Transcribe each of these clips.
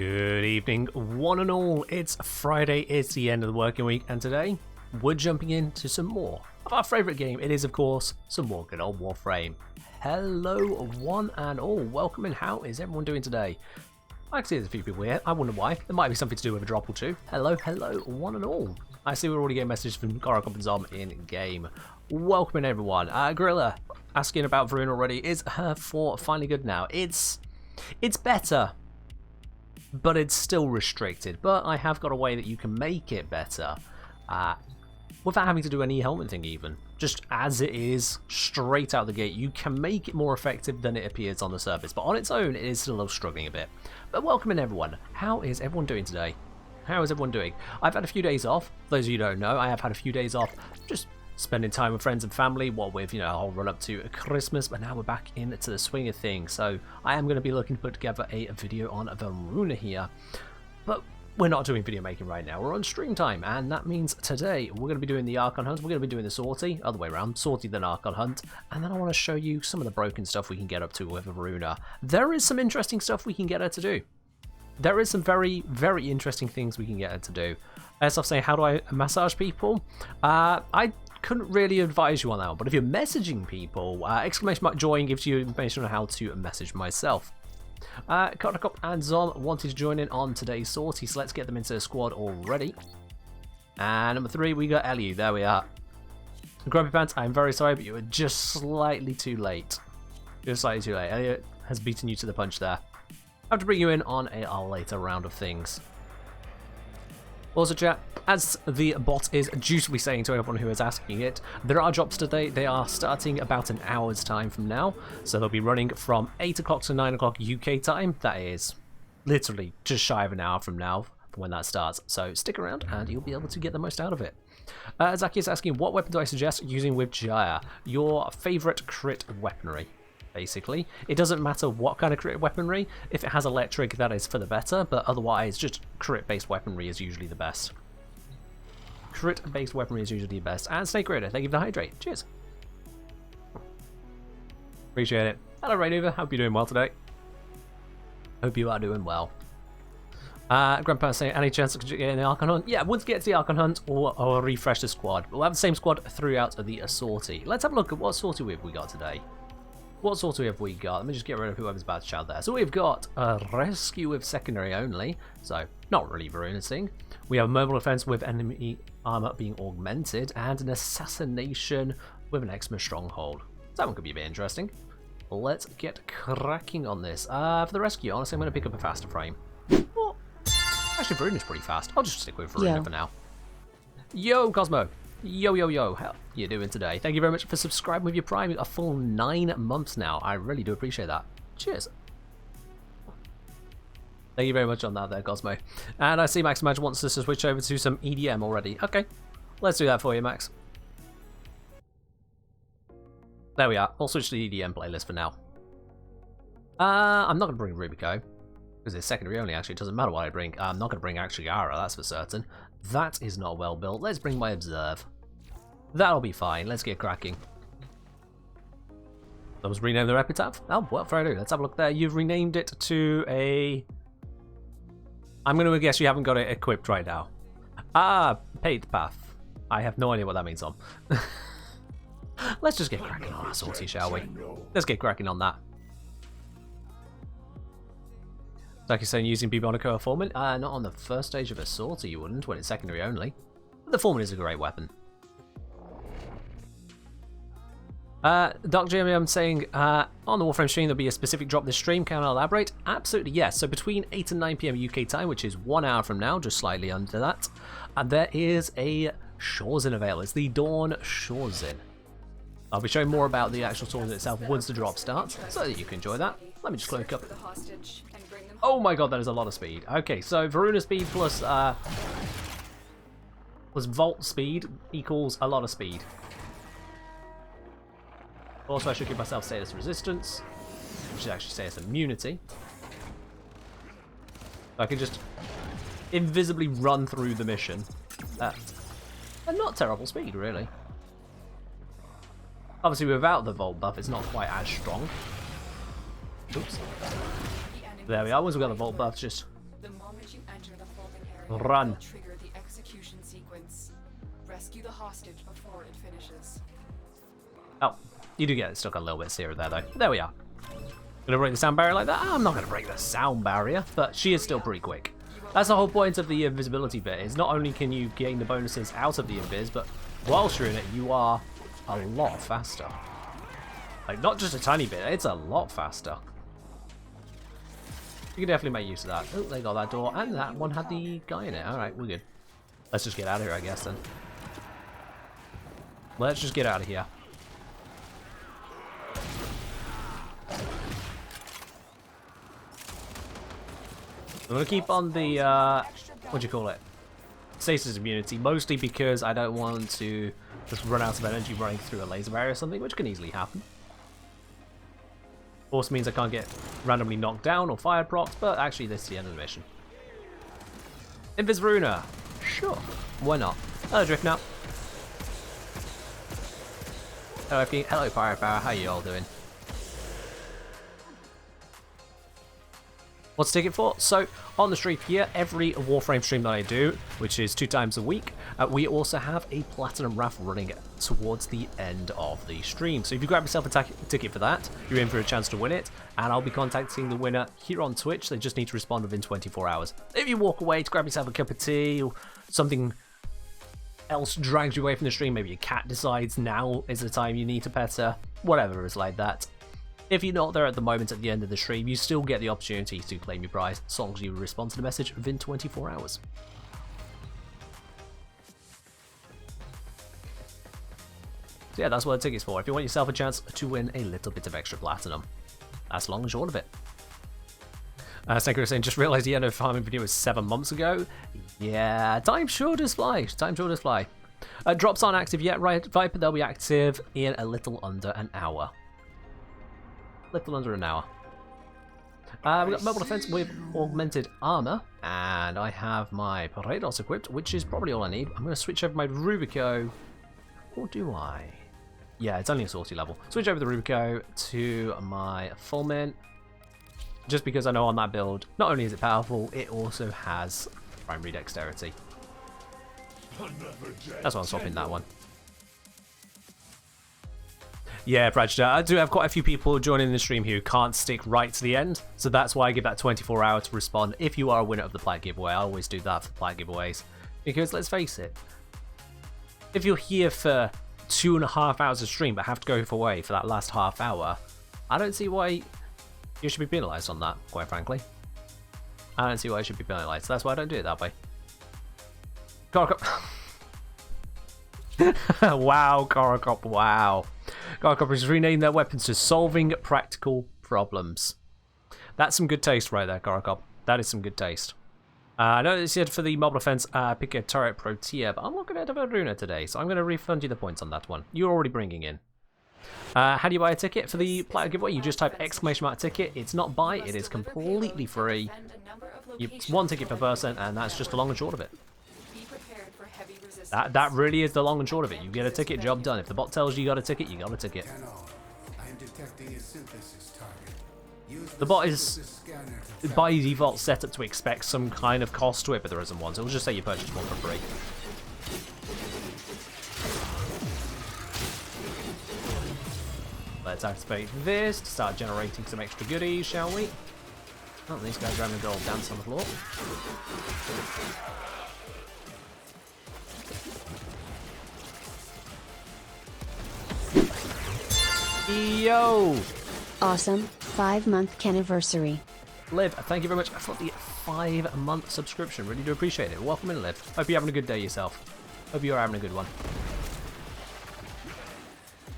Good evening, one and all. It's Friday, it's the end of the working week, and today we're jumping into some more of our favourite game. It is, of course, some more good old Warframe. Hello, one and all. Welcome in. How is everyone doing today? I can see there's a few people here. I wonder why. There might be something to do with a drop or two. Hello, one and all. I see we're already getting messages from Gorokop and Zom in game. Welcome in, everyone. Gorilla asking about Voruna already. Is her fort finally good now? It's better, but it's still restricted. But I have got a way that you can make it better without having to do any helmet thing even. Just as it is, straight out the gate, you can make it more effective than it appears on the surface. But on its own, it is still struggling a bit. But welcome in, everyone. How is everyone doing today? How is everyone doing? I've had a few days off. For those of you who don't know, I have had a few days off just spending time with friends and family, what with, a whole run up to Christmas, but now we're back into the swing of things. So I am going to be looking to put together a video on Voruna here, but we're not doing video making right now. We're on stream time, and that means today we're going to be doing the Archon Hunt. We're going to be doing the sortie, other way around, sortie then Archon Hunt, and then I want to show you some of the broken stuff we can get up to with Voruna. There is some interesting stuff we can get her to do. There is some very, very interesting things we can get her to do. As I say, how do I massage people? I couldn't really advise you on that one, but if you're messaging people, exclamation mark join gives you information on how to message myself. Gorokop and Zom wanted to join in on today's sortie, so let's get them into the squad already. And number 3, we got Eliu. There we are. Grumpy Pants, I'm very sorry, but you were just slightly too late. Just slightly too late. Eliu has beaten you to the punch there. I have to bring you in on a later round of things. Also, chat, as the bot is dutifully saying to everyone who is asking it, there are drops today. They are starting about an hour's time from now, so they'll be running from 8 o'clock to 9 o'clock UK time. That is literally just shy of an hour from now for when that starts, so stick around and you'll be able to get the most out of it. Zaki is asking, what weapon do I suggest using with Jaya? Your favourite crit weaponry. Basically, it doesn't matter what kind of crit weaponry. If it has electric, that is for the better, but otherwise just crit based weaponry is usually the best. Crit based weaponry is usually the best. And Snake Raider, thank you for the hydrate. Cheers. Appreciate it. Hello Rainuva, hope you're doing well today. Hope you are doing well. Grandpa saying, any chance to get in the Archon Hunt? Yeah, once we get to the Archon Hunt, or refresh the squad. We'll have the same squad throughout the sortie. Let's have a look at what sortie we got today. What sortie have we got? Let me just get rid of whoever's about to shout there. So we've got a rescue with secondary only, so not really Voruna's thing. We have a mobile defense with enemy armor being augmented, and an assassination with an Exma stronghold. So that one could be a bit interesting. Let's get cracking on this. For the rescue, honestly, I'm going to pick up a faster frame. Well, actually, Voruna's pretty fast. I'll just stick with Voruna for now. Yo, Cosmo. Yo, how you doing today? Thank you very much for subscribing with your Prime. A full 9 months now. I really do appreciate that. Cheers. Thank you very much on that there, Cosmo. And I see Max Imagine wants us to switch over to some EDM already. Okay, let's do that for you, Max. There we are. I'll switch to the EDM playlist for now. I'm not going to bring Rubico, because it's secondary only, actually. It doesn't matter what I bring. I'm not going to bring actually Gara, that's for certain. That is not well built. Let's bring my Observe. That'll be fine. Let's get cracking. Those rename their epitaph? Oh, well, fair enough. Let's have a look there. You've renamed it to a... I'm going to guess you haven't got it equipped right now. Paid path. I have no idea what that means on. Let's just get cracking on our sortie, shall we? Let's get cracking on that. Like you're saying, using Bubonico or Foreman? Not on the first stage of a sortie, you wouldn't, when it's secondary only. But the Foreman is a great weapon. Doc Jeremy, I'm saying, on the Warframe stream there'll be a specific drop this stream. Can I elaborate? Absolutely, yes. So between 8 and 9 PM UK time, which is 1 hour from now, just slightly under that, there is a Shorzin available. It's the Dawn Shorzin. I'll be showing more about the actual Shorzin itself once the drop starts, so that you can enjoy that. Let me just cloak up. Oh my god, that is a lot of speed. Okay, so Voruna speed plus Volt speed equals a lot of speed. Also, I should give myself status resistance, which is actually status immunity. I can just invisibly run through the mission. And not terrible speed, really. Obviously, without the Volt buff, it's not quite as strong. Oops. There we are. Once we've got the Volt buff, just The moment you enter the holding area, Run. you'll trigger the execution sequence. Rescue the hostage before it finishes. Oh, you do get stuck a little bit here, though. There we are. Gonna break the sound barrier like that? I'm not gonna break the sound barrier, but she is still pretty quick. That's the whole point of the invisibility bit, is not only can you gain the bonuses out of the invis, but whilst you're in it, you are a lot faster. Like, not just a tiny bit, it's a lot faster. You can definitely make use of that. Oh, they got that door, and that one had the guy in it. Alright, we're good. Let's just get out of here, I guess, then. Let's just get out of here. I'm going to keep on the, what do you call it? Stasis immunity, mostly because I don't want to just run out of energy running through a laser barrier or something, which can easily happen. Also means I can't get randomly knocked down or fire procs, but actually this is the end of the mission. Invis Voruna. Sure, why not? Hello Drift now. Hello FP, hello Firepower, how you all doing? What's the ticket for? So, on the stream here, every Warframe stream that I do, which is 2 times a week, we also have a Platinum Raft running towards the end of the stream. So if you grab yourself a ticket for that, you're in for a chance to win it, and I'll be contacting the winner here on Twitch. They just need to respond within 24 hours. If you walk away to grab yourself a cup of tea, or something else drags you away from the stream, maybe your cat decides now is the time you need to pet her, whatever is like that. If you're not there at the moment at the end of the stream, you still get the opportunity to claim your prize, as long as you respond to the message within 24 hours. So yeah, that's what the ticket's for. If you want yourself a chance to win a little bit of extra platinum, that's long and short of it. Senko was saying, just realised the end of farming video was 7 months ago. Yeah, time sure does fly. Time sure does fly. Drops aren't active yet, right, Viper? They'll be active in a little under an hour. Little under an hour. We've got mobile defense with augmented armor, and I have my Parados equipped, which is probably all I need. I'm going to switch over my Rubico, or do I? Yeah, it's only a sortie level. Switch over the Rubico to my Fulmin, just because I know on that build, not only is it powerful, it also has primary dexterity. That's why I'm swapping that one. Yeah, Pratchett, I do have quite a few people joining the stream who can't stick right to the end, so that's why I give that 24 hours to respond if you are a winner of the plat giveaway. I always do that for plat giveaways, because let's face it, if you're here for 2.5 hours of stream but have to go away for that last half hour, I don't see why you should be penalised on that, quite frankly. I don't see why I should be penalised, so that's why I don't do it that way. Wow, Korokop, wow. Korokop has renamed their weapons to solving practical problems. That's some good taste right there, Korokop. That is some good taste. I know it said for the mobile defense, pick a turret pro tier, but I'm not going to have a Voruna today, so I'm going to refund you the points on that one. You're already bringing in. How do you buy a ticket for the platter giveaway? You just type exclamation mark ticket. It's not buy, it is completely free. It's 1 ticket per person, and that's just the long and short of it. That really is the long and short of it. You get a ticket, job done. If the bot tells you got a ticket, you got a ticket. The bot is by default set up to expect some kind of cost to it, but there isn't one. So it'll just say you purchased one for free. Let's activate this to start generating some extra goodies, shall we? Oh, these guys are having a good old dance on the floor. Yo! Awesome 5-month anniversary. Liv, thank you very much for the 5-month subscription. Really do appreciate it. Welcome in, Liv. Hope you're having a good day yourself. Hope you're having a good one.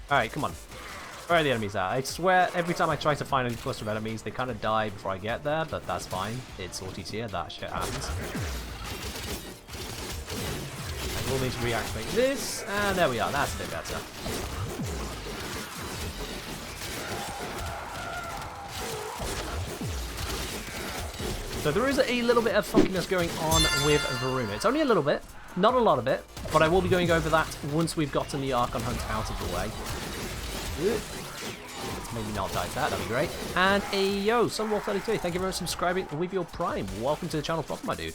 Alright, come on. Where are the enemies at? I swear, every time I try to find a cluster of enemies, they kind of die before I get there, but that's fine. It's sortie tier, that shit happens. I will need to reactivate this, and there we are. That's a bit better. So there is a little bit of funkiness going on with Voruna. It's only a little bit, not a lot of it, but I will be going over that once we've gotten the Archon Hunt out of the way. Let's maybe not die to that, that'd be great. And yo, Sunwolf32, thank you very much for subscribing with your Prime. Welcome to the channel proper, my dude.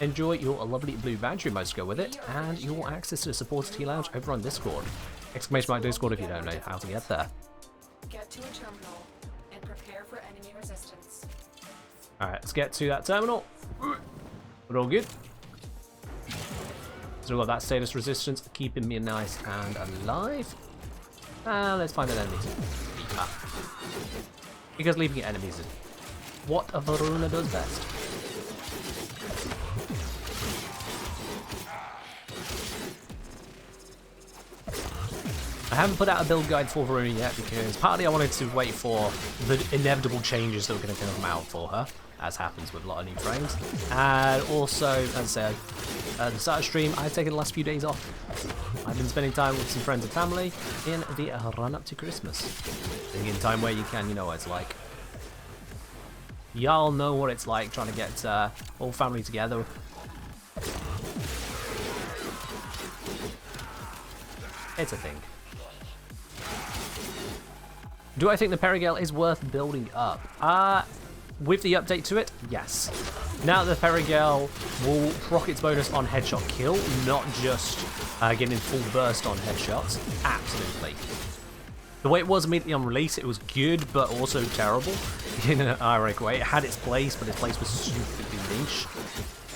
Enjoy your lovely blue badge emotes to go with it, and your access to the supporter tea lounge over on Discord. Exclamation mark Discord if you don't know how to get there. Get to a terminal and prepare for enemy resistance. Alright, let's get to that terminal. We're all good. So we've got that status resistance keeping me nice and alive. And let's find an enemy. Because leaving enemies is what a Voruna does best. I haven't put out a build guide for Voruna yet because partly I wanted to wait for the inevitable changes that were going to come out for her, as happens with a lot of new frames. And also, as I said, at the start of stream, I've taken the last few days off. I've been spending time with some friends and family in the run up to Christmas. Being in time where you can, you know what it's like. Y'all know what it's like trying to get all family together. It's a thing. Do I think the Perigale is worth building up? With the update to it, yes. Now the Perigale will proc its bonus on headshot kill, not just getting full burst on headshots. Absolutely. The way it was immediately on release, it was good, but also terrible in an ironic way. It had its place, but its place was stupidly niche.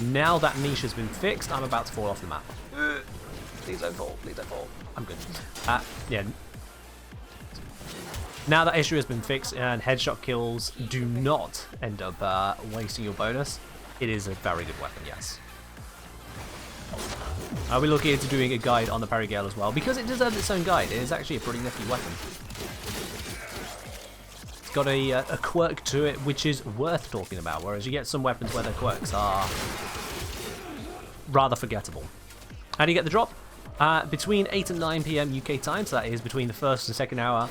Now that niche has been fixed, I'm about to fall off the map. Please don't fall, please don't fall. I'm good. Yeah. Now that issue has been fixed and headshot kills do not end up wasting your bonus, it is a very good weapon, yes. I'll be looking into doing a guide on the Perigale as well, because it deserves its own guide. It is actually a pretty nifty weapon. It's got a quirk to it which is worth talking about, whereas you get some weapons where their quirks are rather forgettable. How do you get the drop? Between 8 and 9 PM UK time, so that is between the first and second hour,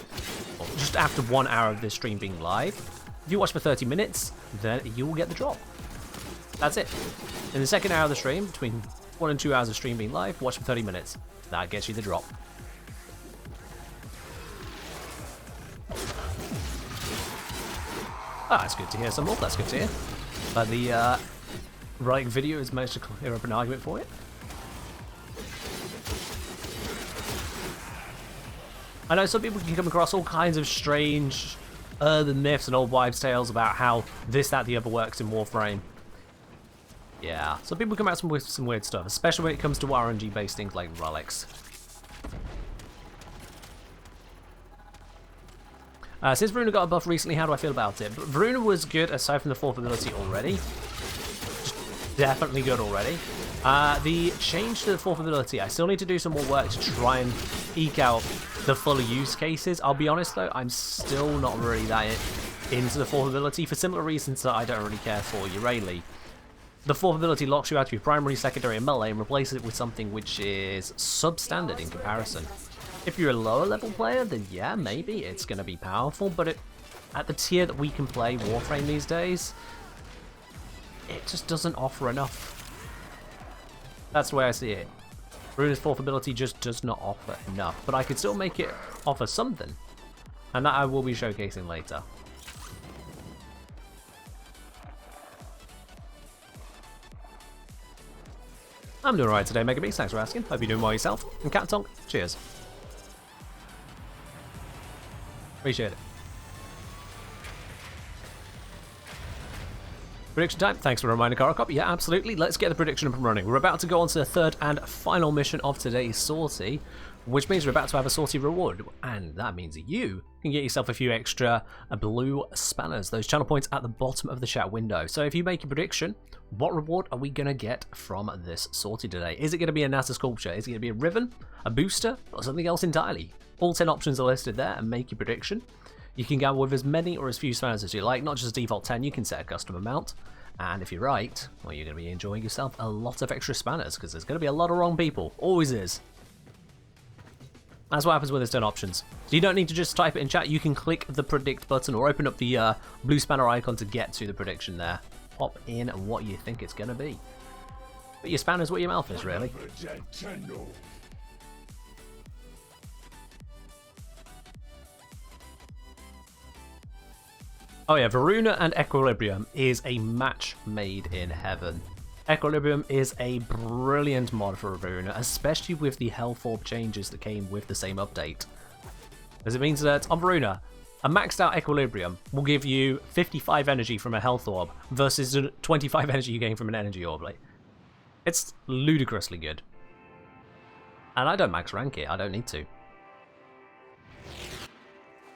or just after 1 hour of this stream being live. If you watch for 30 minutes, then you will get the drop. That's it. In the second hour of the stream, between 1 and 2 hours of stream being live, watch for 30 minutes. That gets you the drop. That's good to hear some more, that's good to hear. But the right video has managed to clear up an argument for it. I know some people can come across all kinds of strange urban myths and old wives' tales about how this, that, the other works in Warframe. Yeah, some people come out with some weird stuff, especially when it comes to RNG-based things like relics. Since Voruna got a buff recently, how do I feel about it? Voruna was good aside from the fourth ability already. Definitely good already. The change to the fourth ability, I still need to do some more work to try and eke out the full use cases. I'll be honest though, I'm still not really that into the fourth ability for similar reasons that I don't really care for Urayli. The fourth ability locks you out of your primary, secondary, and melee and replaces it with something which is substandard in comparison. If you're a lower level player, then yeah, maybe it's going to be powerful, but at the tier that we can play Warframe these days, it just doesn't offer enough. That's the way I see it. Voruna's fourth ability just does not offer enough, but I could still make it offer something, and that I will be showcasing later. I'm doing alright today, Mega Beast, thanks for asking. Hope you're doing well yourself. And Cat Tonk, cheers. Appreciate it. Prediction time. Thanks for the reminder, Karakop. Yeah, absolutely. Let's get the prediction up and running. We're about to go on to the third and final mission of today's sortie, which means we're about to have a sortie reward, and that means you can get yourself a few extra blue spanners, those channel points at the bottom of the chat window. So if you make a prediction, what reward are we going to get from this sortie today? Is it going to be a NASA sculpture? Is it going to be a ribbon, a booster, or something else entirely? All 10 options are listed there, and make your prediction. You can go with as many or as few spanners as you like, not just default 10, you can set a custom amount. And if you're right, well, you're going to be enjoying yourself a lot of extra spanners, because there's going to be a lot of wrong people. Always is. That's what happens with those 10 options. So you don't need to just type it in chat, you can click the predict button or open up the blue spanner icon to get to the prediction there. Pop in what you think it's going to be. But your spanner's what your mouth is, really. Oh yeah, Voruna and Equilibrium is a match made in heaven. Equilibrium is a brilliant mod for Voruna, especially with the health orb changes that came with the same update. As it means that on Voruna, a maxed out Equilibrium will give you 55 energy from a health orb versus 25 energy you gain from an energy orb. Like, it's ludicrously good. And I don't max rank it, I don't need to.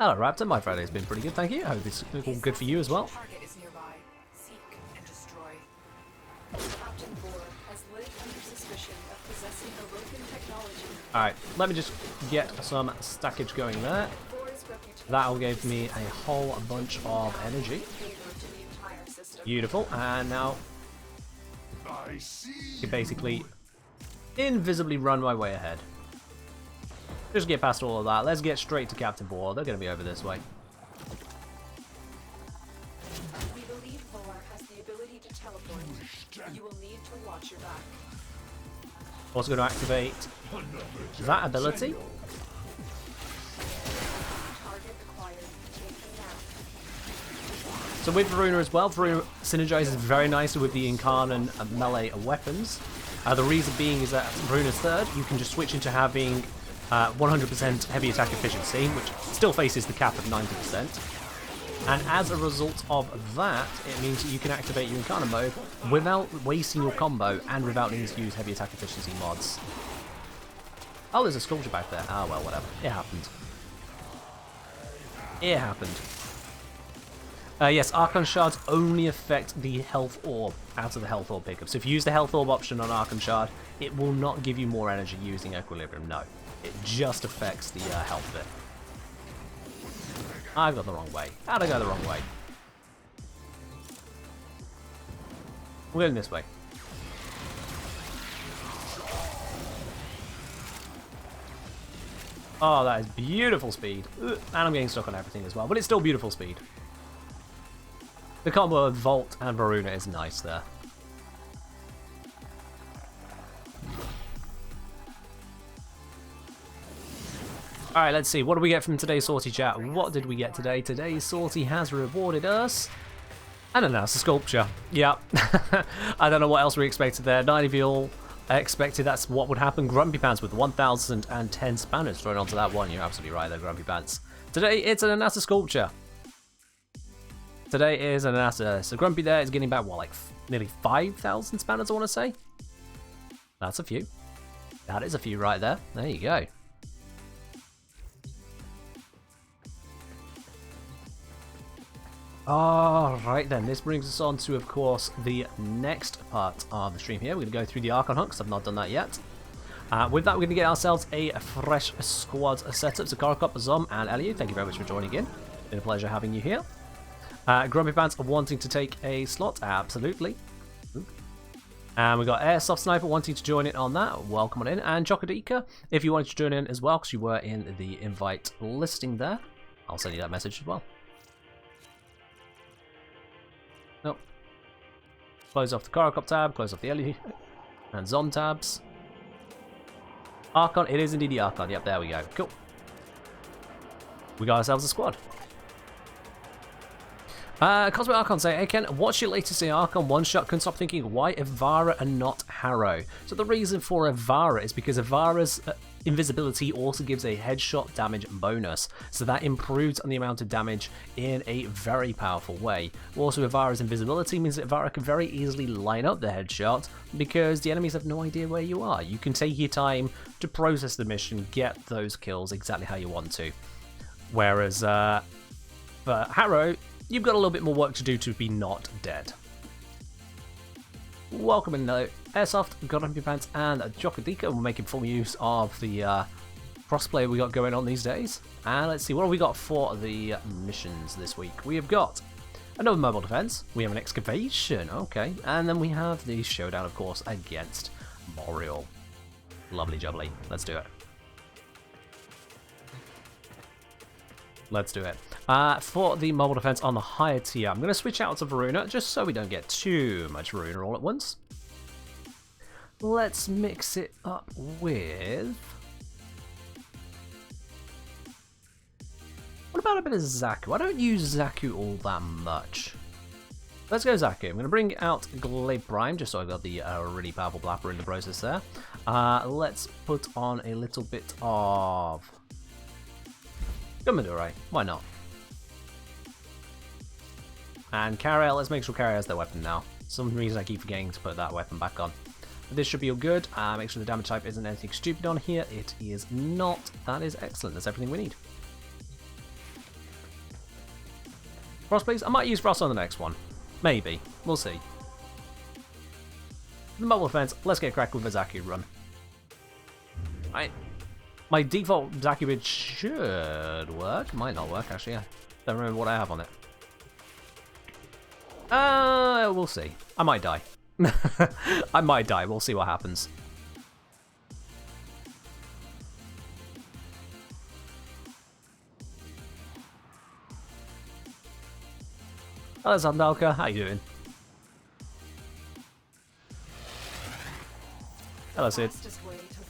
Hello Raptor, my Friday's been pretty good, thank you. I hope it's all good for you as well. Target is nearby. Seek and destroy. Captain Vor has lived under suspicion of possessing Orokin technology. Alright, let me just get some stackage going there. Vor's reputation That'll give me a whole bunch of energy. favor to the entire system. Beautiful, and now I can basically invisibly run my way ahead. Just get past all of that. Let's get straight to Captain Vor. They're going to be over this way. We believe Vor has the ability to teleport. You will need to watch your back. Also going to activate that ability. Target acquired. Taken now. So with Voruna as well, Voruna synergizes very nicely with the Incarn and melee weapons. The reason being is that Voruna's third, you can just switch into having 100% heavy attack efficiency, which still faces the cap of 90%. And as a result of that, it means that you can activate your Incarnate mode without wasting your combo and without needing to use heavy attack efficiency mods. Oh, there's a sculpture back there. Ah, well, whatever. It happened. It happened. Yes, Archon Shards only affect the health orb out of the health orb pickup. So if you use the health orb option on Archon Shard, it will not give you more energy using Equilibrium, no. It just affects the health bit. I've gone the wrong way. How'd I go the wrong way? We're going this way. Oh, that is beautiful speed. Ugh, and I'm getting stuck on everything as well, but it's still beautiful speed. The combo of Volt and Voruna is nice there. Alright, let's see. What do we get from today's Sortie chat? What did we get today? Today's Sortie has rewarded us an Anasa sculpture. Yeah. I don't know what else we expected there. 9 of you all expected that's what would happen. Grumpy Pants with 1,010 spanners thrown onto that one. You're absolutely right there, Grumpy Pants. Today, it's an Anasa sculpture. Today is an Anasa. So Grumpy there is getting back, what, like nearly 5,000 spanners, I want to say? That's a few. That is a few right there. There you go. Alright then, this brings us on to, of course, the next part of the stream here. We're going to go through the Archon Hunt, because I've not done that yet. With that, we're going to get ourselves a fresh squad setup. So Karkop, Zom, and Eliu, thank you very much for joining in. It's been a pleasure having you here. Grumpy Pants wanting to take a slot, absolutely. And we've got Airsoft Sniper wanting to join in on that. Welcome on in. And Chocodika, if you wanted to join in as well, because you were in the invite listing there, I'll send you that message as well. Nope. Close off the Karkop tab, close off the Eliu and Zom tabs. Archon, it is indeed the Archon. Yep, there we go. Cool. We got ourselves a squad. Cosmic Archon say, hey Ken, what's your latest in Archon one-shot? Couldn't stop thinking, why Evara and not Harrow? So the reason for Evara is because Evara's invisibility also gives a headshot damage bonus. So that improves on the amount of damage in a very powerful way. Also, Evara's invisibility means that Evara can very easily line up the headshot because the enemies have no idea where you are. You can take your time to process the mission, get those kills exactly how you want to. Whereas for Harrow, you've got a little bit more work to do to be not dead. Welcome in though, Airsoft, Grumpy Pants, and Jokadika. We're making full use of the crossplay we got going on these days. And let's see, what have we got for the missions this week? We have got another mobile defense, we have an excavation, okay, and then we have the showdown, of course, against Moriel. Lovely jubbly, let's do it. Let's do it. For the mobile defense on the higher tier, I'm going to switch out to Voruna, just so we don't get too much Voruna all at once. Let's mix it up with... What about a bit of Zaku? I don't use Zaku all that much. Let's go Zaku. I'm going to bring out Glade Prime, just so I got the really powerful Blapper in the process there. Let's put on a little bit of Gumadure. Why not? And Carriel, let's make sure Carriel has their weapon now. For some reason I keep forgetting to put that weapon back on. But this should be all good. Make sure the damage type isn't anything stupid on here. It is not. That is excellent. That's everything we need. Frost, please. I might use Frost on the next one. Maybe. We'll see. The mobile fence. Let's get cracked with a Zaku run. Right. My default Zaku bid should work. Might not work, actually. I don't remember what I have on it. We'll see. I might die. I might die. We'll see what happens. Hello, Zandalka. How you doing? Hello, Sid.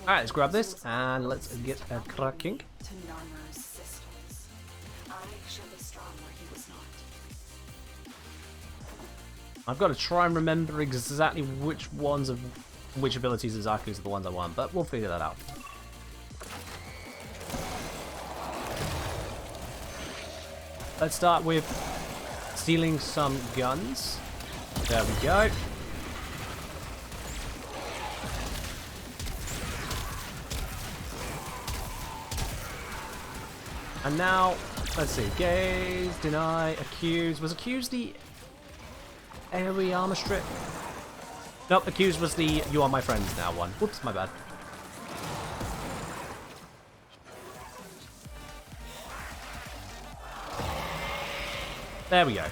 Alright, let's grab this and let's get a cracking. I've got to try and remember exactly which ones of which abilities of Zaku's are the ones I want, but we'll figure that out. Let's start with stealing some guns. There we go. And now, let's see. Gaze, deny, accuse. Was accuse the AoE armor strip? Nope, accuse was the you are my friends now one. Whoops, my bad. There we go.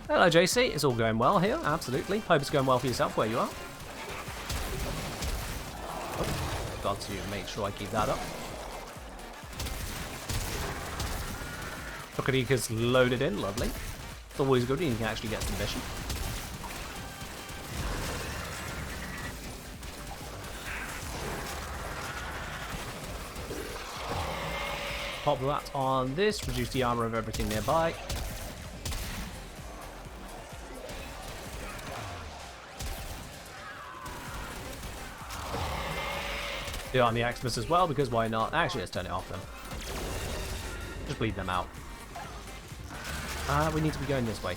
Hello, JC. It's all going well here. Absolutely. Hope it's going well for yourself where you are. Oh, got to make sure I keep that up. Tokarika's loaded in. Lovely. It's always good when you can actually get some mission. Pop that on this, reduce the armor of everything nearby. Do it on the Xmas as well, because why not? Actually, let's turn it off then. Just bleed them out. We need to be going this way.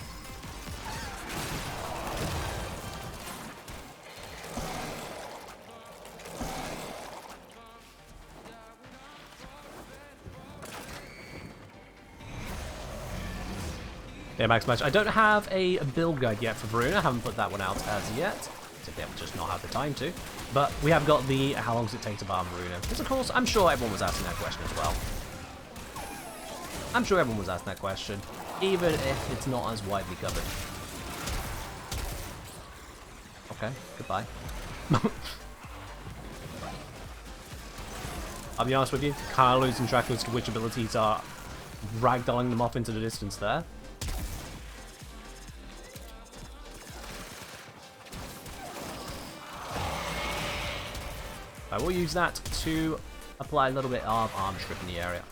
Yeah, max match. I don't have a build guide yet for Voruna. I haven't put that one out as yet. Simply I've just not had the time to. But we have got the how long does it take to farm Voruna. Because of course, I'm sure everyone was asking that question as well. I'm sure everyone was asking that question, even if it's not as widely covered. Okay, goodbye. I'll be honest with you, kind of losing track as to which abilities are ragdolling them off into the distance there. I will use that to apply a little bit of armor strip in the area.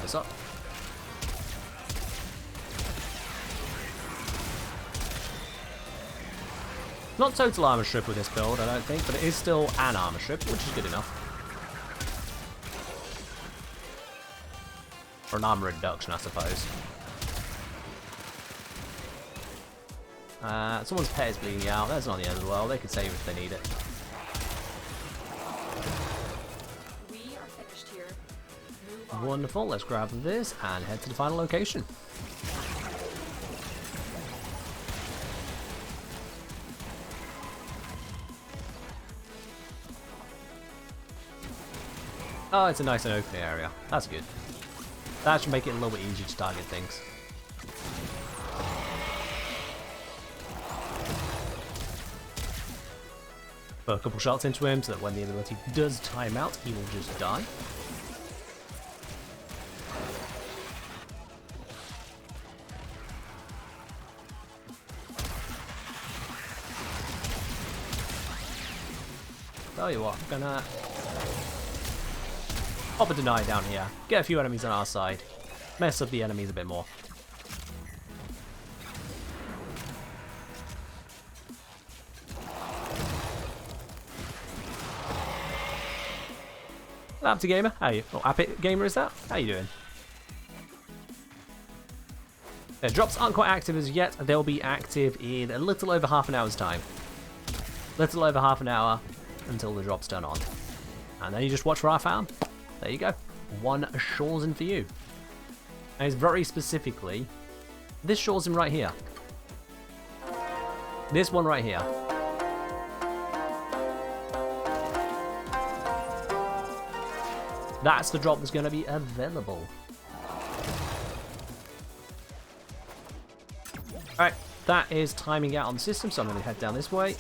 This up. Not total armor strip with this build, I don't think, but it is still an armor strip, which is good enough. For an armor reduction, I suppose. Someone's pet is bleeding out. That's not the end of the world. They could save if they need it. We are finished here. Move on. Wonderful. Let's grab this and head to the final location. Oh, it's a nice and open area. That's good. That should make it a little bit easier to target things. Put a couple shots into him so that when the ability does time out, he will just die. Tell you what, I'm gonna pop a deny down here. Get a few enemies on our side. Mess up the enemies a bit more. Lapty Gamer, how you? Oh, Epic Gamer is that? How you doing? The drops aren't quite active as yet. They'll be active in a little over half an hour's time. Little over half an hour until the drops turn on. And then you just watch for our farm. There you go. One Shawson for you. And it's very specifically this Shawson right here. This one right here. That's the drop that's going to be available. Alright, that is timing out on the system, so I'm going to head down this way.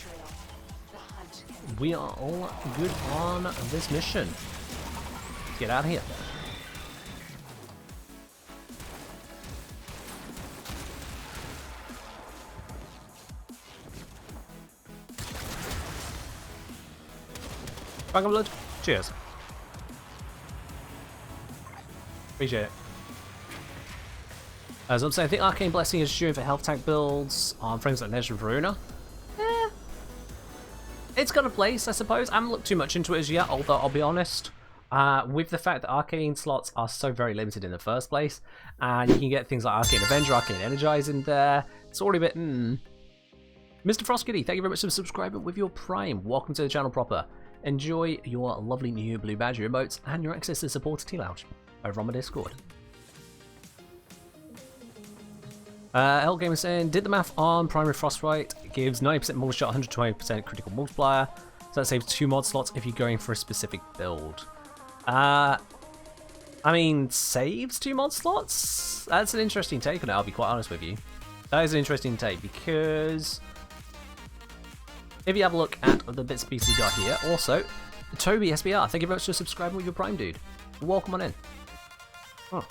We are all good on this mission. Let's get out of here. Dragon Blood, cheers. Appreciate it. As I'm saying, I think Arcane Blessing is shooting for health tank builds on frames like Legend of Voruna. It's got a place, I suppose. I haven't looked too much into it as yet, although I'll be honest, with the fact that Arcane slots are so very limited in the first place, and you can get things like Arcane Avenger, Arcane Energize in there, it's already a bit, Mr. Frostkitty, thank you very much for subscribing with your Prime. Welcome to the channel proper. Enjoy your lovely new blue badge emotes and your access to the supporter tea lounge over on my Discord. Gamer saying, did the math on Primary Frostbite. It gives 90% multi shot, 120% critical multiplier. So that saves 2 mod slots if you're going for a specific build. I mean, saves 2 mod slots? That's an interesting take on it, I'll be quite honest with you. That is an interesting take because if you have a look at the bits and pieces we got here. Also, Toby SBR, thank you very much for subscribing with your Prime, dude. Welcome on in. Oh.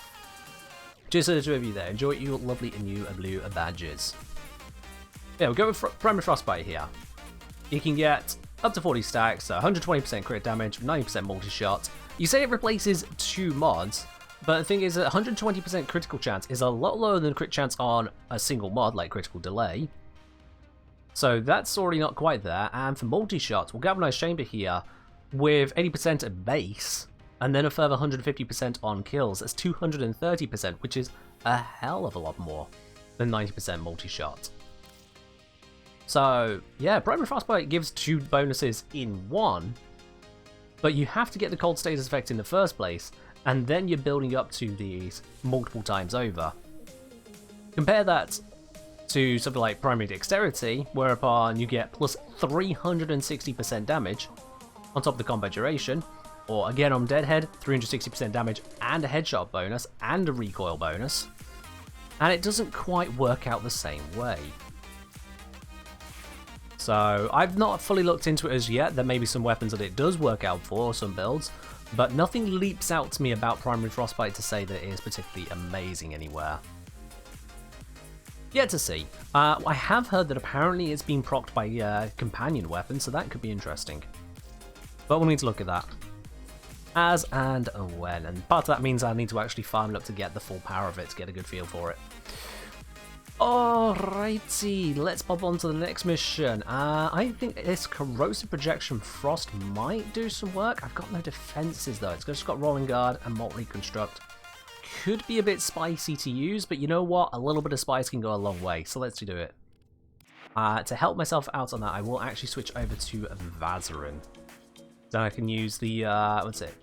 Just to the two of you there, enjoy your lovely new blue badges. Yeah, we'll go with Primary Frostbite here. You can get up to 40 stacks, 120% crit damage, 90% multi-shot. You say it replaces 2 mods, but the thing is that 120% critical chance is a lot lower than crit chance on a single mod, like Critical Delay. So that's already not quite there, and for multi-shots, we'll Galvanized Chamber here with 80% at base, and then a further 150% on kills. That's 230%, which is a hell of a lot more than 90% multi-shot. So, yeah, Primary Frostbite gives 2 bonuses in one, but you have to get the cold status effect in the first place, and then you're building up to these multiple times over. Compare that to something like Primary Dexterity, whereupon you get plus 360% damage on top of the combat duration, or again on Deadhead, 360% damage and a headshot bonus and a recoil bonus, and it doesn't quite work out the same way. So I've not fully looked into it as yet. There may be some weapons that it does work out for, some builds, but nothing leaps out to me about Primary Frostbite to say that it is particularly amazing anywhere. Yet to see. I have heard that apparently it's been procced by companion weapons, so that could be interesting. But we'll need to look at that as and when, and part of that means I need to actually farm it up to get the full power of it, to get a good feel for it. Alrighty, let's pop on to the next mission. I think this Corrosive Projection Frost might do some work. I've got no defenses though, it's just got Rolling Guard and Molt Reconstruct. Could be a bit spicy to use, but you know what? A little bit of spice can go a long way, so let's do it. To help myself out on that, I will actually switch over to Vazarin. Then I can use the, what's it?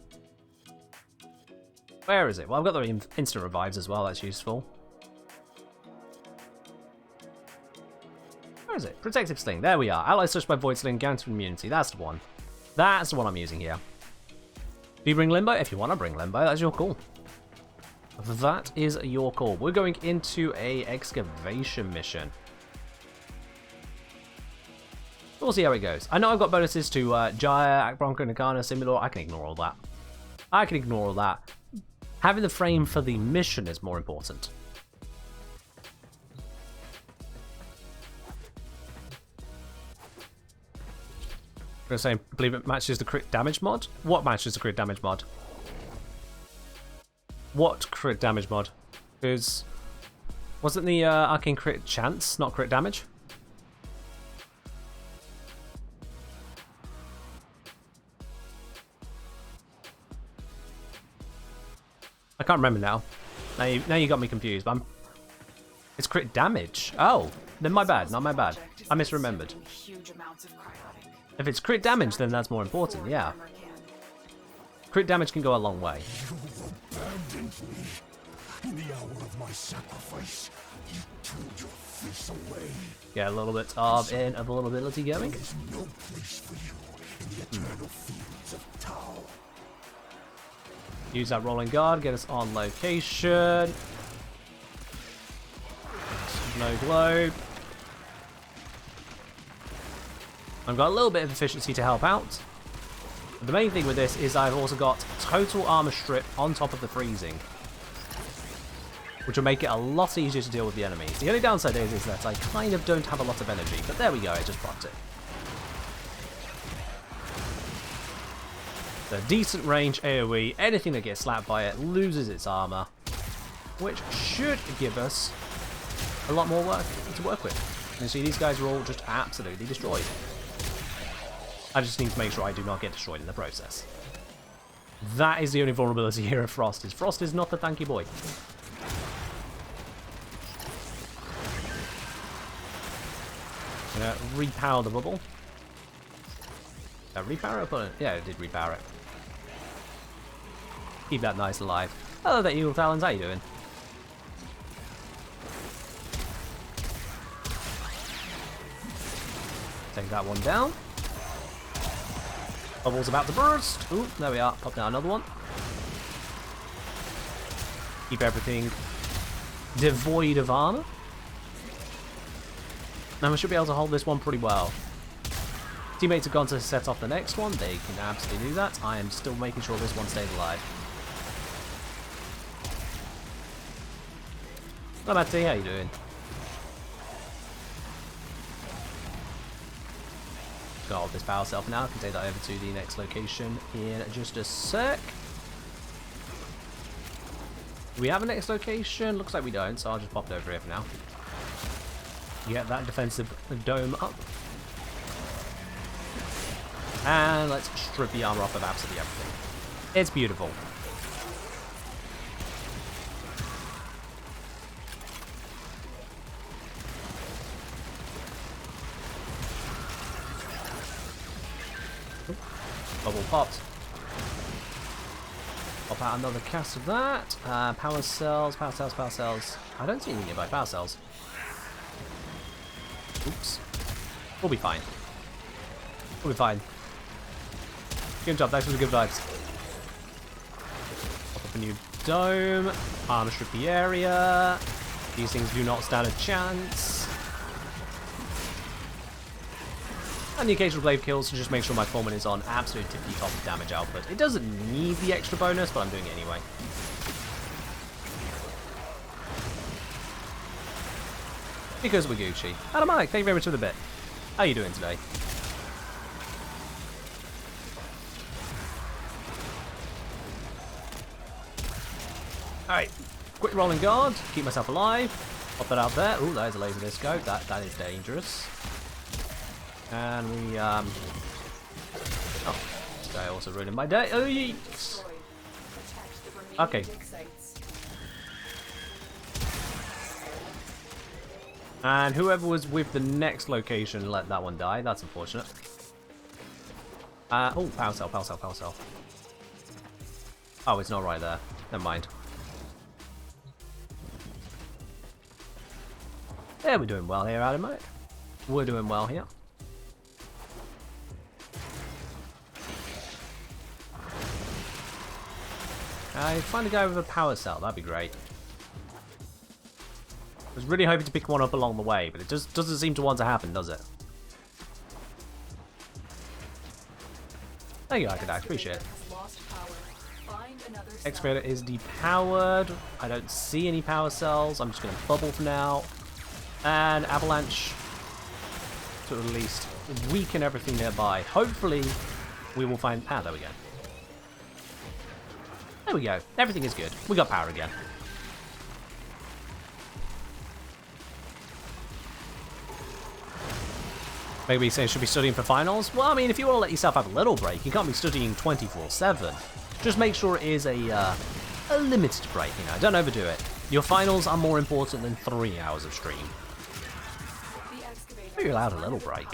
Where is it? Well, I've got the instant revives as well, that's useful. Where is it? Protective Sling, there we are. Allies touched by Void Sling, guaranteed immunity, that's the one. That's the one I'm using here. Do you bring Limbo? If you want to bring Limbo, that's your call. That is your call. We're going into a excavation mission. We'll see how it goes. I know I've got bonuses to Jaya, Akbronco, Nakana, Similor. I can ignore all that. I can ignore all that. Having the frame for the mission is more important. I'm going to say, I believe it matches the crit damage mod. What matches the crit damage mod? What crit damage mod? Because wasn't the arcane crit chance, not crit damage? I can't remember now. Now you got me confused. But it's crit damage. Oh, then my bad. Not my bad. I misremembered. If it's crit damage, then that's more important. Yeah. Crit damage can go a long way. In the hour of my sacrifice, you turned your face away. Get a little bit of invulnerability going. There is no place for you in the eternal fields of Tau. Use that rolling guard, get us on location. No globe. I've got a little bit of efficiency to help out. But the main thing with this is I've also got total armor strip on top of the freezing, which will make it a lot easier to deal with the enemies. The only downside is that I kind of don't have a lot of energy, but there we go, I just propped it. The decent range AoE, anything that gets slapped by it loses its armor, which should give us a lot more work to work with. You see, these guys are all just absolutely destroyed. I just need to make sure I do not get destroyed in the process. That is the only vulnerability here of Frost. Frost is not the tanky boy. Repower the bubble. Repower it? Yeah, it did repower it. Keep that nice alive. Hello there, Eagle Talons. How you doing? Take that one down. Bubble's about to burst. Ooh, there we are. Pop down another one. Keep everything devoid of armor. Now we should be able to hold this one pretty well. Teammates have gone to set off the next one. They can absolutely do that. I am still making sure this one stays alive. Hello, Matty. How you doing? Got hold this power cell for now. I can take that over to the next location in just a sec. Do we have a next location? Looks like we don't, so I'll just pop it over here for now. Get that defensive dome up. And let's strip the armor off of absolutely everything. It's beautiful. Bubble popped. Pop out another cast of that. Power cells, power cells, power cells. I don't see any nearby power cells. Oops. We'll be fine. We'll be fine. Good job, thanks for the good vibes. Pop up a new dome. Armor strip the area. These things do not stand a chance. And the occasional blade kills to just make sure my foreman is on absolute tippy top of damage output. It doesn't need the extra bonus, but I'm doing it anyway. Because we're Gucci. Adam Mike, thank you very much for the bit. How are you doing today? Alright, quick rolling guard, keep myself alive. Pop that out there. Ooh, there's a laser disco. That is dangerous. And we, oh, this guy also ruined my day. Oh, yeeks. Okay. And whoever was with the next location let that one die. That's unfortunate. Oh, power cell, power cell, power cell. Oh, it's not right there. Never mind. Yeah, we're doing well here, Adam, mate. We're doing well here. Find a guy with a power cell, that'd be great. I was really hoping to pick one up along the way, but it just doesn't seem to want to happen, does it? Thank you, Archidad, appreciate it. Excavator is depowered. I don't see any power cells. I'm just going to bubble for now. And Avalanche to at least weaken everything nearby. Hopefully, we will find... Ah, there we go. There we go. Everything is good. We got power again. Maybe say should be studying for finals? Well, I mean, if you want to let yourself have a little break, you can't be studying 24/7. Just make sure it is a limited break, you know. Don't overdo it. Your finals are more important than 3 hours of stream. You're allowed a little break.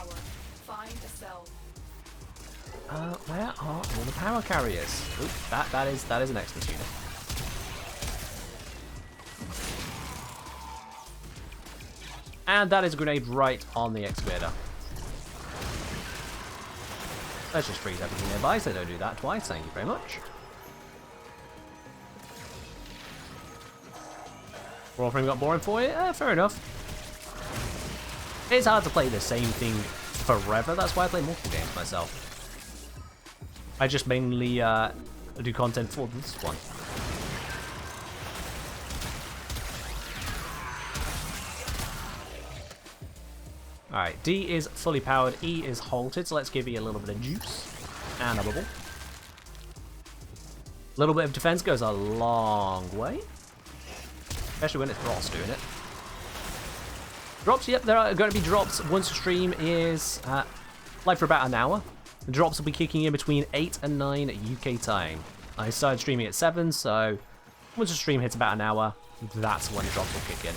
Where are all the power carriers? Oop, that is an excellent unit. And that is a grenade right on the excavator. Let's just freeze everything nearby so don't do that twice, thank you very much. Warframe got boring for you? Fair enough. It's hard to play the same thing forever, that's why I play multiple games myself. I just mainly do content for this one. Alright, D is fully powered, E is halted, so let's give you a little bit of juice. And a bubble. A little bit of defense goes a long way. Especially when it's Frost doing it. Drops, yep, there are going to be drops once the stream is live for about an hour. The drops will be kicking in between 8 and 9 UK time. I started streaming at 7, so once the stream hits about an hour, that's when the drops will kick in.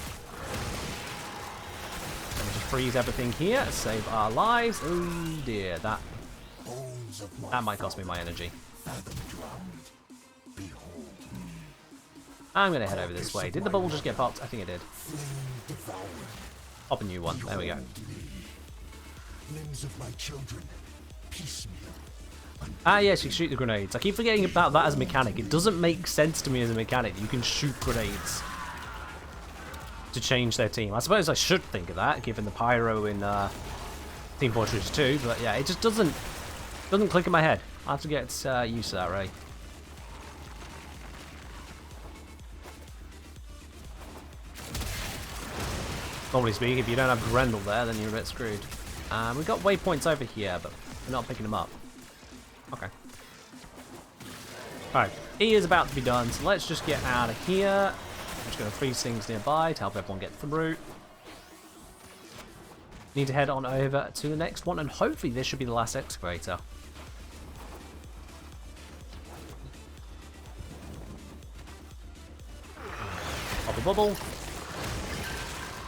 Let me just freeze everything here, save our lives. Oh dear, that might cost me my energy. I'm going to head over this way. Did the bubble just get popped? I think it did. Pop a new one. There we go. Limbs of my children, piecemeal. Ah, yes, you shoot the grenades. I keep forgetting about that as a mechanic. It doesn't make sense to me as a mechanic. You can shoot grenades to change their team. I suppose I should think of that, given the pyro in Team Fortress 2. But yeah, it just doesn't click in my head. I have to get used to that, right? Normally speaking, if you don't have Grendel there, then you're a bit screwed. We've got waypoints over here, but we're not picking them up. Okay. Alright, E is about to be done, so let's just get out of here. I'm just going to freeze things nearby to help everyone get through. Need to head on over to the next one, and hopefully this should be the last excavator. Pop a bubble.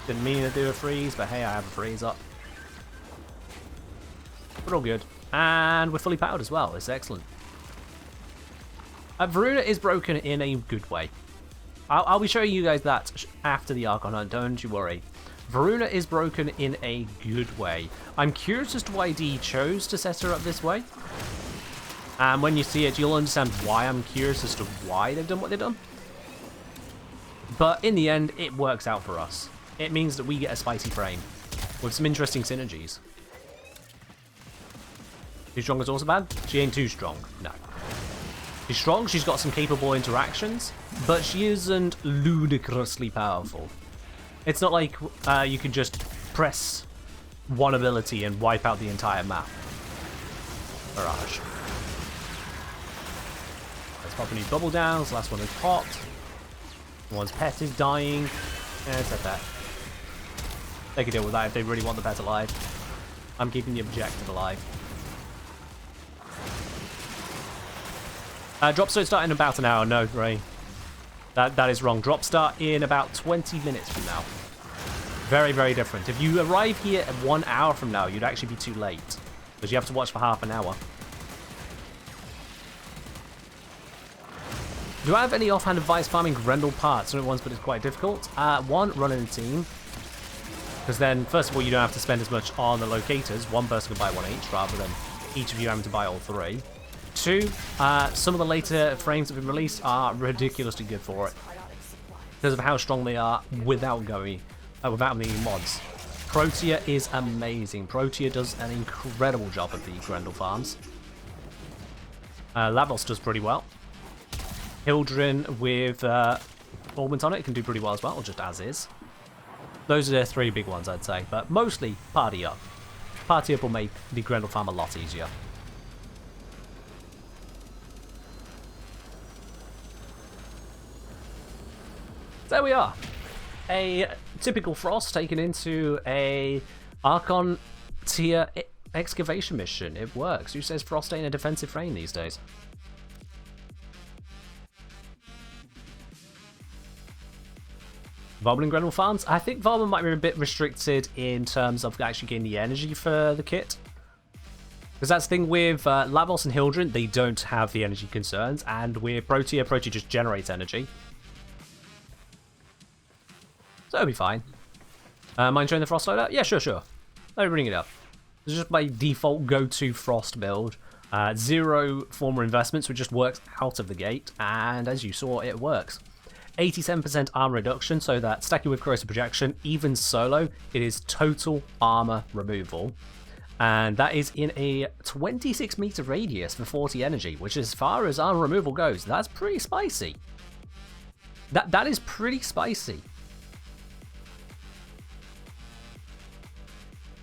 Didn't mean to do a freeze, but hey, I have a freeze up. We're all good. And we're fully powered as well. It's excellent. Voruna is broken in a good way. I'll be showing you guys that after the Archon Hunt, don't you worry. Voruna is broken in a good way. I'm curious as to why D chose to set her up this way. And when you see it, you'll understand why I'm curious as to why they've done what they've done. But in the end, it works out for us. It means that we get a spicy frame with some interesting synergies. Too strong is also bad? She ain't too strong. No. She's strong, she's got some capable interactions, but she isn't ludicrously powerful. It's not like you can just press one ability and wipe out the entire map. Barrage. Let's pop a new bubble down, so last one is popped. One's pet is dying. And set that. They can deal with that if they really want the pet alive. I'm keeping the objective alive. Drop start in about an hour. No, Ray. That is wrong. Drop start in about 20 minutes from now. Very, very different. If you arrive here at 1 hour from now, you'd actually be too late. Because you have to watch for half an hour. Do I have any offhand advice farming Grendel parts? Some ones, but it's quite difficult. One, running a team. Because then, first of all, you don't have to spend as much on the locators. One person can buy one each, rather than each of you having to buy all three. Two, some of the later frames that have been released are ridiculously good for it. Because of how strong they are without needing mods. Protea is amazing. Protea does an incredible job of the Grendel farms. Lavos does pretty well. Hildren with Augment on it can do pretty well as well, or just as is. Those are the three big ones, I'd say, but mostly party up. party up will make the Grendel farm a lot easier. There we are. A typical Frost taken into a Archon tier excavation mission. It works. Who says Frost ain't a defensive frame these days? Voblin Grendel farms. I think Voblin might be a bit restricted in terms of actually getting the energy for the kit. Because that's the thing with Lavos and Hildren, they don't have the energy concerns, and with Protea just generates energy. So it'll be fine. Mind showing the Frost loadout? Yeah, sure. Let me bring it up. This is just my default go-to Frost build. 0 former investments, which just works out of the gate, and as you saw, it works. 87% armor reduction, so that stacking with corrosive projection, even solo, it is total armor removal. And that is in a 26 meter radius for 40 energy, which as far as armor removal goes, that's pretty spicy. That is pretty spicy.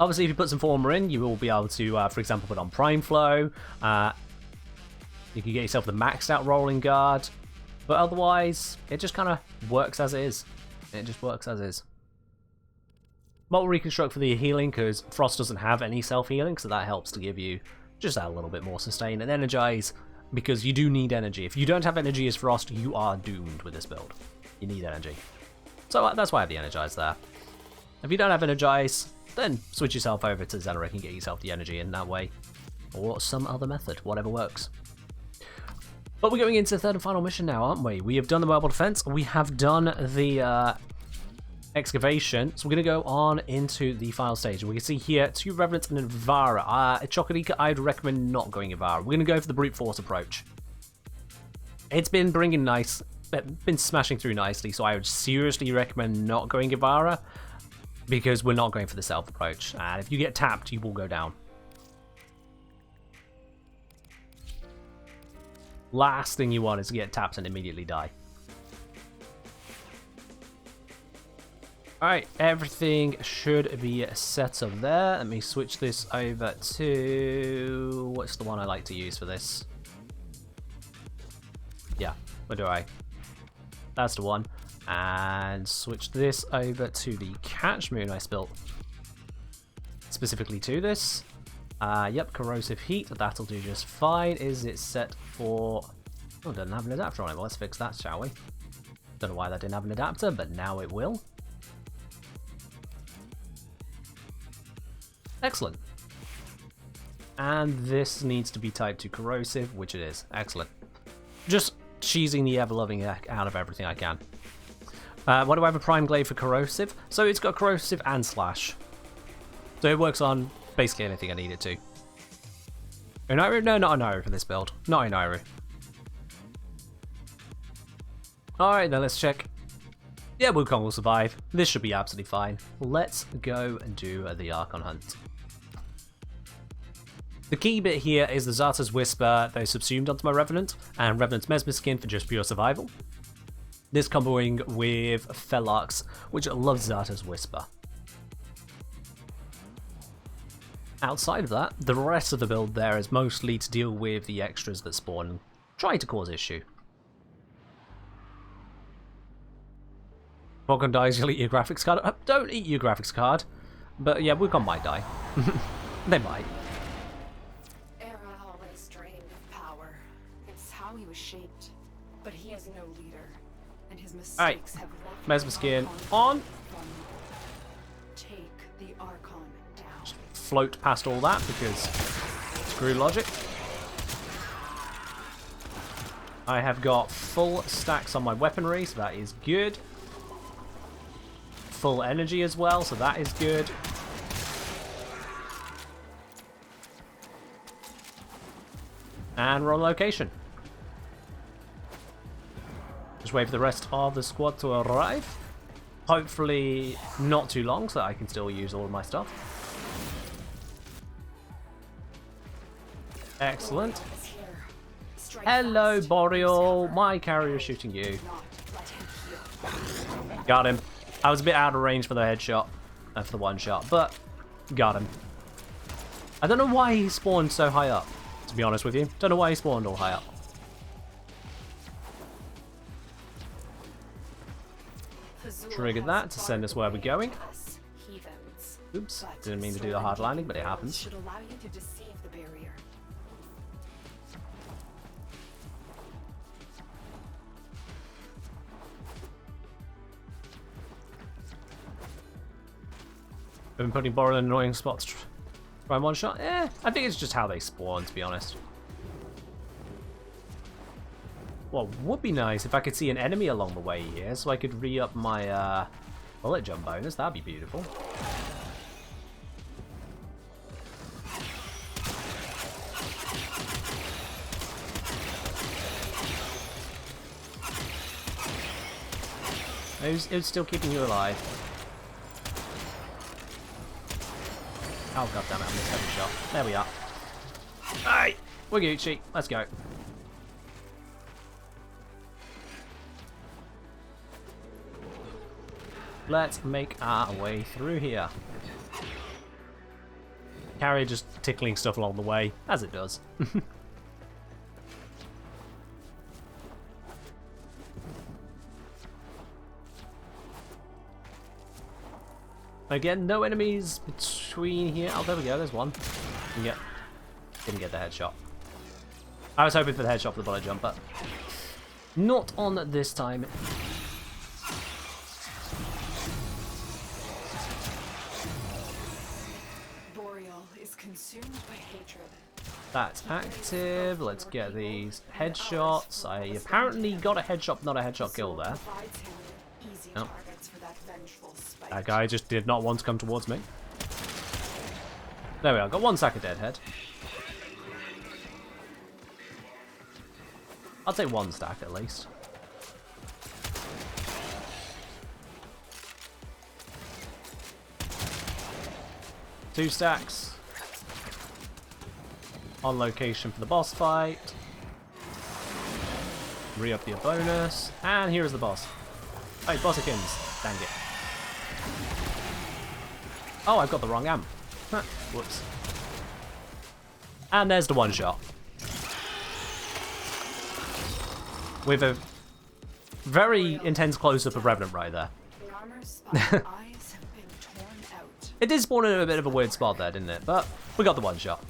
Obviously, if you put some former in, you will be able to, for example, put on Prime Flow. You can get yourself the maxed out Rolling Guard. But otherwise, it just kind of works as it is. It just works as is. Model Reconstruct for the healing, because Frost doesn't have any self-healing, so that helps to give you just a little bit more sustain. And Energize, because you do need energy. If you don't have energy as Frost, you are doomed with this build. You need energy. So that's why I have the Energize there. If you don't have Energize, then switch yourself over to Zealoric and get yourself the energy in that way. Or some other method, whatever works. But we're going into the third and final mission now, aren't we? We have done the mobile defense, we have done the excavation, so we're going to go on into the final stage. We can see here 2 Revenants and Ivara. Chocolika, I'd recommend not going Ivara. We're going to go for the brute force approach. It's been been smashing through nicely, so I would seriously recommend not going Ivara, because we're not going for the self approach. And if you get tapped, you will go down. Last thing you want is to get tapped and immediately die. Alright, everything should be set up there. Let me switch this over to... what's the one I like to use for this? Yeah, what do I? That's the one. And switch this over to the Catch Moon I built specifically to this. Yep, corrosive heat, that'll do just fine. Is it set for... oh, it doesn't have an adapter on it. Well, let's fix that, shall we? Don't know why that didn't have an adapter, but now it will. Excellent. And this needs to be tied to corrosive, which it is. Excellent. Just cheesing the ever-loving heck out of everything I can. What do I have a prime glaive for corrosive? So it's got corrosive and slash. So it works on basically anything I need it to. Oniru? No, not Oniru for this build. Not Oniru. Alright, then let's check. Yeah, Wukong will survive. This should be absolutely fine. Let's go and do the Archon hunt. The key bit here is the Zarta's Whisper that is subsumed onto my Revenant, and Revenant's Mesmer Skin for just pure survival. This comboing with Felarx, which loves Zarta's Whisper. Outside of that, the rest of the build there is mostly to deal with the extras that spawn and try to cause issue. Wukong dies, you'll eat your graphics card. Don't eat your graphics card. But yeah, Wukong might die. They might. Era always drained of power. It's how he was shaped. But he is no leader. And his mistakes have left Mesmer Skin on. Take the Archon down. Float past all that because screw logic. I have got full stacks on my weaponry, so that is good. Full energy as well, so that is good. And we're on location. Just wait for the rest of the squad to arrive. Hopefully not too long, so that I can still use all of my stuff. Excellent. Hello, Boreal. My carrier is shooting you. Got him. I was a bit out of range for the headshot, for the one shot, but got him. I don't know why he spawned so high up, to be honest with you. Don't know why he spawned all high up. Triggered that to send us where we're going. Oops, didn't mean to do the hard landing, but it happens. Should allow you to deceive the barrier. I've been putting Borrow in annoying spots to try and one shot. I think it's just how they spawn, to be honest. Well, would be nice if I could see an enemy along the way here, so I could re-up my bullet jump bonus. That'd be beautiful. It was still keeping you alive. Oh god damn it, I missed every shot. There we are. Alright, we're Gucci. Let's go. Let's make our way through here. Carrier just tickling stuff along the way, as it does. Again, no enemies between here. Oh, there we go. There's one. Didn't get the headshot. I was hoping for the headshot for the bullet jump, but not on this time. Boreal is consumed by hatred. That's active. Let's get these headshots. I apparently got a headshot, not a headshot kill there. Provides him easy Oh. targets for that vengeful spite. That guy just did not want to come towards me. There we are. Got one stack of deadhead. I'll take one stack at least. Two stacks. On location for the boss fight. Re-up the bonus. And here is the boss. Hey, Bossykins. Dang it. Oh, I've got the wrong amp. Huh. Whoops. And there's the one shot. With a very intense close-up of Revenant right there. The armor's spotted eyes have been torn out. It did spawn in a bit of a weird spot there, didn't it? But we got the one shot.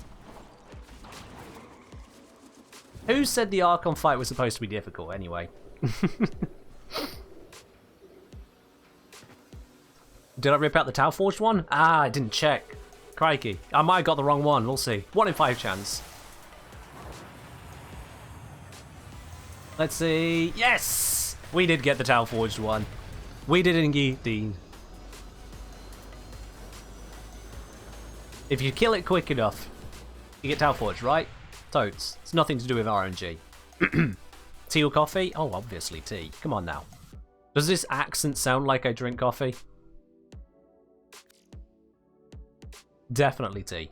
Who said the Archon fight was supposed to be difficult anyway? Did I rip out the Tau Forged one? Ah, I didn't check. Crikey. I might have got the wrong one. We'll see. 1 in 5 chance. Let's see. Yes! We did get the Tau Forged one. We did indeed. If you kill it quick enough, you get Tau Forged, right? Totes. It's nothing to do with RNG. Tea or coffee? Oh, obviously tea. Come on now. Does this accent sound like I drink coffee? Definitely tea.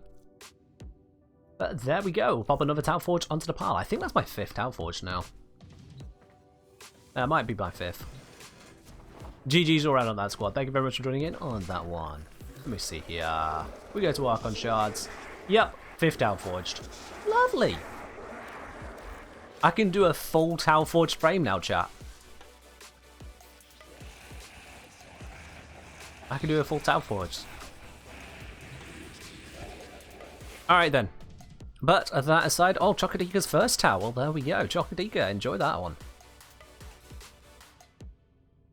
But there we go. Pop another Tau Forge onto the pile. I think that's my 5th Tau Forge now. That might be my 5th. GG's all right on that squad. Thank you very much for joining in on that one. Let me see here. We go to Archon Shards. Yep, 5th Tau Forged. Lovely. I can do a full Tau Forged frame now, chat. I can do a full Tau Forged. Alright then. But that aside, oh, Chocodika's first towel. There we go. Chocodika, enjoy that one.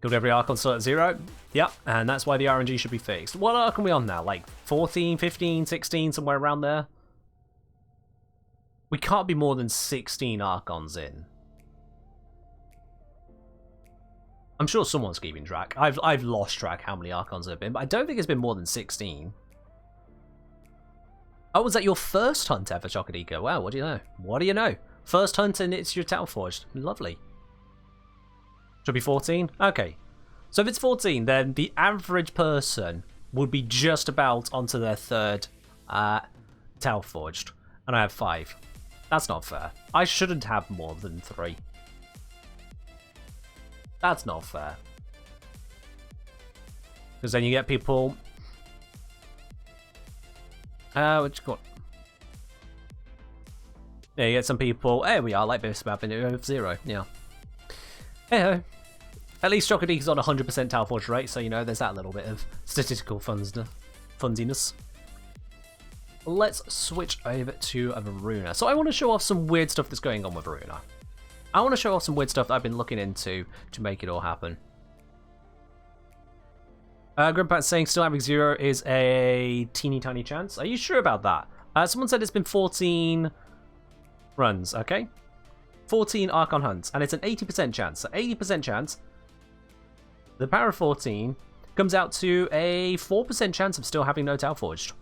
Killed every Archon still at 0. Yep, and that's why the RNG should be fixed. What Archon are we on now? Like 14, 15, 16, somewhere around there? We can't be more than 16 Archons in. I'm sure someone's keeping track. I've lost track how many Archons there have been, but I don't think it's been more than 16. Oh, was that your first hunt ever, Chocodika? Wow, what do you know? What do you know? First hunt and it's your Tau Forged. Lovely. Should be 14? Okay. So if it's 14, then the average person would be just about onto their 3rd Tau Forged. And I have 5. That's not fair. I shouldn't have more than 3. That's not fair. Because then you get people... what you call it? Yeah, you get some people, hey, we are like this about of 0. Yeah. Hey-ho. At least Chocodee's on 100% Tau Forge rate, so you know, there's that little bit of statistical funsiness. Let's switch over to Voruna. So I want to show off some weird stuff that's going on with Voruna. I want to show off some weird stuff that I've been looking into to make it all happen. Grandpa's saying still having 0 is a teeny tiny chance. Are you sure about that? Someone said it's been 14 runs, okay? 14 Archon hunts, and it's an 80% chance. So 80% chance, the power of 14 comes out to a 4% chance of still having no Tau Forged.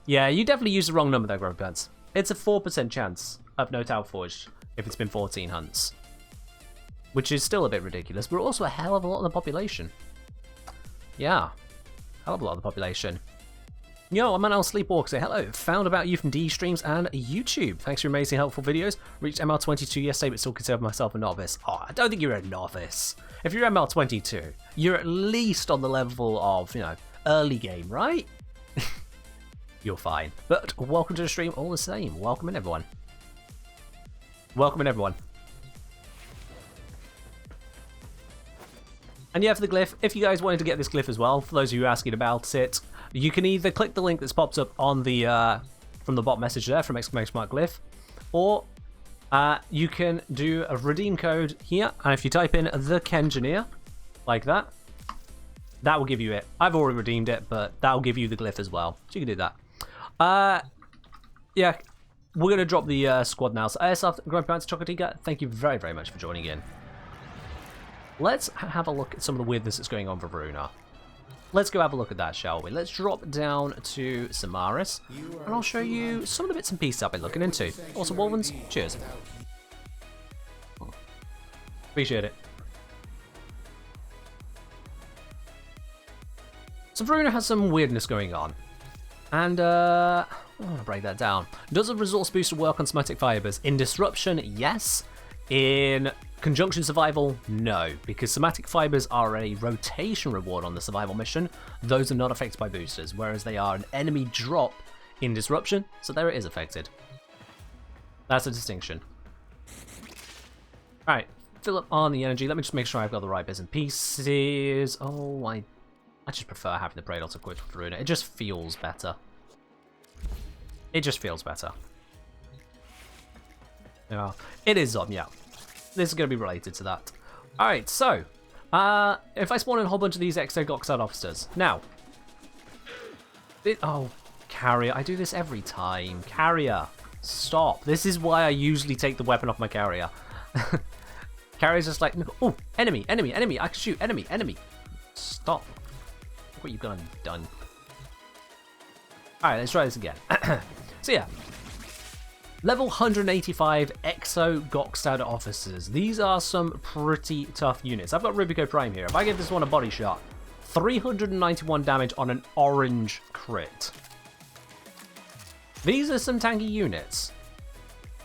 Yeah, you definitely used the wrong number there, Grandpa's. It's a 4% chance of no Tau Forged if it's been 14 hunts. Which is still a bit ridiculous, but also a hell of a lot of the population. Yeah, hell of a lot of the population. Yo, I'm Manal Sleepwalker. Say hello. Found about you from DE streams and YouTube. Thanks for your amazing, helpful videos. Reached ML22 yesterday, but still consider myself a novice. Oh, I don't think you're a novice. If you're ML22, you're at least on the level of, you know, early game, right? You're fine. But welcome to the stream all the same. Welcome in, everyone. Welcome in, everyone. And yeah, for the glyph, if you guys wanted to get this glyph as well, for those of you asking about it, you can either click the link that's pops up on the from the bot message there from !glyph, or you can do a redeem code here, and if you type in the Kengineer, like that, that will give you it. I've already redeemed it, but that will give you the glyph as well, so you can do that. Yeah, we're going to drop the squad now. So ASF, Grandparents, Chocotica, thank you very, very much for joining in. Let's have a look at some of the weirdness that's going on for Voruna. Let's go have a look at that, shall we? Let's drop down to Samaris, and I'll show you some of the bits and pieces I've been looking into. Also, Wolvens, cheers. Appreciate it. So Voruna has some weirdness going on. And, I want to break that down. Does a resource booster work on somatic fibers? In Disruption, yes. In Conjunction Survival, no, because somatic fibers are a rotation reward on the survival mission. Those are not affected by boosters, whereas they are an enemy drop in Disruption, so there it is affected. That's a distinction. Alright, fill up on the energy. Let me just make sure I've got the right bits and pieces. Oh, I just prefer having the Praetor equipped for Voruna. It just feels better. It just feels better. Yeah, it is on, yeah. This is going to be related to that. Alright, so, if I spawn in a whole bunch of these Exogoxide officers. Now, oh, Carrier, I do this every time. Carrier, stop. This is why I usually take the weapon off my Carrier. Carrier's just like, oh, enemy, enemy, enemy, I can shoot, enemy, enemy. Stop. Look what you've done. Alright, let's try this again. So yeah. Level 185 Exogoxad officers. These are some pretty tough units. I've got Rubico Prime here. If I give this one a body shot, 391 damage on an orange crit. These are some tanky units.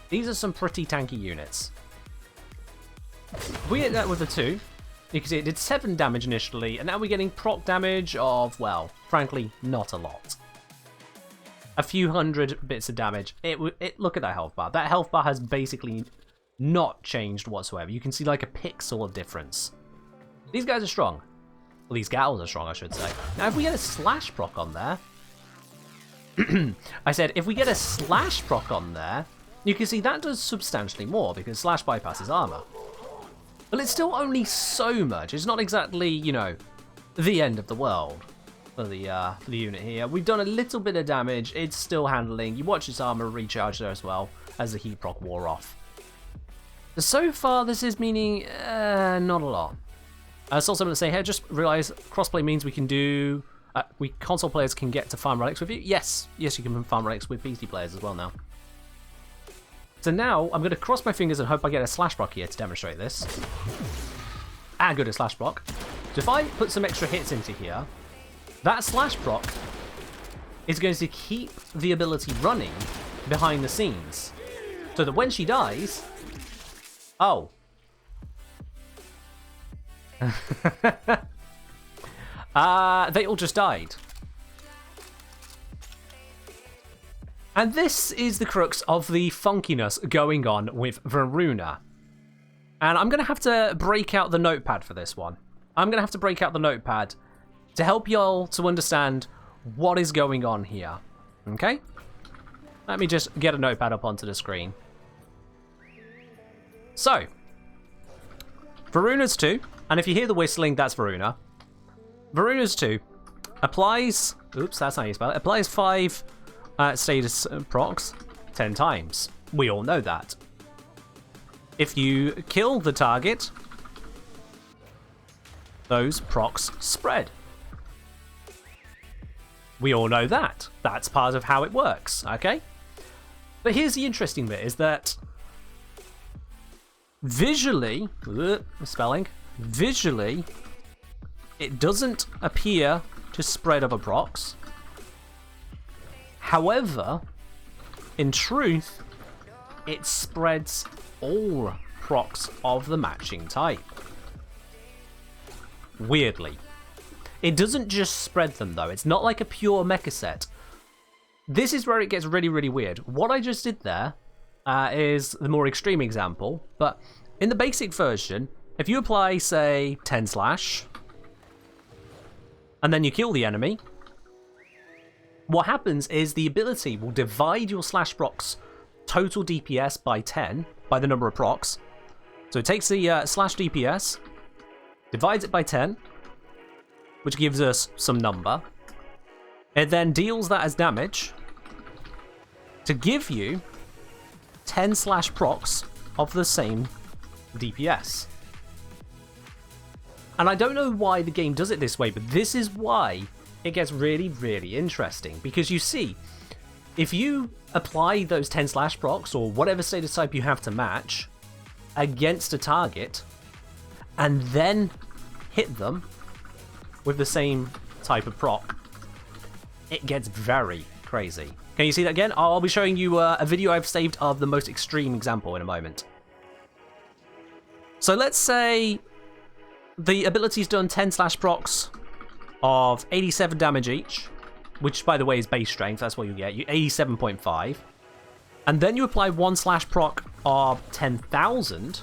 These are some pretty tanky units. If we hit that with a 2, you can see it did 7 damage initially, and now we're getting proc damage of, well, frankly, not a lot. A few hundred bits of damage. Look at that health bar. That health bar has basically not changed whatsoever. You can see like a pixel of difference. These guys are strong. Well, these gals are strong, I should say. Now, if we get a slash proc on there... I said, if we get a slash proc on there, you can see that does substantially more, because slash bypasses armor. But it's still only so much. It's not exactly, you know, the end of the world. For the unit here. We've done a little bit of damage. It's still handling. You watch its armor recharge there as well as the heat proc wore off. So far, this is meaning not a lot. I saw someone say, hey, just realized crossplay means we can do... console players can get to farm relics with you. Yes, you can farm relics with PC players as well now. So now, I'm going to cross my fingers and hope I get a slash proc here to demonstrate this. And good at slash proc. So if I put some extra hits into here, that slash proc is going to keep the ability running behind the scenes. So that when she dies... Oh. They all just died. And this is the crux of the funkiness going on with Voruna. And I'm going to have to break out the notepad for this one. I'm going to have to break out the notepad to help y'all to understand what is going on here. Okay? Let me just get a notepad up onto the screen. So, Voruna's 2, and if you hear the whistling, that's Voruna. Voruna's 2 applies, oops, that's how you spell it, applies 5 status procs 10 times. We all know that. If you kill the target, those procs spread. We all know that. That's part of how it works, okay? But here's the interesting bit, is that visually, visually, it doesn't appear to spread other procs. However, in truth, it spreads all procs of the matching type. Weirdly. It doesn't just spread them though, it's not like a pure mecha set. This is where it gets really, really weird. What I just did there is the more extreme example, but in the basic version, if you apply, say, 10 slash, and then you kill the enemy, what happens is the ability will divide your slash procs total DPS by 10, by the number of procs. So it takes the slash DPS, divides it by 10, which gives us some number. It then deals that as damage to give you 10 slash procs of the same DPS. And I don't know why the game does it this way, but this is why it gets really, really interesting. Because you see, if you apply those 10 slash procs, or whatever status type you have to match, against a target, and then hit them with the same type of proc, it gets very crazy. Can you see that again? I'll be showing you a video I've saved of the most extreme example in a moment. So let's say the ability's done 10 slash procs of 87 damage each, which by the way is base strength, that's what you get, you 87.5. And then you apply 1 slash proc of 10,000.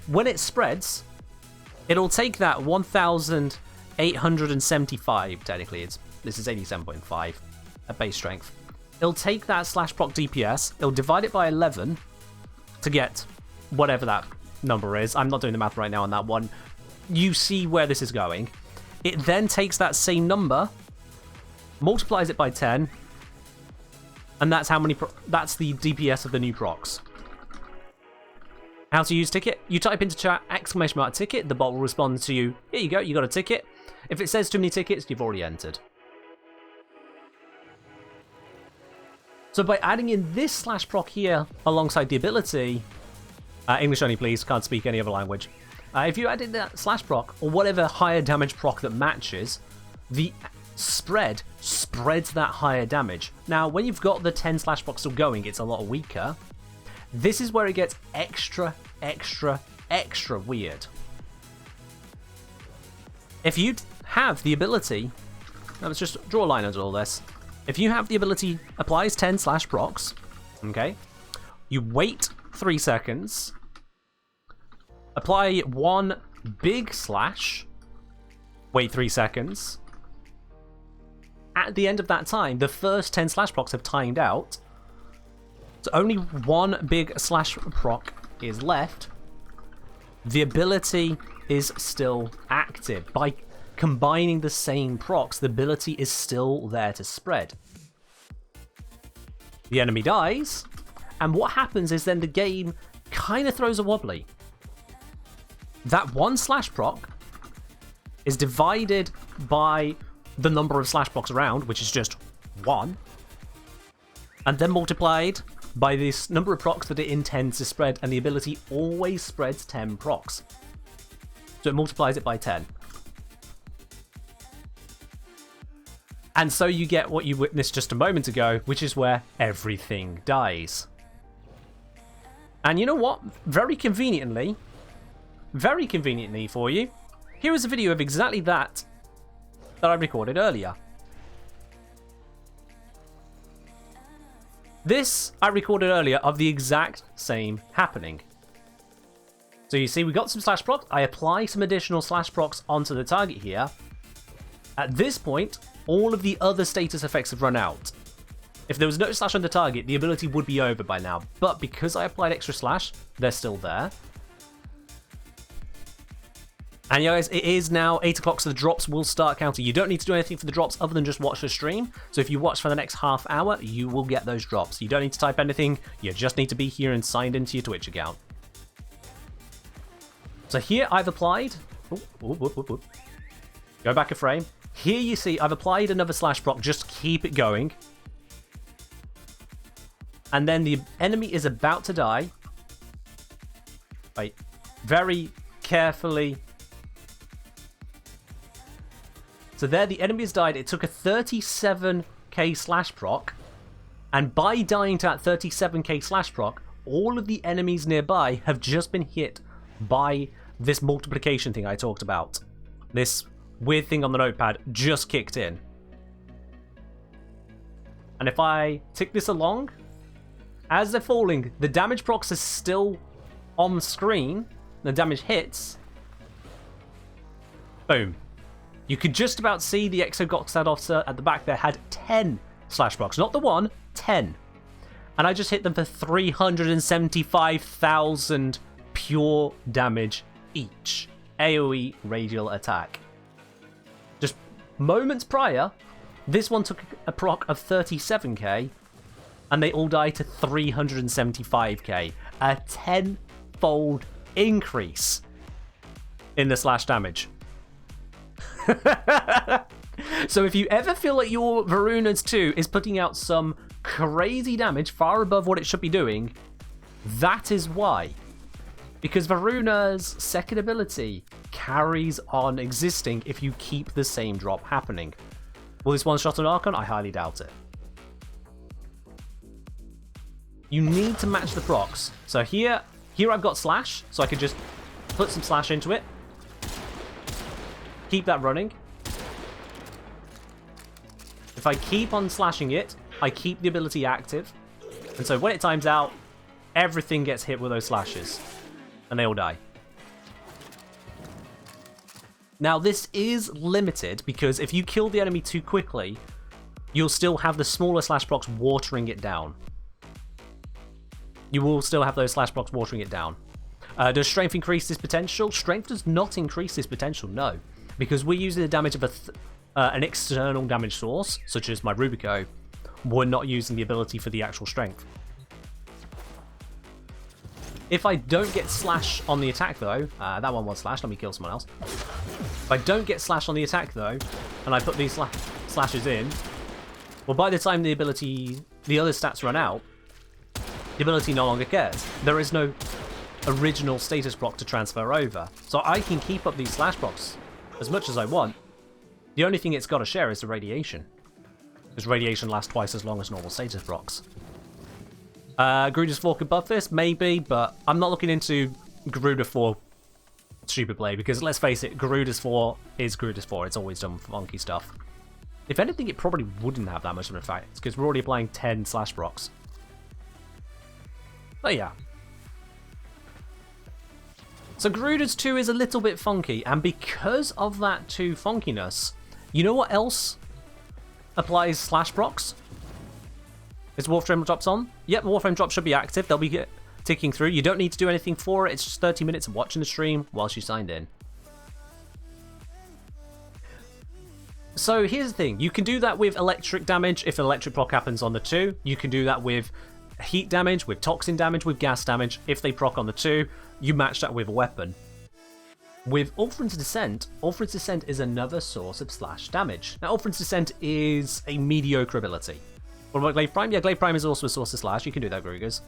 When it spreads, it'll take that 1,875, technically, this is 87.5 at base strength. It'll take that slash proc DPS, it'll divide it by 11 to get whatever that number is. I'm not doing the math right now on that one. You see where this is going. It then takes that same number, multiplies it by 10, and that's how many. That's the DPS of the new procs. How to use ticket? You type into chat !ticket. The bot will respond to you. Here you go. You got a ticket. If it says too many tickets, you've already entered. So by adding in this slash proc here alongside the ability, English only please, can't speak any other language. If you add in that slash proc or whatever higher damage proc that matches, the spread spreads that higher damage. Now, when you've got the 10 slash proc still going, it's a lot weaker. This is where it gets extra, extra, extra weird. If you have the ability, let's just draw a line under all this. If you have the ability applies 10 slash procs, okay, you wait 3 seconds, apply 1 big slash, wait 3 seconds. At the end of that time, the first 10 slash procs have timed out, so only 1 big slash proc is left. The ability is still active. By combining the same procs, the ability is still there to spread. The enemy dies, and what happens is then the game kind of throws a wobbly. That 1 slash proc is divided by the number of slash procs around, which is just 1, and then multiplied by this number of procs that it intends to spread, and the ability always spreads 10 procs. So it multiplies it by 10. And so you get what you witnessed just a moment ago, which is where everything dies. And you know what? Very conveniently for you, here is a video of exactly that I recorded earlier. This I recorded earlier of the exact same happening. So you see we got some slash procs. I apply some additional slash procs onto the target here. At this point, all of the other status effects have run out. If there was no slash on the target, the ability would be over by now. But because I applied extra slash, they're still there. And you guys, it is now 8 o'clock, so the drops will start counting. You don't need to do anything for the drops other than just watch the stream. So if you watch for the next half hour, you will get those drops. You don't need to type anything. You just need to be here and signed into your Twitch account. So here I've applied... Go back a frame. Here you see I've applied another slash proc. Just keep it going. And then the enemy is about to die. Wait. Very carefully... So there, the enemy has died. It took a 37k slash proc. And by dying to that 37k slash proc, all of the enemies nearby have just been hit by this multiplication thing I talked about. This weird thing on the notepad just kicked in. And if I tick this along, as they're falling, the damage procs is still on screen. The damage hits. Boom. You could just about see the Exogoxad officer at the back there had 10 slash procs. Not the 1, 10. And I just hit them for 375,000 pure damage each. AoE radial attack. Just moments prior, this one took a proc of 37k, and they all died to 375k. A 10-fold increase in the slash damage. So if you ever feel like your Voruna's 2 is putting out some crazy damage far above what it should be doing, that is why. Because Voruna's second ability carries on existing if you keep the same drop happening. Will this one-shot an Archon? I highly doubt it. You need to match the procs. So here I've got slash, so I could just put some slash into it. Keep that running. If I keep on slashing it, I keep the ability active. And so when it times out, everything gets hit with those slashes. And they all die. Now this is limited because if you kill the enemy too quickly, you'll still have the smaller slash procs watering it down. You will still have those slash procs watering it down. Does strength increase this potential? Strength does not increase this potential, no. Because we're using the damage of an external damage source, such as my Rubico. We're not using the ability for the actual strength. If I don't get slash on the attack though, that one was slash, let me kill someone else. If I don't get slash on the attack though, and I put these slashes in, well by the time the other stats run out, the ability no longer cares. There is no original status proc to transfer over. So I can keep up these slash procs as much as I want. The only thing it's got to share is the radiation. Because radiation lasts twice as long as normal status procs. Garuda's 4 could buff this, maybe, but I'm not looking into Garuda 4 stupid play, because let's face it, Garuda's 4 is Garuda's 4. It's always done funky stuff. If anything, it probably wouldn't have that much of an effect, because we're already applying 10 slash procs. But yeah. So Garuda's 2 is a little bit funky, and because of that 2 funkiness, you know what else applies slash procs? Is Warframe drops on? Yep, Warframe drops should be active. They'll be ticking through. You don't need to do anything for it. It's just 30 minutes of watching the stream whilst you signed in. So here's the thing. You can do that with electric damage if an electric proc happens on the 2. You can do that with heat damage, with toxin damage, with gas damage. If they proc on the 2, you match that with a weapon. With Ulfrin's Descent is another source of slash damage. Now, Ulfrin's Descent is a mediocre ability. What about Glaive Prime? Yeah, Glaive Prime is also a source of slash. You can do that, Grugas.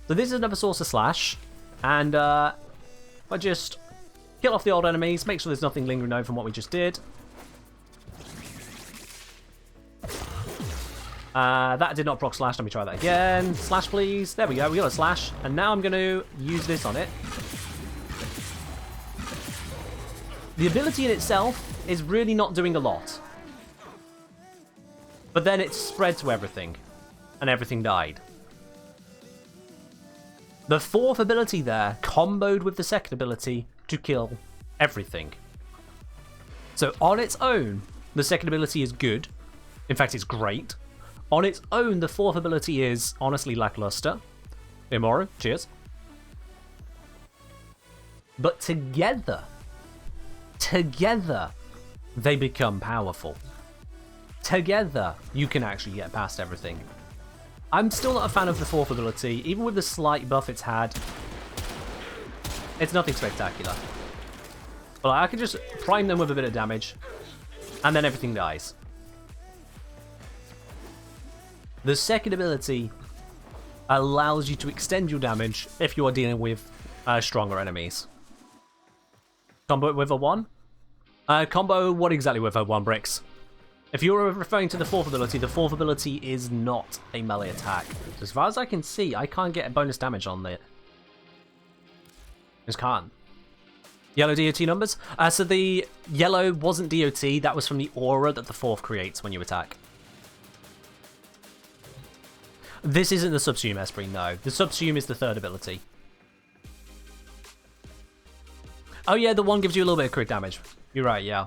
So this is another source of slash. And if I just kill off the old enemies, make sure there's nothing lingering over from what we just did. That did not proc slash. Let me try that again. Slash, please. There we go. We got a slash. And now I'm going to use this on it. The ability in itself is really not doing a lot. But then it's spread to everything. and everything died. The fourth ability there comboed with the second ability to kill everything. So on its own, the second ability is good. In fact, it's great. On its own, the fourth ability is honestly lackluster. Immoru, cheers. But together, they become powerful. Together, you can actually get past everything. I'm still not a fan of the fourth ability, even with the slight buff it's had. It's nothing spectacular. But I can just prime them with a bit of damage, and then everything dies. The second ability allows you to extend your damage if you are dealing with stronger enemies. Combo it with a 1? Combo what exactly with a 1, Bricks? If you're referring to the fourth ability is not a melee attack. So as far as I can see, I can't get a bonus damage on it. Just can't. Yellow DOT numbers? So the yellow wasn't DOT, that was from the aura that the fourth creates when you attack. This isn't the Subsume Esprit, no. The Subsume is the third ability. Oh yeah, the one gives you a little bit of crit damage. You're right, yeah.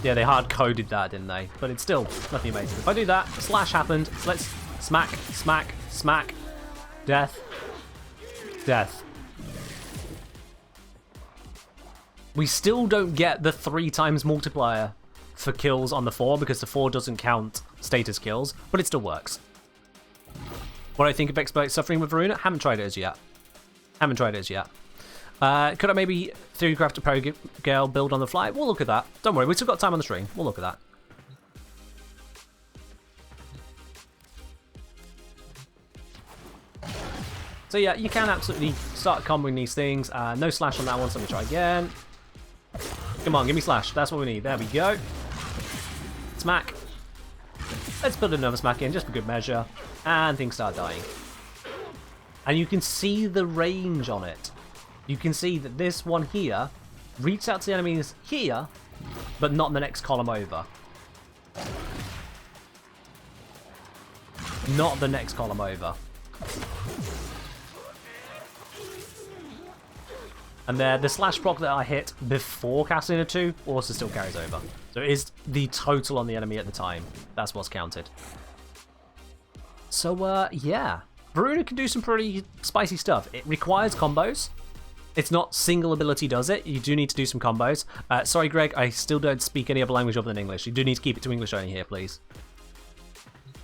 Yeah, they hard-coded that, didn't they? But it's still nothing amazing. If I do that, slash happened, so let's smack, smack, smack, death, death. We still don't get the 3 times multiplier for kills on the 4 because the 4 doesn't count status kills, but it still works. What do I think of Expert Suffering with Voruna? Haven't tried it as yet. Could I maybe 3D craft a Pro Girl build on the fly? We'll look at that. Don't worry, we've still got time on the stream. We'll look at that. So yeah, you can absolutely start comboing these things. No slash on that one, so let me try again. Come on, give me slash. That's what we need. There we go. Smack. Let's put another smack in, just for good measure. And things start dying. And you can see the range on it. You can see that this one here reaches out to the enemies here, but not in the next column over. Not the next column over. And there, the slash proc that I hit before casting a 2 also still carries over. So it is the total on the enemy at the time. That's what's counted. So, yeah. Voruna can do some pretty spicy stuff. It requires combos. It's not single ability does it. You do need to do some combos. Sorry, Greg, I still don't speak any other language other than English. You do need to keep it to English only here, please.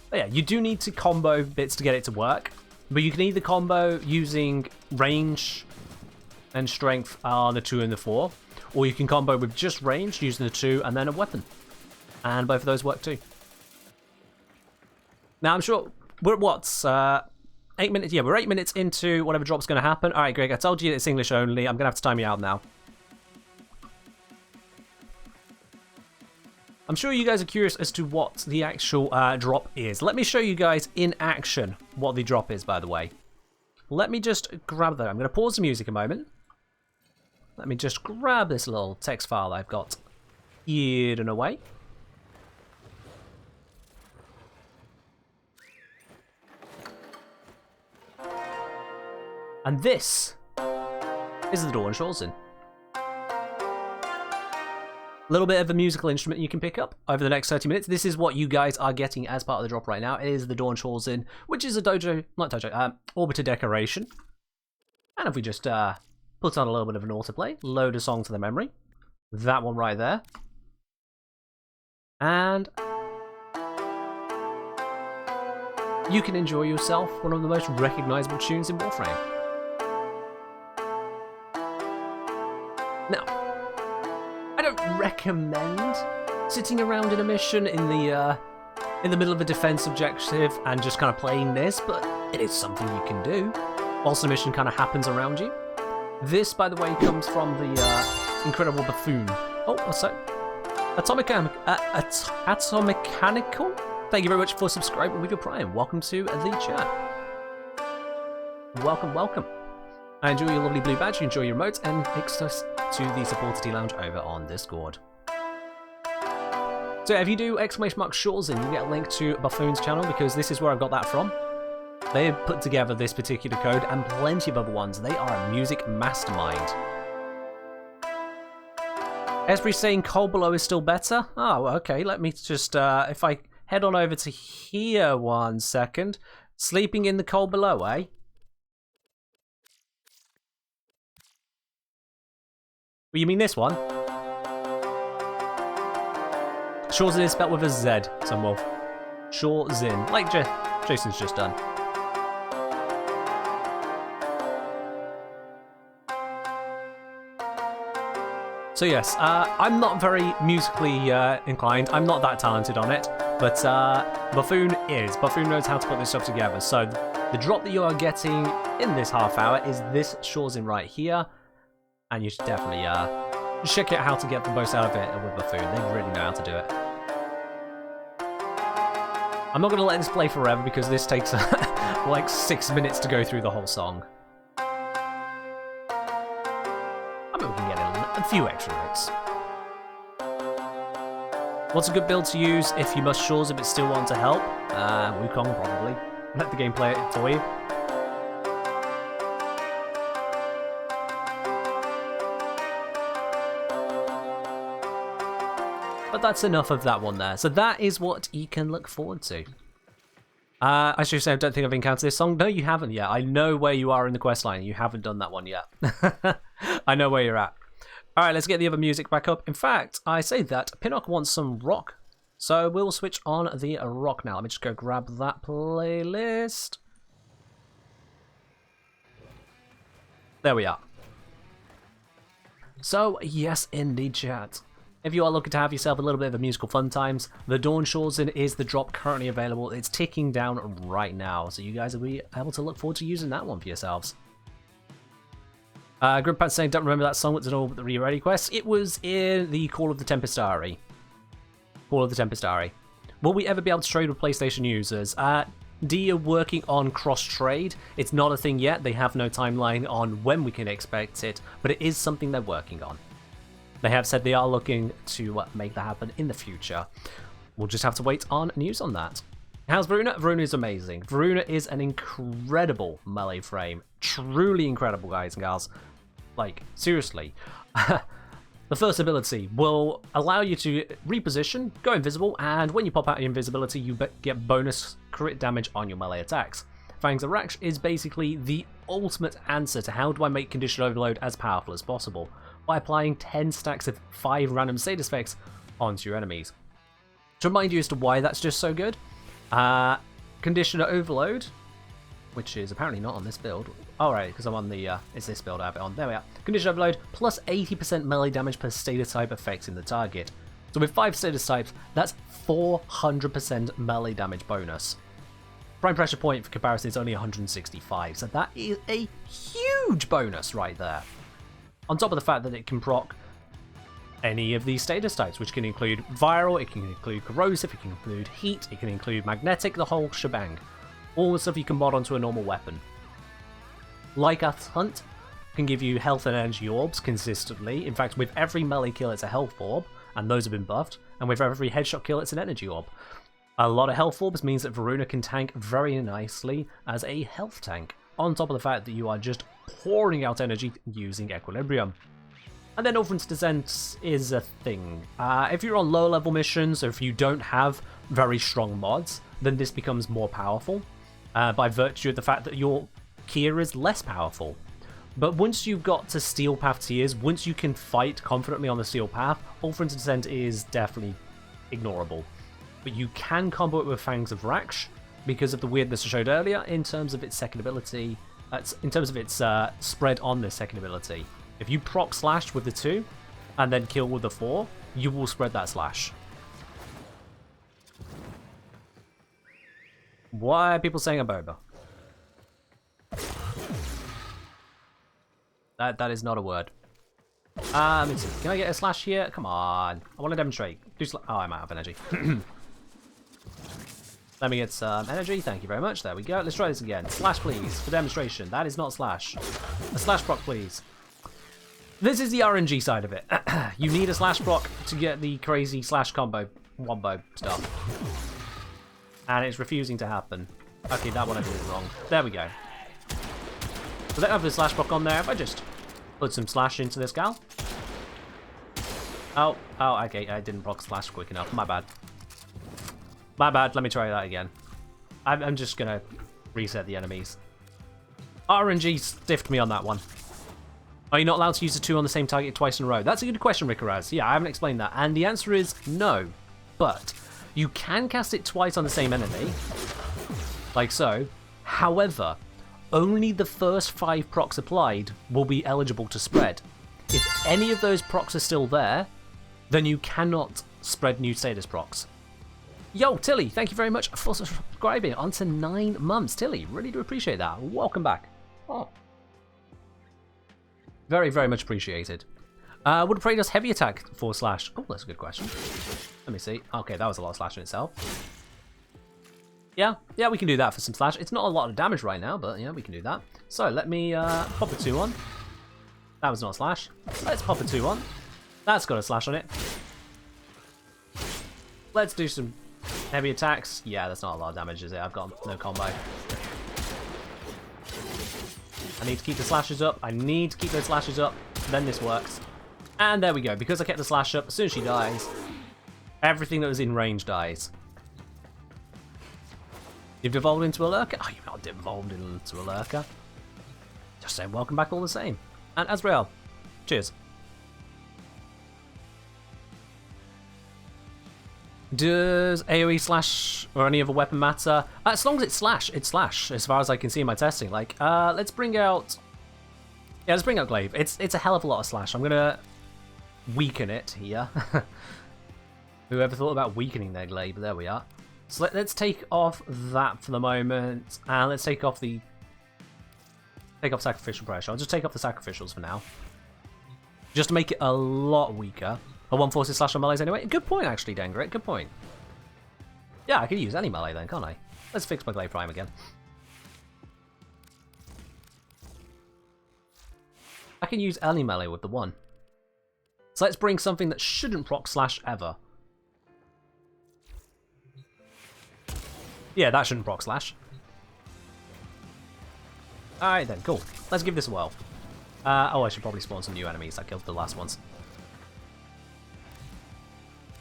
But yeah, you do need to combo bits to get it to work. But you can either combo using range and strength on the 2 and the 4, or you can combo with just range using the 2 and then a weapon. And both of those work too. Now, I'm sure we're at what's 8 minutes, yeah, we're 8 minutes into whatever drop's going to happen. Alright, Greg, I told you it's English only. I'm going to have to time you out now. I'm sure you guys are curious as to what the actual drop is. Let me show you guys in action what the drop is, by the way. Let me just grab that. I'm going to pause the music a moment. Let me just grab this little text file I've got hidden away. And this is the Dawn Shawson. A little bit of a musical instrument you can pick up over the next 30 minutes. This is what you guys are getting as part of the drop right now. It is the Dawn Shawson, which is a Orbiter decoration. And if we just put on a little bit of an autoplay, load a song to the memory. That one right there. And you can enjoy yourself one of the most recognizable tunes in Warframe. Now, I don't recommend sitting around in a mission in the middle of a defense objective and just kind of playing this, but it is something you can do whilst the mission kind of happens around you. This, by the way, comes from the Incredible Buffoon. Oh, what's that? Atomicanical? Thank you very much for subscribing with your Prime. Welcome to the chat. Welcome, welcome. I enjoy your lovely blue badge, you enjoy your emotes, and access to the supporter lounge over on Discord. So if you do !shorts in, you get a link to Buffoon's channel, because this is where I've got that from. They have put together this particular code and plenty of other ones. They are a music mastermind. Esri saying Cold Below is still better? Oh, okay. Let me just, if I head on over to here 1 second. Sleeping in the Cold Below, eh? Well, you mean this one? Shorzin is spelled with a Z, Sunwolf. Shorzin, like Jason's just done. So yes, I'm not very musically inclined. I'm not that talented on it, but Buffoon is. Buffoon knows how to put this stuff together. So the drop that you are getting in this half hour is this Shorzin right here, and you should definitely check out how to get the most out of it with Buffoon. They really know how to do it. I'm not going to let this play forever because this takes like 6 minutes to go through the whole song. I mean, we can get a few extra notes. What's a good build to use if you must Shores but still want to help? Wukong, probably. Let the game play it for you. But that's enough of that one there. So that is what you can look forward to. I should say, I don't think I've encountered this song. No, you haven't yet. I know where you are in the quest line. You haven't done that one yet. I know where you're at. All right, let's get the other music back up. In fact, I say that Pinnock wants some rock. So we'll switch on the rock now. Let me just go grab that playlist. There we are. So, yes, indeed, chat. If you are looking to have yourself a little bit of a musical fun times, the Dawn Shorzin is the drop currently available. It's ticking down right now, so you guys will be able to look forward to using that one for yourselves. Grimpat saying, don't remember that song, what's it all but the Re-Ready quest? It was in the Call of the Tempestari. Call of the Tempestari. Will we ever be able to trade with PlayStation users? D are working on cross-trade. It's not a thing yet. They have no timeline on when we can expect it, but it is something they're working on. They have said they are looking to make that happen in the future. We'll just have to wait on news on that. How's Voruna? Voruna is amazing. Voruna is an incredible melee frame. Truly incredible, guys and gals. Like, seriously. The first ability will allow you to reposition, go invisible, and when you pop out your invisibility, you get bonus crit damage on your melee attacks. Fangs of Raksh is basically the ultimate answer to how do I make Condition Overload as powerful as possible, by applying 10 stacks of 5 random status effects onto your enemies. To remind you as to why that's just so good, Condition Overload, which is apparently not on this build. Alright, because I'm on the, it's this build I have it on. There we are. Condition Overload plus 80% melee damage per status type affecting the target. So with 5 status types, that's 400% melee damage bonus. Prime Pressure Point, for comparison, is only 165, so that is a huge bonus right there. On top of the fact that it can proc any of these status types, which can include viral, it can include corrosive, it can include heat, it can include magnetic, the whole shebang. All the stuff you can mod onto a normal weapon. Lycath's Hunt can give you health and energy orbs consistently. In fact, with every melee kill, it's a health orb, and those have been buffed. And with every headshot kill, it's an energy orb. A lot of health orbs means that Voruna can tank very nicely as a health tank, on top of the fact that you are just pouring out energy using Equilibrium. And then Orphan's Descent is a thing. If you're on low level missions, or if you don't have very strong mods, then this becomes more powerful, by virtue of the fact that your gear is less powerful. But once you've got to Steel Path tiers, once you can fight confidently on the Steel Path, Orphan's Descent is definitely ignorable. But you can combo it with Fangs of Raksh, because of the weirdness I showed earlier, in terms of its second ability, in terms of its spread on this second ability. If you proc slash with the 2, and then kill with the 4, you will spread that slash. Why are people saying a boba? That is not a word. Let me see. Can I get a slash here? Come on. I want to demonstrate. Oh, I'm out of energy. Let me get some energy. Thank you very much. There we go. Let's try this again. Slash, please, for demonstration. That is not slash. A slash proc, please. This is the RNG side of it. You need a slash proc to get the crazy slash combo. wombo stuff. And it's refusing to happen. Okay, that one I did it wrong. There we go. So they have the slash block on there. If I just put some slash into this gal. Oh, okay, I didn't block slash quick enough. My bad. My bad, let me try that again. I'm just gonna reset the enemies. RNG stiffed me on that one. Are you not allowed to use the 2 on the same target twice in a row? That's a good question, Rikaraz. Yeah, I haven't explained that. And the answer is no. But you can cast it twice on the same enemy. Like so. However, only the first 5 procs applied will be eligible to spread. If any of those procs are still there, then you cannot spread new status procs. Yo, Tilly, thank you very much for subscribing onto 9 months. Tilly, really do appreciate that. Welcome back. Oh. Very, very much appreciated. Would a prey does heavy attack / Oh, that's a good question. Let me see. Okay, that was a lot of slash in itself. Yeah, we can do that for some slash. It's not a lot of damage right now, but yeah, we can do that. So let me pop a 2 on. That was not a slash. Let's pop a 2 on. That's got a slash on it. Let's do some heavy attacks. Yeah, that's not a lot of damage, is it? I've got no combo. I need to keep the slashes up. I need to keep those slashes up. Then this works. And there we go. Because I kept the slash up, as soon as she dies, everything that was in range dies. You've devolved into a lurker? Oh, you've not devolved into a lurker. Just saying welcome back all the same. And Azrael, cheers. Does AoE slash or any other weapon matter? As long as it's slash, as far as I can see in my testing. Like, let's bring out... Yeah, let's bring out Glaive. It's a hell of a lot of slash. I'm gonna weaken it here. Whoever thought about weakening their Glaive? There we are. So let's take off that for the moment. And let's take off the... Take off Sacrificial Pressure. I'll just take off the Sacrificials for now. Just to make it a lot weaker. A 140 slash on melees anyway. Good point, actually, Dengrit. Good point. Yeah, I could use any melee then, can't I? Let's fix my Glaive Prime again. I can use any melee with the 1. So let's bring something that shouldn't proc slash ever. Yeah, that shouldn't proc slash. Alright then, cool. Let's give this a whirl. Oh, I should probably spawn some new enemies. I killed the last ones.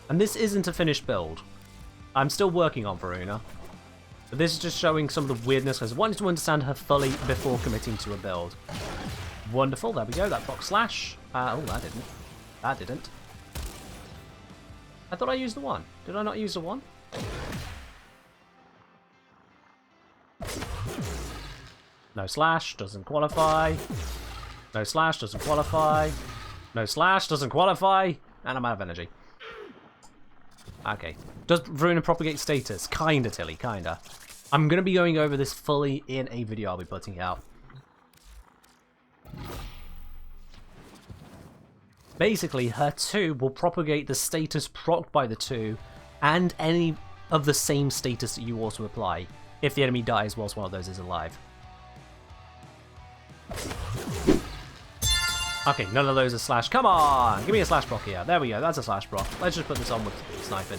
And this isn't a finished build. I'm still working on Voruna. But this is just showing some of the weirdness, because I wanted to understand her fully before committing to a build. Wonderful, there we go, that proc slash. Oh, that didn't. That didn't. I thought I used the 1. Did I not use the 1? No slash, doesn't qualify. No slash, doesn't qualify. No slash, doesn't qualify. And I'm out of energy. Okay. Does Voruna propagate status? Kinda, Tilly, kinda. I'm going to be going over this fully in a video I'll be putting out. Basically, her 2 will propagate the status procced by the 2 and any of the same status that you also apply if the enemy dies whilst one of those is alive. Okay, none of those are slash. Come on! Give me a slash proc here. There we go, that's a slash proc. Let's just put this on with sniping.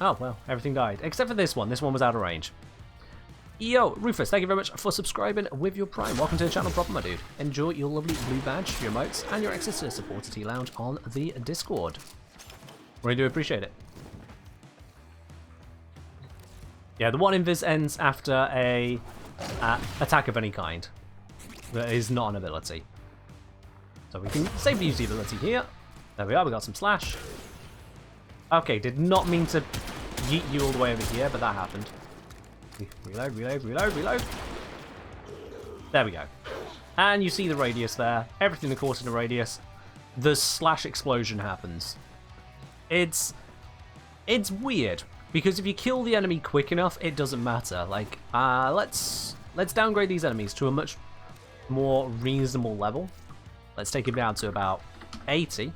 Oh, well, everything died. Except for this one. This one was out of range. Yo, Rufus, thank you very much for subscribing with your Prime. Welcome to the channel, proper, my dude. Enjoy your lovely blue badge, your emotes, and your access to the Supporter Tea Lounge on the Discord. Really do appreciate it. Yeah, the 1 invis ends after a attack of any kind. That is not an ability. So we can safely use the ability here. There we are, we got some slash. Okay, did not mean to yeet you all the way over here, but that happened. Reload, reload, reload, reload. There we go. And you see the radius there. Everything that causes the radius. The slash explosion happens. It's weird. Because if you kill the enemy quick enough, it doesn't matter. Like, let's downgrade these enemies to a much more reasonable level. Let's take him down to about 80.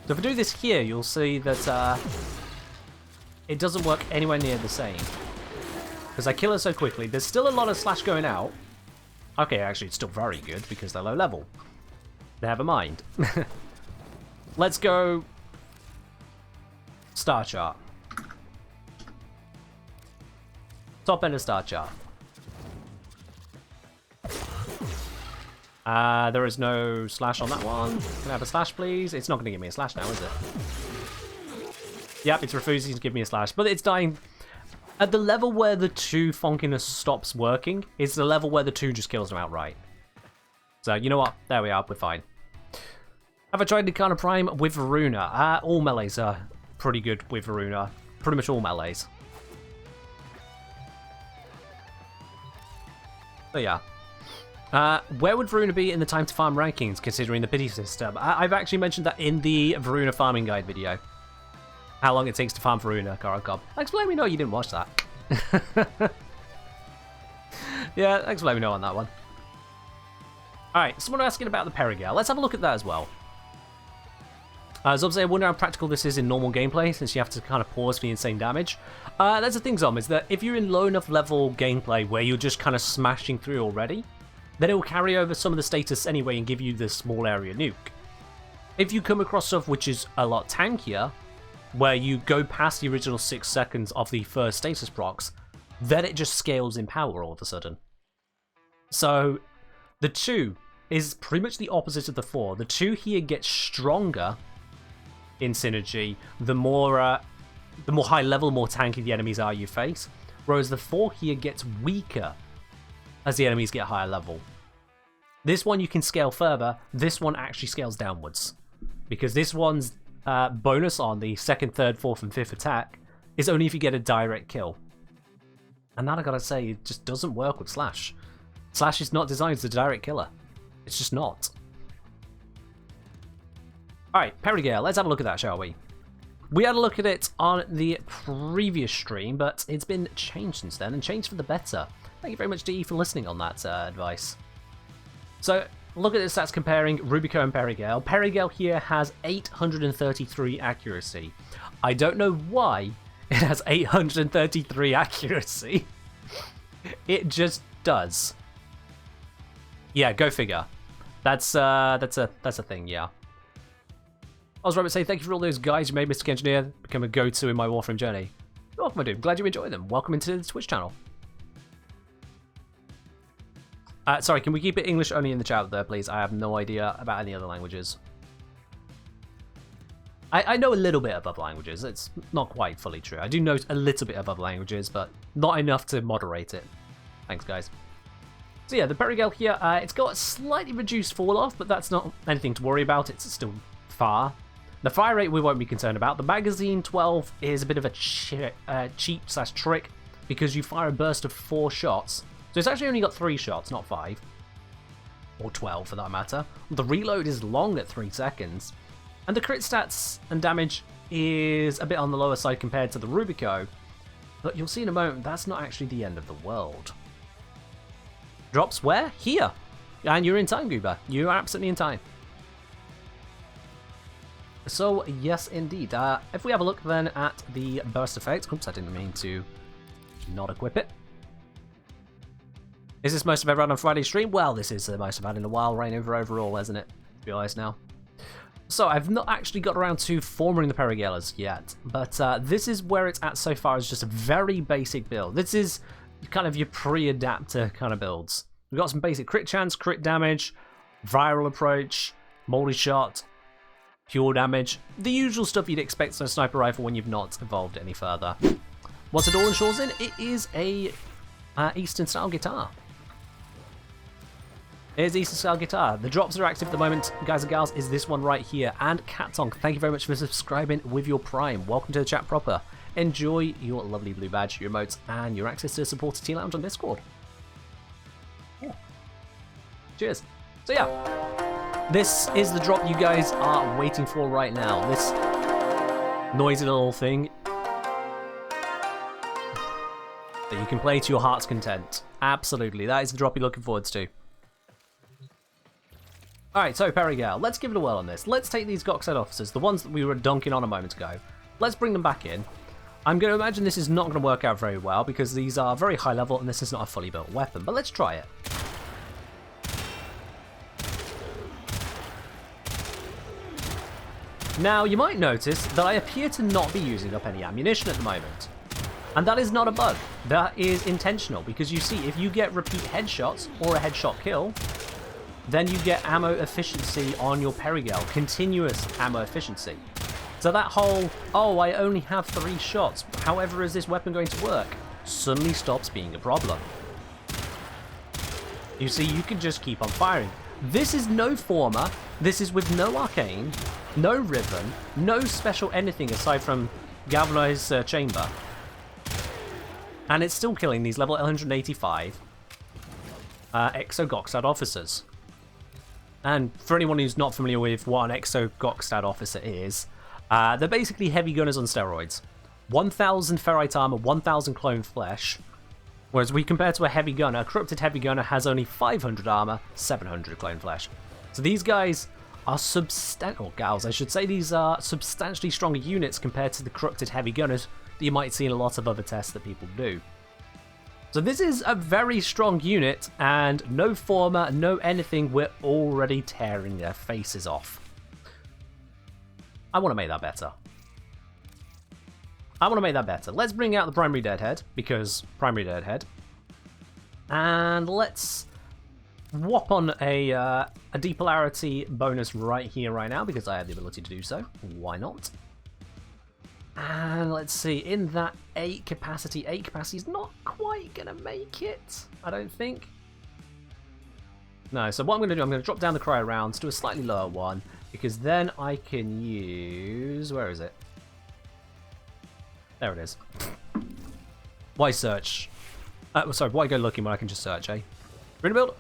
So if I do this here, you'll see that it doesn't work anywhere near the same. Because I kill her so quickly. There's still a lot of slash going out. Okay, actually it's still very good because they're low level. Never mind. Let's go star chart. Top end of star chart. There is no slash on that one. Can I have a slash, please? It's not going to give me a slash now, is it? Yep, it's refusing to give me a slash, but it's dying. At the level where the 2 funkiness stops working, it's the level where the 2 just kills them outright. So, you know what? There we are, we're fine. Have I tried Nikana Prime with Voruna? All melees are pretty good with Voruna. Pretty much all melees. So yeah. Where would Voruna be in the time to farm rankings, considering the pity system? I've actually mentioned that in the Voruna farming guide video. How long it takes to farm Voruna, Carl Cobb. Thanks for letting me know you didn't watch that. Yeah, thanks for letting me know on that one. Alright, someone asking about the Perigale. Let's have a look at that as well. Zob, I wonder how practical this is in normal gameplay, since you have to kind of pause for the insane damage. That's the thing, Zob, is that if you're in low enough level gameplay where you're just kind of smashing through already, then it will carry over some of the status anyway and give you the small area nuke. If you come across stuff which is a lot tankier, where you go past the original 6 seconds of the first status procs, then it just scales in power all of a sudden. So, the 2 is pretty much the opposite of the 4. The 2 here gets stronger in synergy, the more high level, more tanky the enemies are you face, whereas the 4 here gets weaker as the enemies get higher level. This one you can scale further, this one actually scales downwards, because this one's bonus on the 2nd, 3rd, 4th and 5th attack is only if you get a direct kill. And that I gotta say, it just doesn't work with Slash. Slash is not designed as a direct killer. It's just not. Alright, Perigale, let's have a look at that, shall we? We had a look at it on the previous stream, but it's been changed since then, and changed for the better. Thank you very much, DE, for listening on that advice. So, look at the stats comparing Rubico and Perigale. Perigale here has 833 accuracy. I don't know why it has 833 accuracy. It just does. Yeah, go figure. That's a thing, yeah. I was right to say thank you for all those guys who made Mystic Engineer become a go-to in my Warframe journey. You're welcome, my dude. Glad you enjoy them. Welcome into the Twitch channel. Sorry, can we keep it English only in the chat there, please? I have no idea about any other languages. I know a little bit of other languages. It's not quite fully true. I do know a little bit of other languages, but not enough to moderate it. Thanks, guys. So yeah, the Perigale here, it's got a slightly reduced fall-off, but that's not anything to worry about. It's still far. The fire rate we won't be concerned about. The magazine 12 is a bit of a cheat/trick, because you fire a burst of 4 shots. So it's actually only got 3 shots, not 5. Or 12 for that matter. The reload is long at 3 seconds. And the crit stats and damage is a bit on the lower side compared to the Rubico. But you'll see in a moment, that's not actually the end of the world. Drops where? Here! And you're in time, Goober. You are absolutely in time. So, yes indeed. If we have a look then at the burst effect. Oops, I didn't mean to not equip it. Is this most I've ever had on Friday stream? Well, this is the most I've had in a while, right over overall, isn't it? To be honest now. So, I've not actually got around to forming the Perigales yet, but this is where it's at so far as just a very basic build. This is kind of your pre-adapter kind of builds. We've got some basic crit chance, crit damage, viral approach, moldy shot, pure damage, the usual stuff you'd expect on a sniper rifle when you've not evolved any further. What's it all ensures in? It is a Eastern style guitar. It is Eastern style guitar. The drops are active at the moment, guys and gals, is this one right here. And Cattonk, thank you very much for subscribing with your Prime. Welcome to the chat proper. Enjoy your lovely blue badge, your emotes, and your access to the supporter T Lounge on Discord. Yeah. Cheers. So yeah, this is the drop you guys are waiting for right now. This noisy little thing that you can play to your heart's content. Absolutely, that is the drop you're looking forward to. Alright, so Perigale, let's give it a whirl on this. Let's take these Goxhead officers, the ones that we were dunking on a moment ago. Let's bring them back in. I'm going to imagine this is not going to work out very well because these are very high level and this is not a fully built weapon, but let's try it. Now, you might notice that I appear to not be using up any ammunition at the moment. And that is not a bug. That is intentional, because you see, if you get repeat headshots or a headshot kill, then you get ammo efficiency on your Perigel, continuous ammo efficiency. So that whole, oh, I only have 3 shots, however is this weapon going to work, suddenly stops being a problem. You see, you can just keep on firing. This is no Former, this is with no Arcane, no Riven, no special anything aside from Galvanized Chamber. And it's still killing these level 185 Exo-Gokstad officers. And for anyone who's not familiar with what an Exo-Gokstad officer is, they're basically heavy gunners on steroids. 1,000 ferrite armor, 1,000 clone flesh. Whereas we compare to a heavy gunner, a corrupted heavy gunner has only 500 armor, 700 clone flesh. So these guys are or gals, I should say, these are substantially stronger units compared to the corrupted heavy gunners that you might see in a lot of other tests that people do. So this is a very strong unit, and no Former, no anything, we're already tearing their faces off. I want to make that better. Let's bring out the primary deadhead, because primary deadhead. And let's whop on a depolarity bonus right here, right now, because I have the ability to do so. Why not? And let's see, in that 8 capacity is not quite going to make it, I don't think. No, so what I'm going to do, I'm going to drop down the cryo rounds to a slightly lower one, because then I can use... Where is it? There it is. Why search? Sorry, why go looking when I can just search, eh? Voruna build?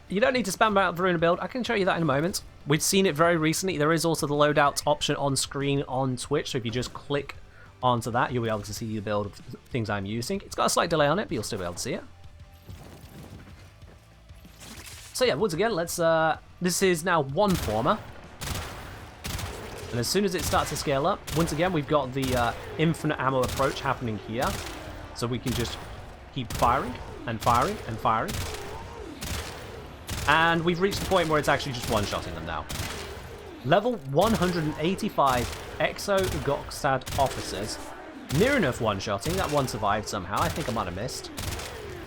You don't need to spam out Voruna build. I can show you that in a moment. We've seen it very recently. There is also the loadout option on screen on Twitch, so if you just click onto that, you'll be able to see the build of things I'm using. It's got a slight delay on it, but you'll still be able to see it. So yeah, once again, let's... this is now 1 Former. And as soon as it starts to scale up, once again, we've got the infinite ammo approach happening here. So we can just keep firing and firing and firing. And we've reached the point where it's actually just one-shotting them now. Level 185 Exo-Gokstad officers. Near enough one-shotting. That one survived somehow. I think I might have missed.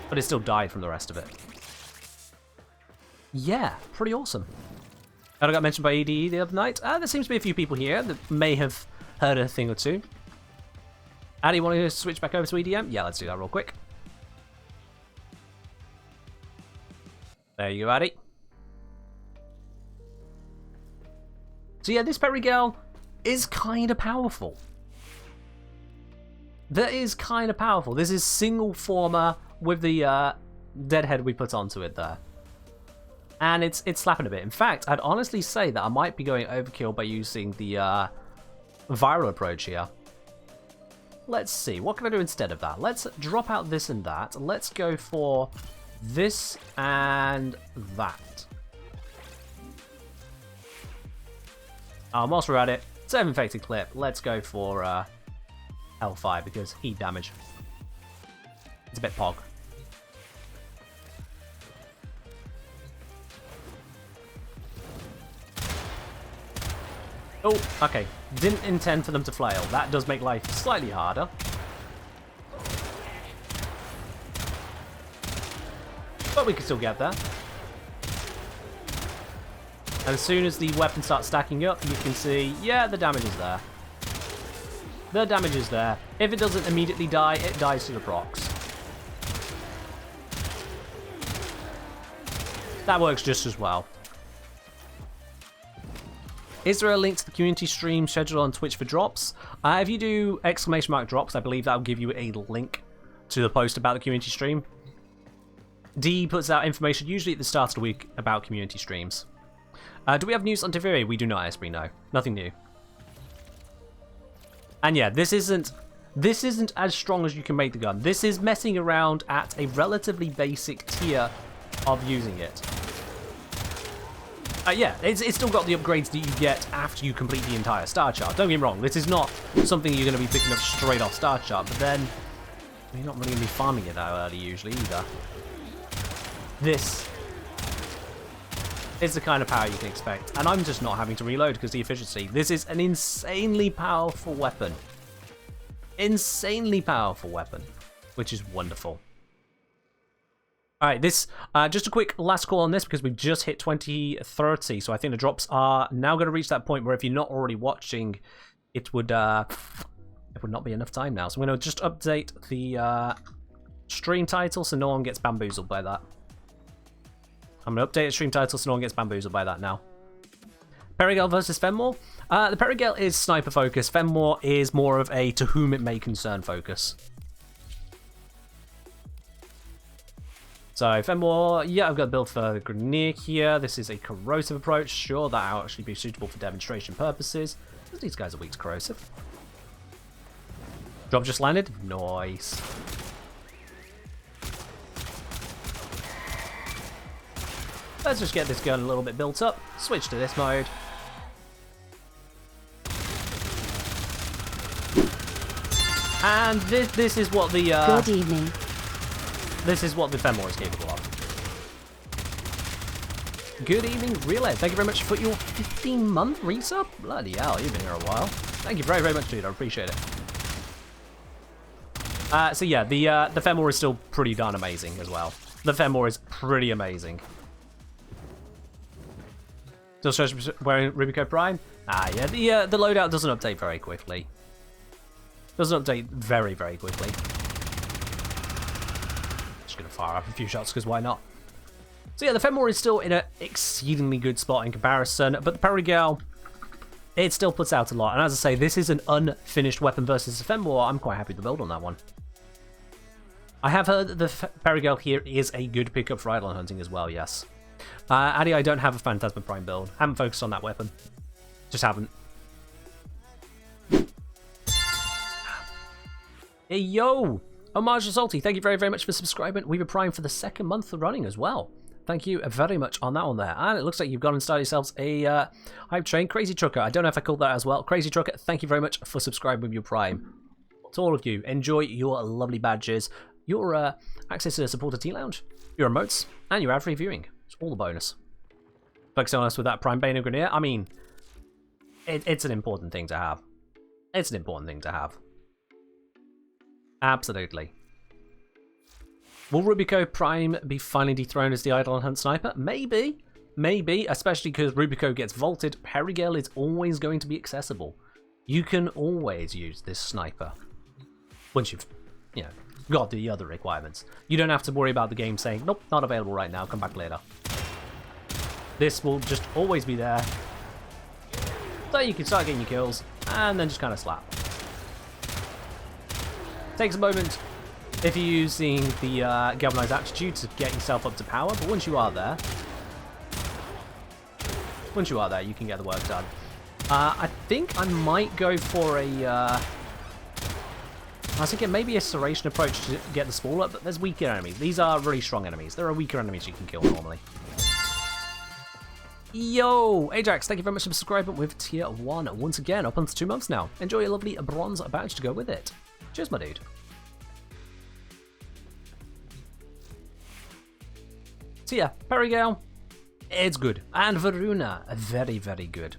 But it still died from the rest of it. Yeah, pretty awesome. I got mentioned by EDE the other night. There seems to be a few people here that may have heard a thing or two. Addy, want to switch back over to EDM? Yeah, let's do that real quick. There you go, Addy. So yeah, this Perigel is kind of powerful. That is kind of powerful. This is single Former with the deadhead we put onto it there. And it's slapping a bit. In fact, I'd honestly say that I might be going overkill by using the viral approach here. Let's see, what can I do instead of that? Let's drop out this and that. Let's go for this and that. Whilst we're at it, save infected clip. Let's go for L5 because heat damage. It's a bit pog. Oh, okay. Didn't intend for them to flail. That does make life slightly harder. But we can still get there. And as soon as the weapon starts stacking up, you can see, yeah, the damage is there. The damage is there. If it doesn't immediately die, it dies to the procs. That works just as well. Is there a link to the community stream scheduled on Twitch for drops? If you do ! drops, I believe that will give you a link to the post about the community stream. D puts out information usually at the start of the week about community streams. Do we have news on Taviri? We do not, Esprit, no. Nothing new. And yeah, this isn't as strong as you can make the gun. This is messing around at a relatively basic tier of using it. Yeah, it's still got the upgrades that you get after you complete the entire star chart. Don't get me wrong, this is not something you're going to be picking up straight off star chart, but then you're not really going to be farming it that early usually either. This It's the kind of power you can expect. And I'm just not having to reload because of the efficiency. This is an insanely powerful weapon. Insanely powerful weapon, which is wonderful. Alright, this, just a quick last call on this because we've just hit 2030, so I think the drops are now going to reach that point where if you're not already watching, it would not be enough time now. So I'm going to just update the stream title so no one gets bamboozled by that. I'm going to update the stream title so no one gets bamboozled by that now. Perigel versus Fenmore. The Perigel is sniper focus. Fenmore is more of a to whom it may concern focus. So Fenmore, yeah, I've got a build for the Grenadier here. This is a corrosive approach. Sure, that'll actually be suitable for demonstration purposes. These guys are weak to corrosive. Drop just landed. Nice. Let's just get this gun a little bit built up. Switch to this mode. And this is what the Good evening. This is what the Fenmore is capable of. Good evening, Relay. Thank you very much for your 15-month resub. Bloody hell, you've been here a while. Thank you very, very much, dude. I appreciate it. So yeah, the Fenmore is still pretty darn amazing as well. The Fenmore is pretty amazing. Still wearing Rubico Prime? Yeah, the loadout doesn't update very quickly. Doesn't update very, very quickly. Just gonna fire up a few shots because why not? So yeah, the Fenmore is still in an exceedingly good spot in comparison, but the Perigel, it still puts out a lot. And as I say, this is an unfinished weapon versus the Fenmore. I'm quite happy to build on that one. I have heard that the Perigel here is a good pickup for Eidolon hunting as well, yes. Addy, I don't have a Phantasma Prime build. Haven't focused on that weapon. Just haven't. Hey, yo! Homage Salty, thank you very, very much for subscribing. We've been Prime for the second month running as well. Thank you very much on that one there. And it looks like you've gone and started yourselves a hype train. Crazy Trucker, I don't know if I called that as well. Crazy Trucker, thank you very much for subscribing with your Prime. To all of you, enjoy your lovely badges, your access to the supporter T-Lounge, your emotes, and your ad-free viewing. It's all a bonus. Focusing on us with that Prime Bane and Grenadier, I mean, it's an important thing to have. It's an important thing to have. Absolutely. Will Rubico Prime be finally dethroned as the Eidolon Hunt Sniper? Maybe. Maybe, especially because Rubico gets vaulted. Perigel is always going to be accessible. You can always use this sniper. Once you've, got the other requirements. You don't have to worry about the game saying, nope, not available right now, come back later. This will just always be there. So you can start getting your kills, and then just kind of slap. Takes a moment if you're using the galvanized aptitude to get yourself up to power, but once you are there, you can get the work done. I think I might go for a I was thinking maybe a Serration approach to get the Spall up, but there's weaker enemies. These are really strong enemies. There are weaker enemies you can kill normally. Yo, Ajax, thank you very much for subscribing with tier 1 once again, up onto 2 months now. Enjoy your lovely bronze badge to go with it. Cheers, my dude. So yeah, Perigel, it's good. And Voruna, very, very good.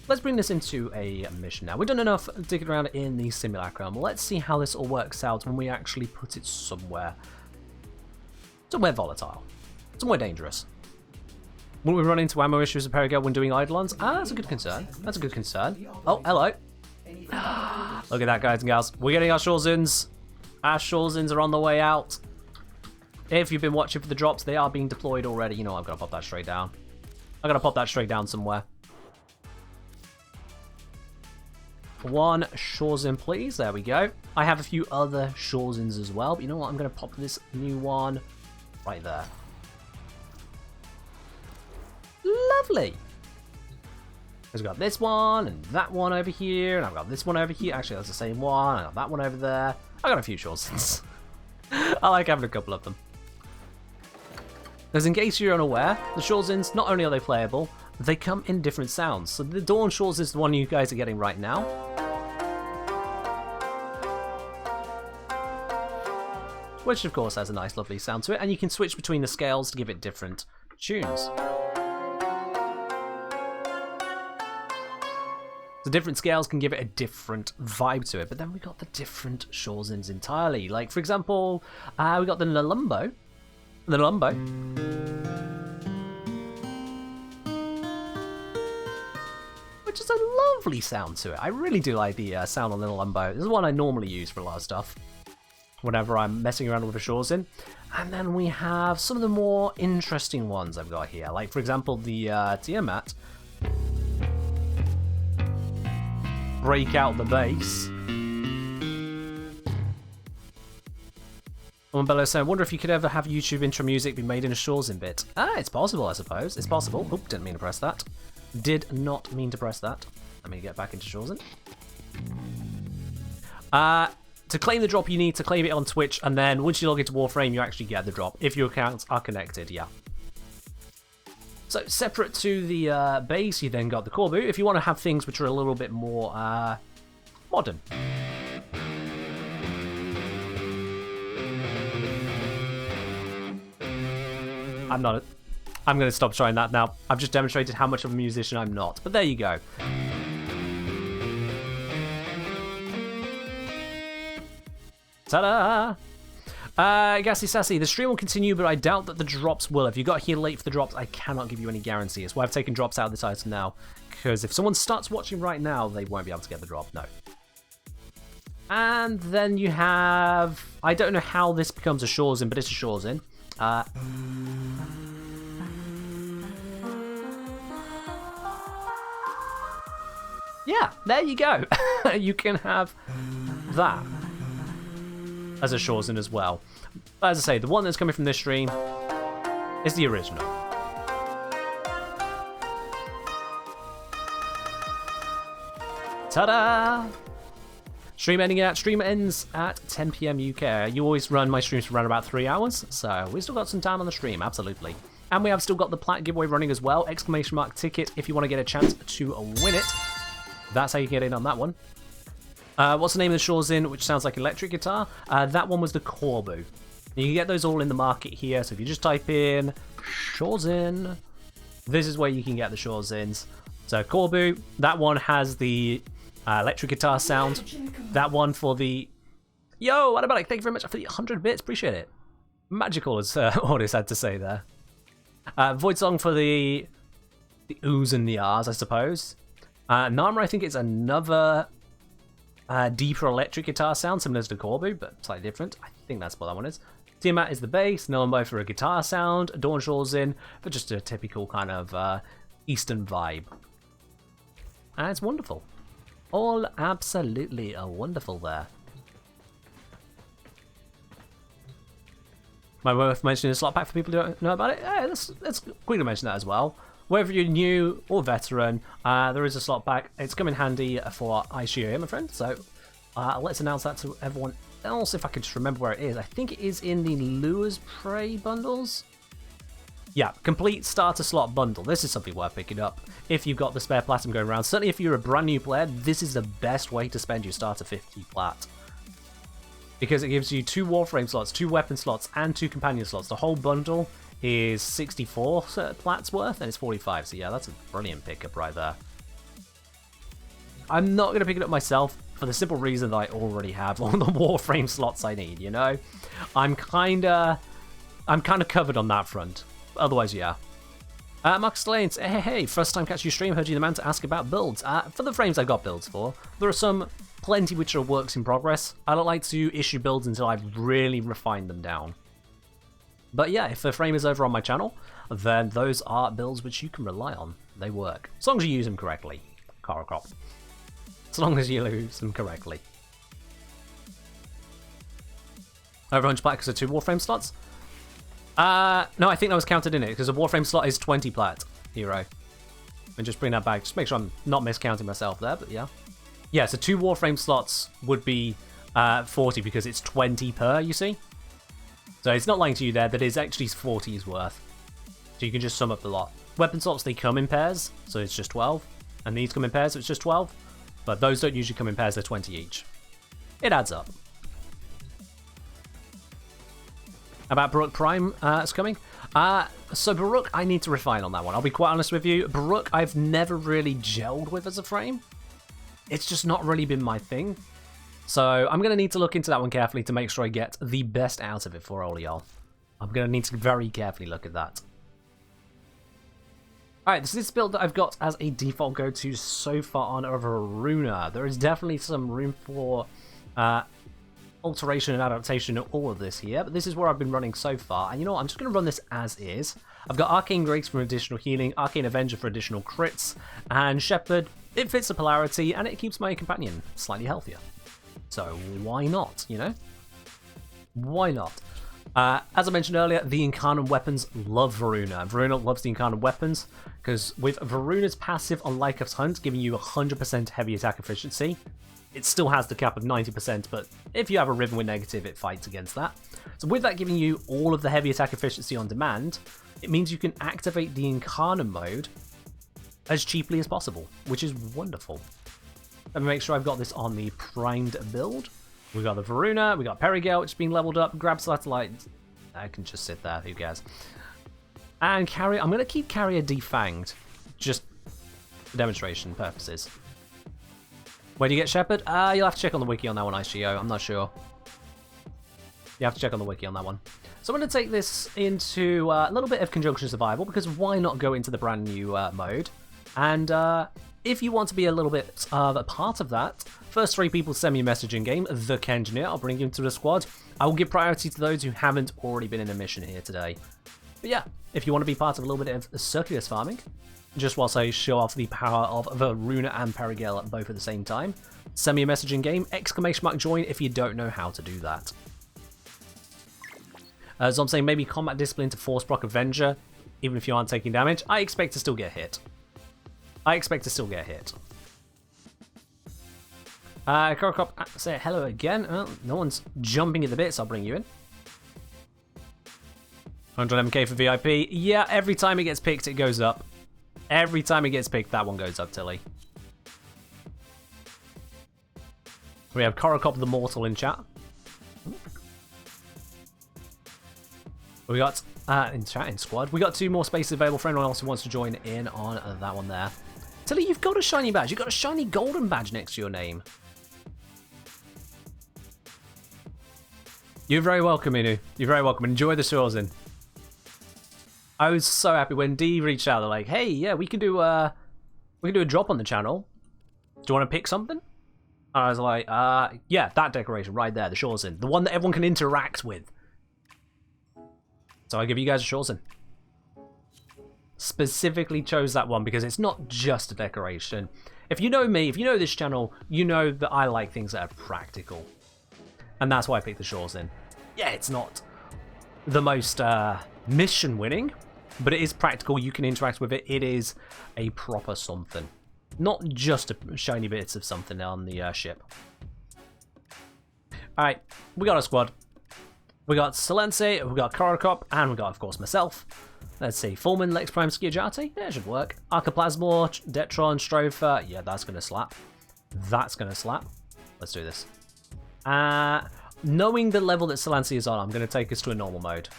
Let's bring this into a mission now. We've done enough digging around in the simulacrum. Let's see how this all works out when we actually put it somewhere. Somewhere volatile. Somewhere dangerous. Will we run into ammo issues with Perigel when doing Eidolons? That's a good concern. That's a good concern. Oh, hello. Look at that, guys and gals. We're getting our Shorzins. Our Shorzins are on the way out. If you've been watching for the drops, they are being deployed already. You know, I'm going to pop that straight down. I'm going to pop that straight down somewhere. One Shorzin, please. There we go. I have a few other Shorzins as well, but you know what? I'm going to pop this new one right there. Lovely. Because we've got this one and that one over here, and I've got this one over here. Actually, that's the same one. I got that one over there. I got a few Shorzins. I like having a couple of them. Because in case you're unaware, the Shorzins, not only are they playable, they come in different sounds. So the Dawn Shorzin is the one you guys are getting right now. Which of course has a nice lovely sound to it, and you can switch between the scales to give it different tunes. The different scales can give it a different vibe to it, but then we got the different Shorzins entirely. Like, for example, we got the Nalumbo. The Nalumbo. Which is a lovely sound to it. I really do like the sound on the Nalumbo. This is one I normally use for a lot of stuff whenever I'm messing around with a Shorzin. And then we have some of the more interesting ones I've got here. Like, for example, the Tiamat. Break out the bass. Bello saying, I wonder if you could ever have YouTube intro music be made in a Shorzin bit. It's possible, I suppose. It's possible. Oop, didn't mean to press that. Did not mean to press that. Let me get back into Shorzin. To claim the drop, you need to claim it on Twitch, and then once you log into Warframe, you actually get the drop, if your accounts are connected, yeah. So, separate to the base, you then got the core boot, if you want to have things which are a little bit more modern. I'm going to stop trying that now. I've just demonstrated how much of a musician I'm not, but there you go. Ta-da! Gassy Sassy, the stream will continue, but I doubt that the drops will. If you got here late for the drops, I cannot give you any guarantee. That's why I've taken drops out of the title now, because if someone starts watching right now, they won't be able to get the drop, no. And then you have... I don't know how this becomes a Shorzin, but it's a Shorzin. Yeah, there you go. You can have that as a Shorzin as well. But as I say, the one that's coming from this stream is the original. Ta-da! Stream ends at 10 PM UK. You always run my streams for around about 3 hours, so we still got some time on the stream, absolutely. And we have still got the plat giveaway running as well. Exclamation mark ticket if you want to get a chance to win it. That's how you get in on that one. What's the name of the Shorzin, which sounds like electric guitar? That one was the Corbu. You can get those all in the market here, so if you just type in Shorzin, this is where you can get the Shorzins. So Corbu, that one has the electric guitar sound. That one for the... Yo, what about it? Thank you very much for the 100 bits, appreciate it. Magical is all it's had to say there. Void Song for the oohs and the ahs, I suppose. Narmer, I think it's another deeper electric guitar sound, similar to the Corbu, but slightly different. I think that's what that one is. Tiamat is the bass, Nullenbo for a guitar sound, Dawn Shorzin for just a typical kind of Eastern vibe. And it's wonderful. All absolutely wonderful there. Might be worth mentioning the slot pack for people who don't know about it. Let's quickly mention that as well. Whether you're new or veteran, there is a slot pack. It's come in handy for ICO, my friend. So let's announce that to everyone else if I can just remember where it is. I think it is in the Lure's Prey bundles. Yeah, complete starter slot bundle. This is something worth picking up if you've got the spare platinum going around. Certainly if you're a brand new player, this is the best way to spend your starter 50 plat. Because it gives you 2 Warframe slots, 2 weapon slots, and 2 companion slots. The whole bundle is 64 plats worth, and it's 45. So yeah, that's a brilliant pickup right there. I'm not going to pick it up myself for the simple reason that I already have all the Warframe slots I need, you know? I'm kind of covered on that front. Otherwise, yeah. Marcus Lanes, hey, first time catch your stream, heard you the man to ask about builds. For the frames I've got builds for, there are plenty which are works in progress. I don't like to issue builds until I've really refined them down. But yeah, if the frame is over on my channel, then those are builds which you can rely on. They work. As long as you use them correctly. Crop. As long as you use them correctly. Over 100 plat because of 2 Warframe slots? No, I think that was counted in it, because a Warframe slot is 20 plat, hero. And just bring that back. Just make sure I'm not miscounting myself there, but yeah. Yeah, so 2 Warframe slots would be 40, because it's 20 per, you see? So it's not lying to you there, that it's actually 40's worth. So you can just sum up the lot. Weapon slots, they come in pairs, so it's just 12. And these come in pairs, so it's just 12. But those don't usually come in pairs, they're 20 each. It adds up. About Baruch Prime is coming. So Baruch, I need to refine on that one. I'll be quite honest with you. Baruch, I've never really gelled with as a frame. it's just not really been my thing. So I'm going to need to look into that one carefully to make sure I get the best out of it for all y'all. I'm going to need to very carefully look at that. Alright, this is this build that I've got as a default go-to so far on Voruna. There is definitely some room for alteration and adaptation in all of this here, but this is where I've been running so far. And you know what, I'm just going to run this as is. I've got Arcane Grace for additional healing, Arcane Avenger for additional crits, and Shepherd, it fits the polarity, and it keeps my companion slightly healthier. So why not, you know? Why not? As I mentioned earlier, the Incarnate weapons love Voruna. Voruna loves the Incarnate weapons, because with Varuna's passive on Lycof's Hunt giving you 100% heavy attack efficiency, it still has the cap of 90%, but if you have a Riven with negative, it fights against that. So with that giving you all of the heavy attack efficiency on demand, it means you can activate the Incarnate mode as cheaply as possible, which is wonderful. Let me make sure I've got this on the primed build. We got the Voruna, we got Perigale, which is being leveled up. Grab Satellite. I can just sit there, who cares? And Carrier, I'm going to keep Carrier defanged, just for demonstration purposes. Where do you get Shepherd? You'll have to check on the wiki on that one, ICO. I'm not sure. You have to check on the wiki on that one. So I'm going to take this into a little bit of Conjunction Survival, because why not go into the brand new mode? And if you want to be a little bit of a part of that, first 3 people send me a message in game, the Kengineer, I'll bring you into the squad. I will give priority to those who haven't already been in a mission here today. But yeah, if you want to be part of a little bit of Circulus farming, just whilst I show off the power of Voruna and Perigale both at the same time, send me a message in game, !join if you don't know how to do that. So I'm saying maybe Combat Discipline to Force Proc Avenger, even if you aren't taking damage, I expect to still get hit. Korokop, say hello again. Oh, no one's jumping at the bits, I'll bring you in. 100 MK for VIP. Yeah, every time it gets picked, it goes up. Every time it gets picked, that one goes up, Tilly. We have Korokop the Mortal in chat. We got, in chat, in squad, we got 2 more spaces available for anyone else who wants to join in on that one there. Tilly, you've got a shiny badge. You've got a shiny golden badge next to your name. You're very welcome, Inu. You're very welcome. Enjoy the shores in. I was so happy when Dee reached out. They're like, "Hey, yeah, we can do a drop on the channel. Do you want to pick something?" And I was like, yeah, that decoration right there, the shores in, the one that everyone can interact with." So I give you guys a shores in. Specifically chose that one because it's not just a decoration. If you know me, if you know this channel, you know that I like things that are practical. And that's why I picked the shores in. Yeah, it's not the most mission winning, but it is practical. You can interact with it. It is a proper something. Not just a shiny bits of something on the ship. Alright, we got a squad. We got Silenci, we got Korokop, and we got, of course, myself. Let's see, Fulman, Lex Prime, Skiajati. Yeah, it should work. Arcoplasmor, Detron, Strofa. Yeah, that's going to slap. That's going to slap. Let's do this. Knowing the level that Silenci is on, I'm going to take us to a normal mode.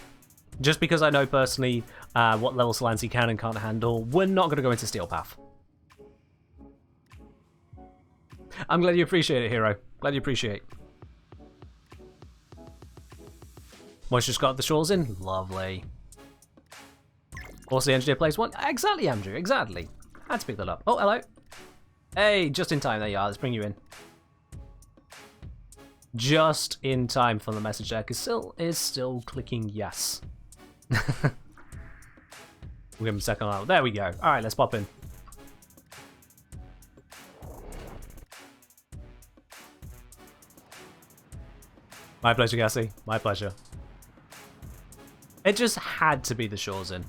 Just because I know personally what level Silenci can and can't handle, we're not going to go into Steel Path. I'm glad you appreciate it, Hero. Glad you appreciate it. Moist just got the shawls in. Lovely. Also, the engineer plays one. Exactly, Andrew. Exactly. Had to pick that up. Oh, hello. Hey, just in time. There you are. Let's bring you in. Just in time for the message there, because Sil is still clicking yes. We'll give him a second out. There we go. All right, let's pop in. My pleasure, Gassy. My pleasure. It just had to be the shores in.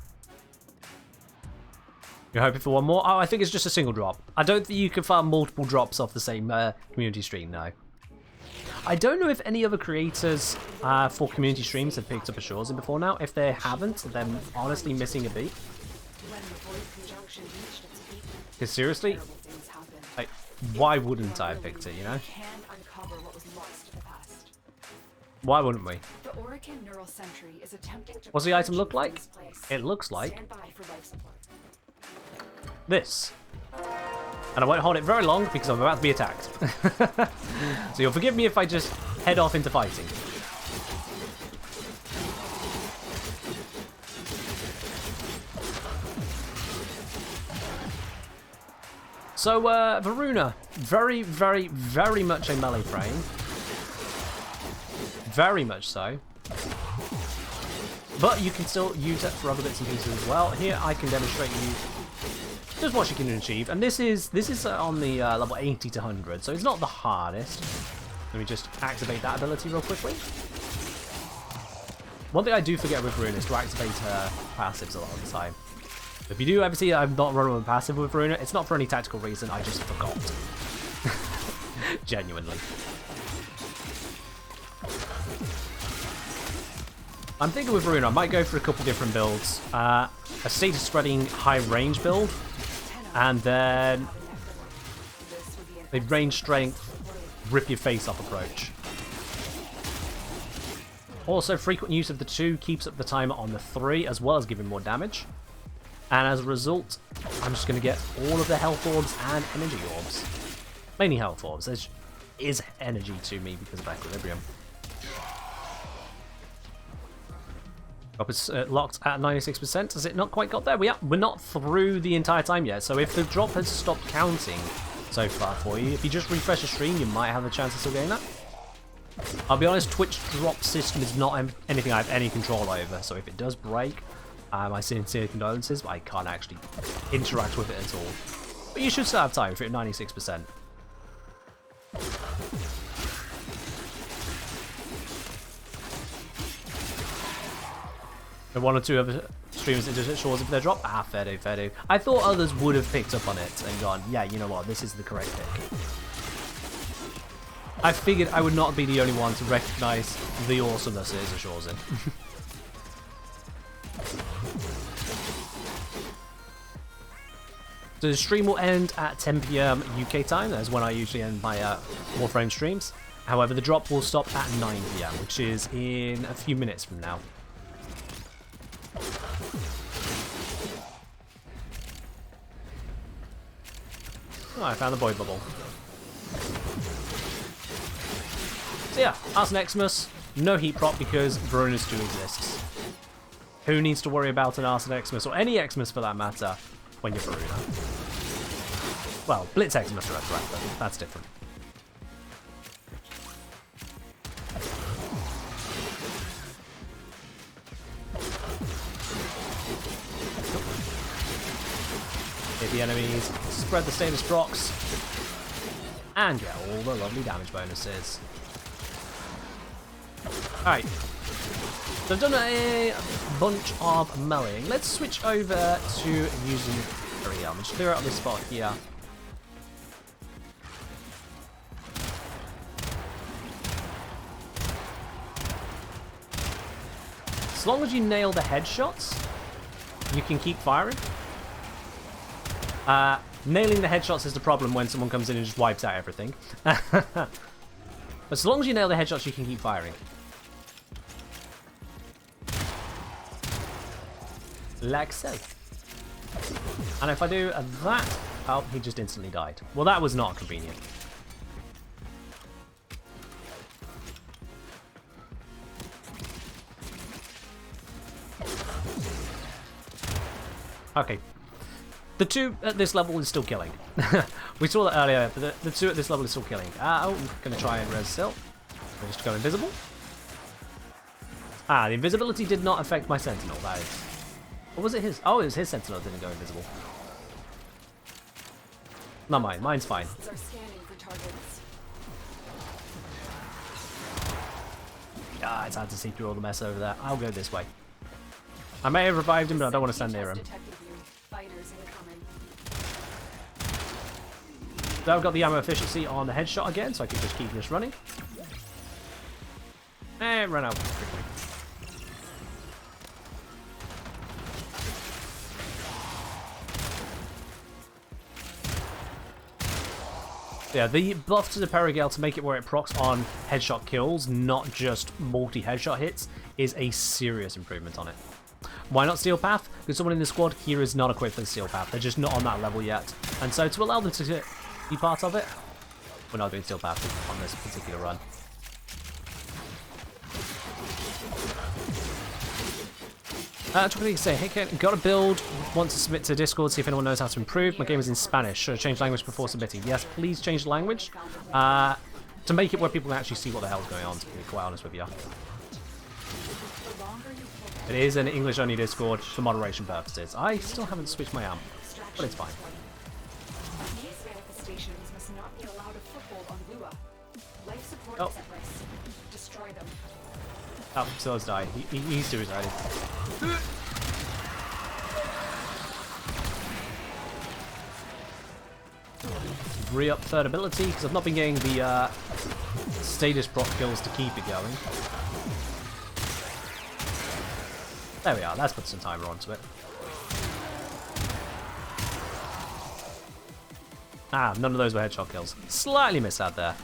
You're hoping for one more? Oh, I think it's just a single drop. I don't think you can farm multiple drops off the same community stream, no. I don't know if any other creators for community streams have picked up a shores in before now. If they haven't, then honestly missing a beat. Because seriously, like, why wouldn't I have picked it, you know? Why wouldn't we? What's the item look like? It looks like this. And I won't hold it very long because I'm about to be attacked. So you'll forgive me if I just head off into fighting. So, Voruna, very, very, very much a melee frame. Very much so. But you can still use it for other bits and pieces as well. Here I can demonstrate you just what you can achieve. And this is on the level 80 to 100, so it's not the hardest. Let me just activate that ability real quickly. One thing I do forget with Voruna is to activate her passives a lot of the time. If you do ever see I'm not running with passive with Voruna, it's not for any tactical reason, I just forgot. Genuinely. I'm thinking with Voruna, I might go for a couple different builds. A status spreading high range build, and then a range strength, rip your face off approach. Also, frequent use of the 2 keeps up the timer on the 3, as well as giving more damage. And as a result, I'm just going to get all of the health orbs and energy orbs. Mainly health orbs. There is energy to me because of equilibrium. Drop is locked at 96%. Has it not quite got there? We're not through the entire time yet. So if the drop has stopped counting so far for you, if you just refresh the stream, you might have a chance of still getting that. I'll be honest, Twitch drop system is not anything I have any control over. So if it does break, my sincere condolences, but I can't actually interact with it at all. But you should still have time if you're at 96%. And 1 or 2 other streamers that just shores of their drop. Ah, fair do, fair do. I thought others would have picked up on it and gone, yeah, you know what, this is the correct pick. I figured I would not be the only one to recognise the awesomeness it is of Shore's in. So the stream will end at 10 PM UK time. That's when I usually end my Warframe streams. However, the drop will stop at 9 PM, which is in a few minutes from now. Oh, I found the void bubble. So yeah, Arsene Xmas, no heat prop because Voruna's 2 exists. Who needs to worry about an Arsene Xmas, or any Xmas for that matter, when you're Voruna? Well, Blitz Xmas Resurrector, that's different. Hit the enemies, spread the status procs, and get all the lovely damage bonuses. Alright, so I've done a bunch of meleeing. Let's switch over to using area. I'm just clear out this spot here. As long as you nail the headshots, you can keep firing. Nailing the headshots is the problem when someone comes in and just wipes out everything. But as long as you nail the headshots, you can keep firing. Like so. And if I do that... Oh, he just instantly died. Well, that was not convenient. Okay. The 2 at this level is still killing. We saw that earlier, but the 2 at this level is still killing. Oh, I'm going to try and res still. Just go invisible. Ah, the invisibility did not affect my sentinel, that is. Or was it his? Oh, it was his sentinel that didn't go invisible. Not mine. Mine's fine. Ah, it's hard to see through all the mess over there. I'll go this way. I may have revived him, but I don't want to stand near him. So I've got the ammo efficiency on the headshot again, so I can just keep this running. And run out quickly. Yeah, the buff to the Perigale to make it where it procs on headshot kills, not just multi-headshot hits, is a serious improvement on it. Why not Steel Path? Because someone in the squad here is not equipped for the Steel Path. They're just not on that level yet. And so to allow them to be part of it, we're not doing Steel Path on this particular run. Trying to say, hey, got a build, want to submit to Discord, see if anyone knows how to improve. My game is in Spanish. Should I change language before submitting? Yes, please change the language. To make it where people can actually see what the hell's going on, to be quite honest with you. It is an English-only Discord for moderation purposes. I still haven't switched my amp, but it's fine. These manifestations must not be allowed a foothold on Lua. Life support is at risk. Destroy them. Oh, Silla's died. He's suicided. Re-up third ability, because I've not been getting the status proc kills to keep it going. There we are, let's put some timer onto it. Ah, none of those were headshot kills. Slightly missed out there.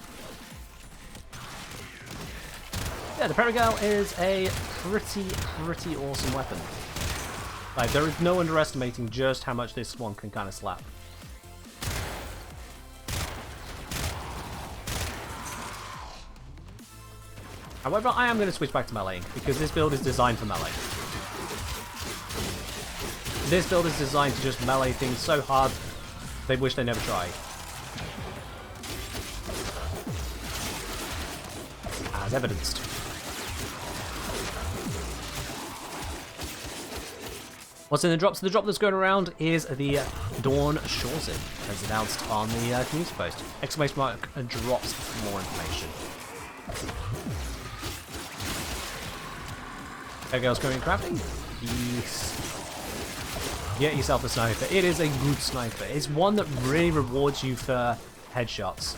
Yeah, the Perigel is a pretty awesome weapon. Like, there is no underestimating just how much this one can kind of slap. However, I am going to switch back to melee, because this build is designed for melee. This build is designed to just melee things so hard, they wish they never tried. As evidenced. What's in the drop? So the drop that's going around is the Dawn Shoresin, as announced on the community post. Exclamation mark drops for more information. There goes going crafting. Yes. Get yourself a sniper. It is a good sniper. It's one that really rewards you for headshots.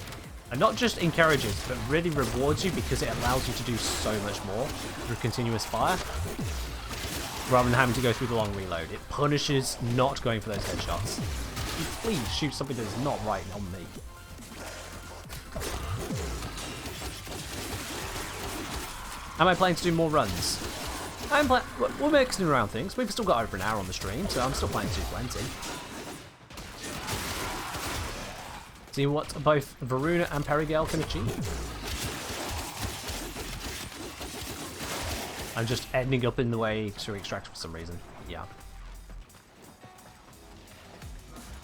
And not just encourages, but really rewards you because it allows you to do so much more through continuous fire. Rather than having to go through the long reload. It punishes not going for those headshots. Please shoot something that is not right on me. Am I planning to do more runs? We're mixing around things. We've still got over an hour on the stream, so I'm still planning to do plenty. See what both Voruna and Perigel can achieve. I'm just ending up in the way to extract for some reason. Yeah.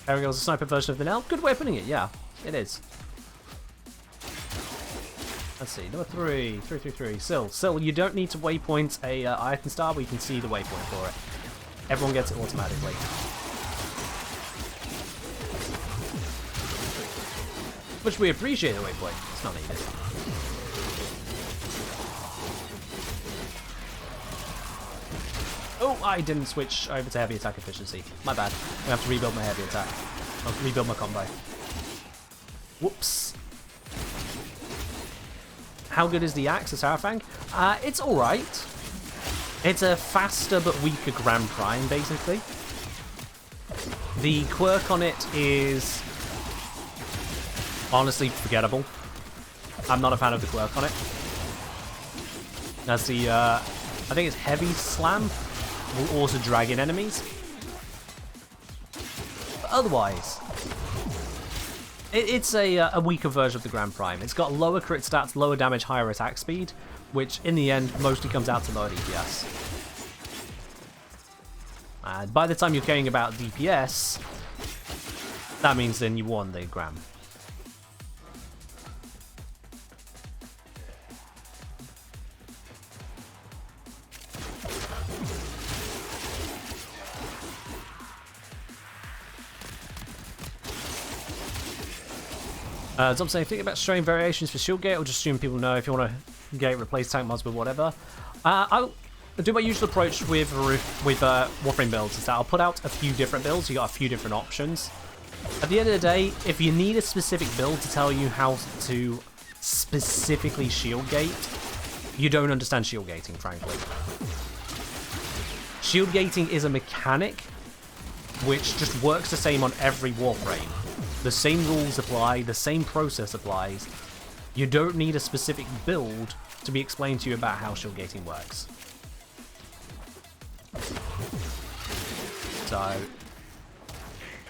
Perigel's a sniper version of the Nell. Good way of putting it, yeah. It is. Let's see, number 3. Sil, you don't need to waypoint a item star, but you can see the waypoint for it. Everyone gets it automatically. Which we appreciate the waypoint. It's not needed. Oh, I didn't switch over to heavy attack efficiency. My bad. I'm gonna have to rebuild my heavy attack. I'll rebuild my combo. Whoops. How good is the axe, the Sarafang? It's alright. It's a faster but weaker Grand Prime, basically. The quirk on it is honestly forgettable. I'm not a fan of the quirk on it. That's the, I think it's Heavy Slam. Will also drag in enemies. But otherwise, it's a weaker version of the Grand Prime. It's got lower crit stats, lower damage, higher attack speed, which in the end mostly comes out to lower DPS. And by the time you're caring about DPS, that means then you won the Gram. Zom saying, think about showing variations for shield gate, or just assume people know if you want to gate replace tank mods with whatever. I'll do my usual approach with Warframe builds, is that I'll put out a few different builds, you got a few different options. At the end of the day, if you need a specific build to tell you how to specifically shield gate, you don't understand shield gating, frankly. Shield gating is a mechanic which just works the same on every Warframe. The same rules apply, the same process applies. You don't need a specific build to be explained to you about how shield gating works. So,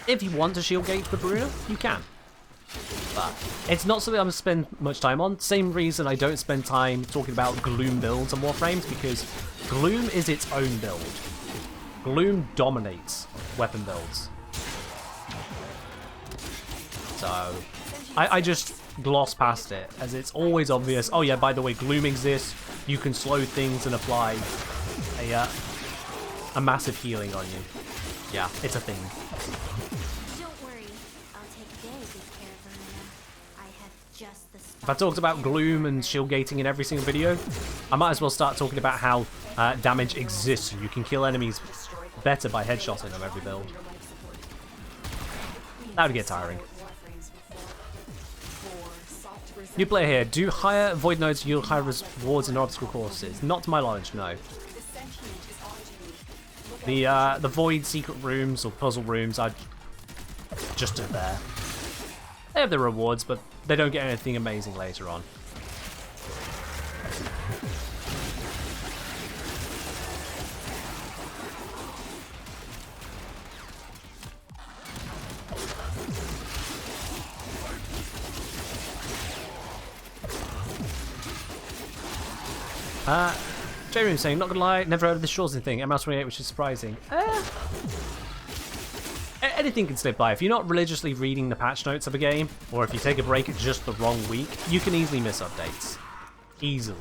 if you want to shield gate with Voruna, you can. But it's not something I'm going to spend much time on. Same reason I don't spend time talking about Gloom builds on Warframes, because Gloom is its own build. Gloom dominates weapon builds. So, I just gloss past it, as it's always obvious. Oh yeah, by the way, Gloom exists. You can slow things and apply a massive healing on you. Yeah, it's a thing. Don't worry, I'll take good care of Voruna. I have just the stuff. If I talked about Gloom and shield gating in every single video, I might as well start talking about how damage exists. You can kill enemies better by headshotting them every build. That would get tiring. New player here. Do higher void nodes yield higher rewards in obstacle courses? Not to my knowledge, no. The void secret rooms or puzzle rooms are just there. They have their rewards, but they don't get anything amazing later on. Jeremy saying, not gonna lie, never heard of the Shawson thing, MS28, which is surprising. Anything can slip by. If you're not religiously reading the patch notes of a game, or if you take a break at just the wrong week, you can easily miss updates. Easily.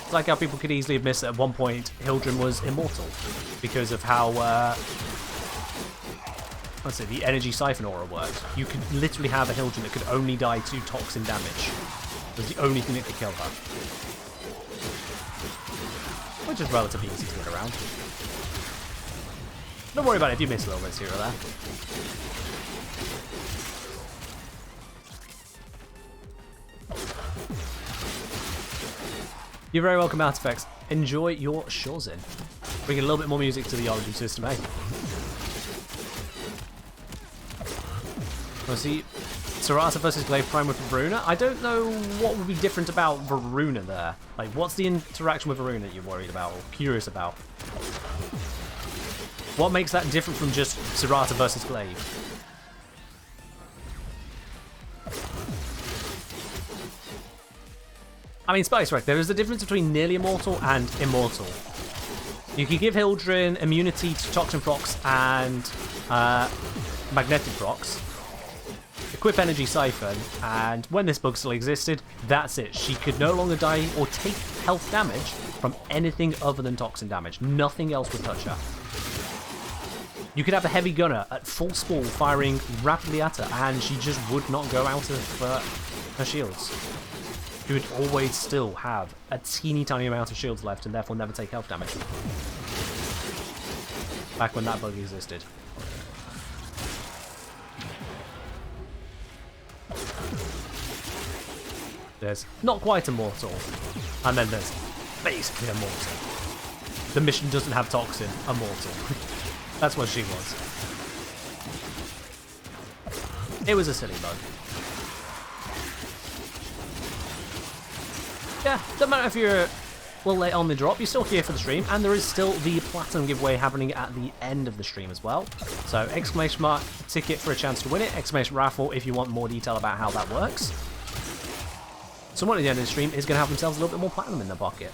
It's like how people could easily have missed at one point Hildren was immortal, because of how, let's say, the energy siphon aura worked. You could literally have a Hildren that could only die to toxin damage. It was the only thing that could kill her. Which is relatively easy to get around. Don't worry about it if you miss a little bit here or there. You're very welcome, Artifacts. Enjoy your Shawson. Bring a little bit more music to the Origin system, eh? Well, see, Serata versus Glaive Prime with Voruna. I don't know what would be different about Voruna there. Like, what's the interaction with Voruna you're worried about or curious about? What makes that different from just Serata versus Glaive? I mean, Spice, right, there is a difference between nearly immortal and immortal. You can give Hildren immunity to toxin procs and magnetic procs. Equip Energy Siphon, and when this bug still existed, that's it. She could no longer die or take health damage from anything other than toxin damage. Nothing else would touch her. You could have a heavy gunner at full spawn firing rapidly at her, and she just would not go out of her shields. You would always still have a teeny tiny amount of shields left and therefore never take health damage. Back when that bug existed. There's not quite immortal, and then there's basically immortal. The mission doesn't have toxin, immortal. That's what she was. It was a silly bug. Yeah, doesn't matter if you're a little late on the drop, you're still here for the stream, and there is still the Platinum giveaway happening at the end of the stream as well. So, exclamation mark, ticket for a chance to win it, exclamation raffle if you want more detail about how that works. Someone at the end of the stream is going to have themselves a little bit more Platinum in their pocket.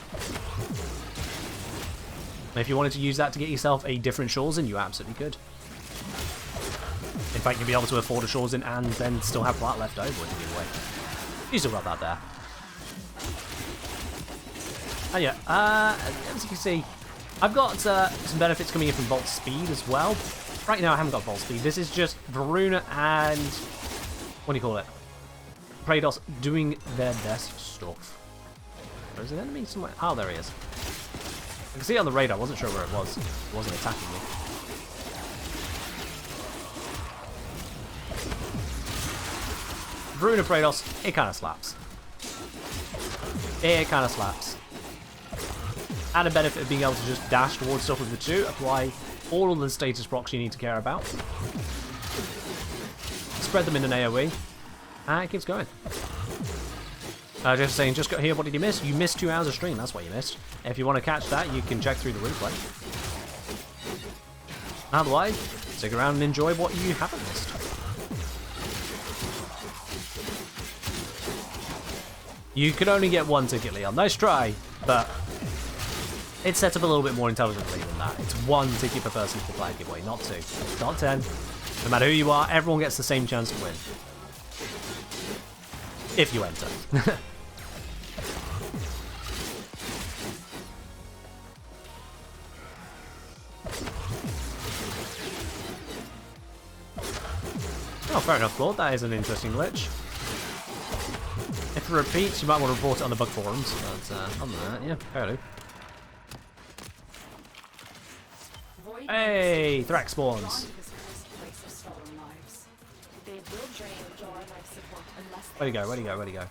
And if you wanted to use that to get yourself a different Shawson, you absolutely could. In fact, you'll be able to afford a Shawson and then still have Plat left over in the giveaway. You still got that there. Oh yeah, as you can see, I've got some benefits coming in from Vault Speed as well. Right now I haven't got Vault Speed. This is just Voruna and, what do you call it? Praedos doing their best stuff. There's an enemy somewhere. Oh, there he is. I can see it on the radar. I wasn't sure where it was. It wasn't attacking me. Voruna Praedos, it kind of slaps. It kind of slaps. And a benefit of being able to just dash towards stuff with the two, apply all of the status procs you need to care about. Spread them in an AoE. And it keeps going. Just saying, just got here, what did you miss? You missed 2 hours of stream, that's what you missed. If you want to catch that, you can check through the replay. Otherwise, stick around and enjoy what you haven't missed. You can only get 1 ticket, Leon. Nice try, but it's set up a little bit more intelligently than that. It's 1 ticket per person to play a giveaway, not 2. Not 10. No matter who you are, everyone gets the same chance to win. If you enter. Oh, fair enough, Lord. That is an interesting glitch. If it repeats, you might want to report it on the bug forums. But other than that, yeah, fair enough. Hey, Thrax spawns. Where'd he go? Where'd he go? Where'd he go?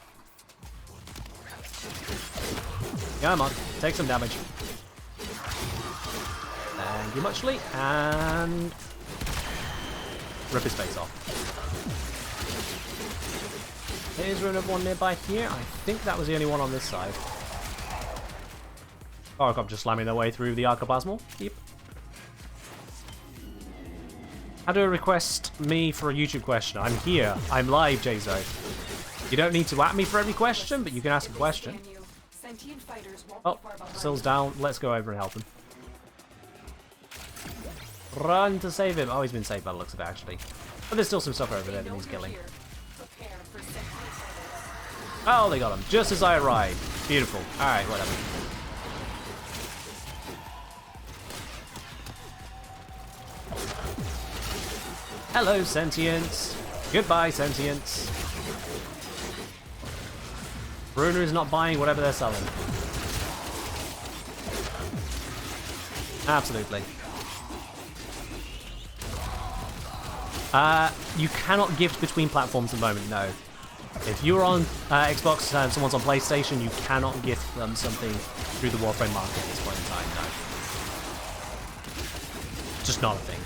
Come on, take some damage. Thank you muchly, and rip his face off. Here's another one nearby here. I think that was the only one on this side. Orcop just slamming their way through the Arcoplasmal. Yep. How do I request me for a YouTube question? I'm here. I'm live, Jzo. You don't need to at me for every question, but you can ask a question. Oh, Sill's down. Let's go over and help him. Run to save him. Oh, he's been saved by the looks of it, actually. But there's still some stuff over there that he's killing. Oh, they got him. Just as I arrived. Beautiful. Alright, whatever. Hello, Sentience. Goodbye, Sentience. Voruna is not buying whatever they're selling. Absolutely. You cannot gift between platforms at the moment, no. If you're on Xbox and someone's on PlayStation, you cannot gift them something through the Warframe market at this point in time, no. Just not a thing.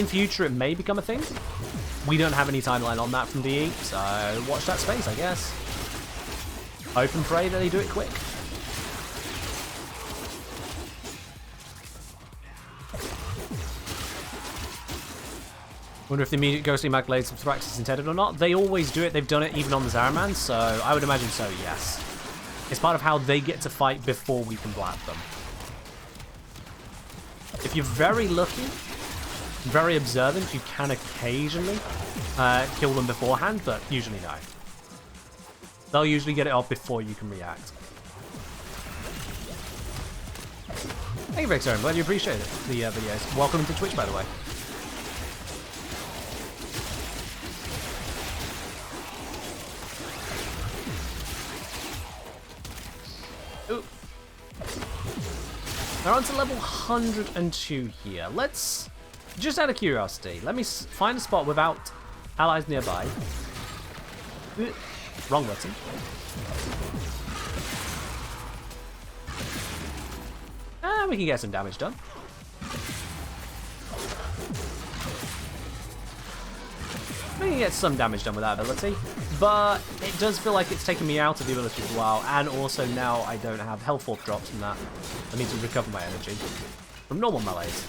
In future, it may become a thing. We don't have any timeline on that from DE, so watch that space, I guess. Hope and pray that they do it quick. Wonder if the immediate ghostly accolades of Thrax is intended or not. They always do it. They've done it even on the Zaraman, so I would imagine so, yes. It's part of how they get to fight before we can blat them. If you're very lucky, very observant, you can occasionally kill them beforehand, but usually no. They'll usually get it off before you can react. Thank you, Victor. I'm glad you appreciate it, the videos. Welcome to Twitch, by the way. Ooh. They're on to level 102 here. Let's... Just out of curiosity, let me find a spot without allies nearby. Wrong button. We can get some damage done. We can get some damage done with that ability, but it does feel like it's taken me out of the ability for a while, and also now I don't have health orb drops from that. I need to recover my energy from normal melees.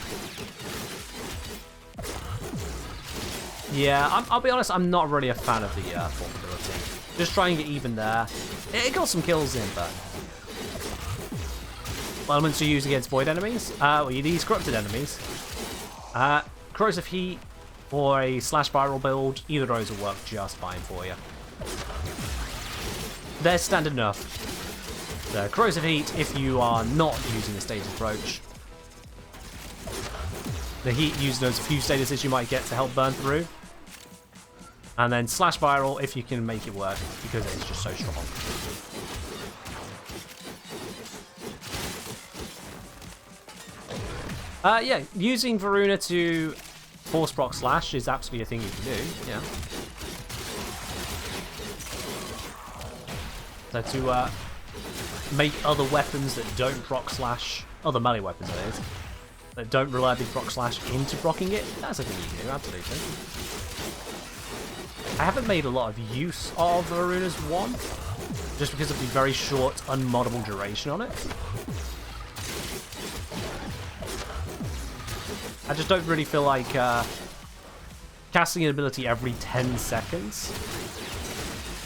Yeah, I'll be honest, I'm not really a fan of the fourth ability. Just trying to get even there. It got some kills in, but... Elements to use against void enemies? Well, these corrupted enemies. Corrosive Heat or a slash spiral build, either of those will work just fine for you. They're standard enough. The Corrosive Heat, if you are not using a staged approach. The Heat uses those few statuses you might get to help burn through. And then slash spiral if you can make it work, because it's just so strong. Yeah, using Voruna to force proc slash is absolutely a thing you can do, yeah. So to make other weapons that don't proc slash, other melee weapons that is, that don't reliably proc slash into proccing it, that's a thing you can do, absolutely. I haven't made a lot of use of Varuna's wand, just because of the very short, unmoddable duration on it. I just don't really feel like casting an ability every 10 seconds,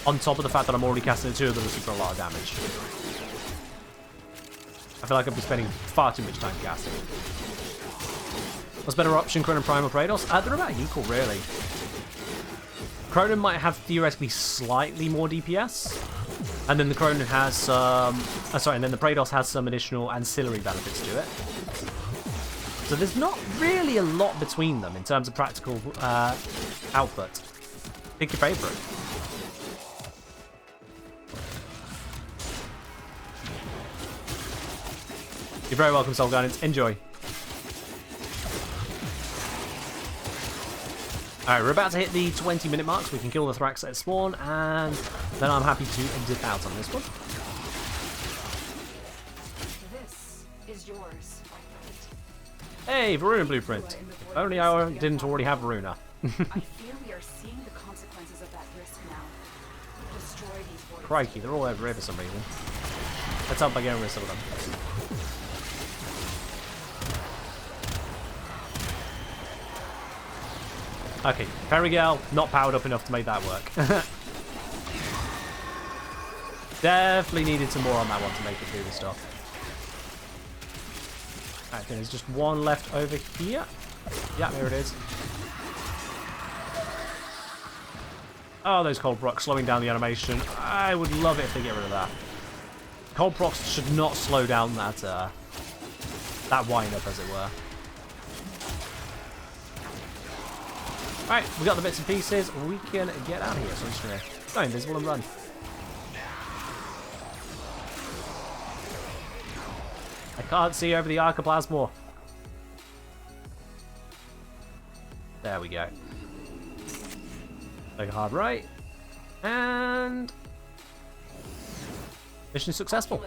on top of the fact that I'm already casting two abilities for a lot of damage. I feel like I'd be spending far too much time casting. What's a better option, Cronin Prime or Kratos? They're about equal, really. Cronin might have theoretically slightly more DPS, and then the Cronin has some... and then the Praetos has some additional ancillary benefits to it. So there's not really a lot between them in terms of practical output. Pick your favourite. You're very welcome, Soul Guardians. Enjoy. Alright, we're about to hit the 20-minute mark, so we can kill the Thrax at spawn, and then I'm happy to dip out on this one. This is yours. Hey, Voruna blueprint. If only I didn't already have Voruna. I fear we are seeing the consequences of that risk now. Destroy these warriors. Crikey, they're all over here for some reason. Let's help by getting rid of some of them. Okay, Perigel, not powered up enough to make that work. Definitely needed some more on that one to make it do the stuff. Alright, there's just one left over here. Yeah, there it is. Oh, those cold procs slowing down the animation. I would love it if they get rid of that. Cold procs should not slow down that wind-up, as it were. Alright, we got the bits and pieces. We can get out of here. So I'm just going to go invisible and run. I can't see over the Archoplasmor. There we go. Take a hard right. And... mission successful.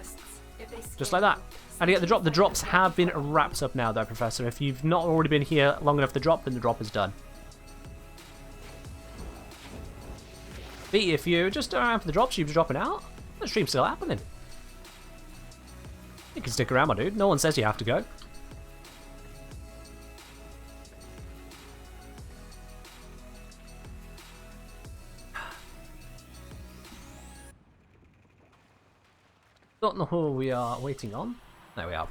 Just like that. And you get the drop. The drops have been wrapped up now, though, Professor. If you've not already been here long enough to drop, then the drop is done. But if you just don't have the drops, you're dropping out, the stream's still happening. You can stick around, my dude. No one says you have to go. Don't know who we are waiting on. There we are.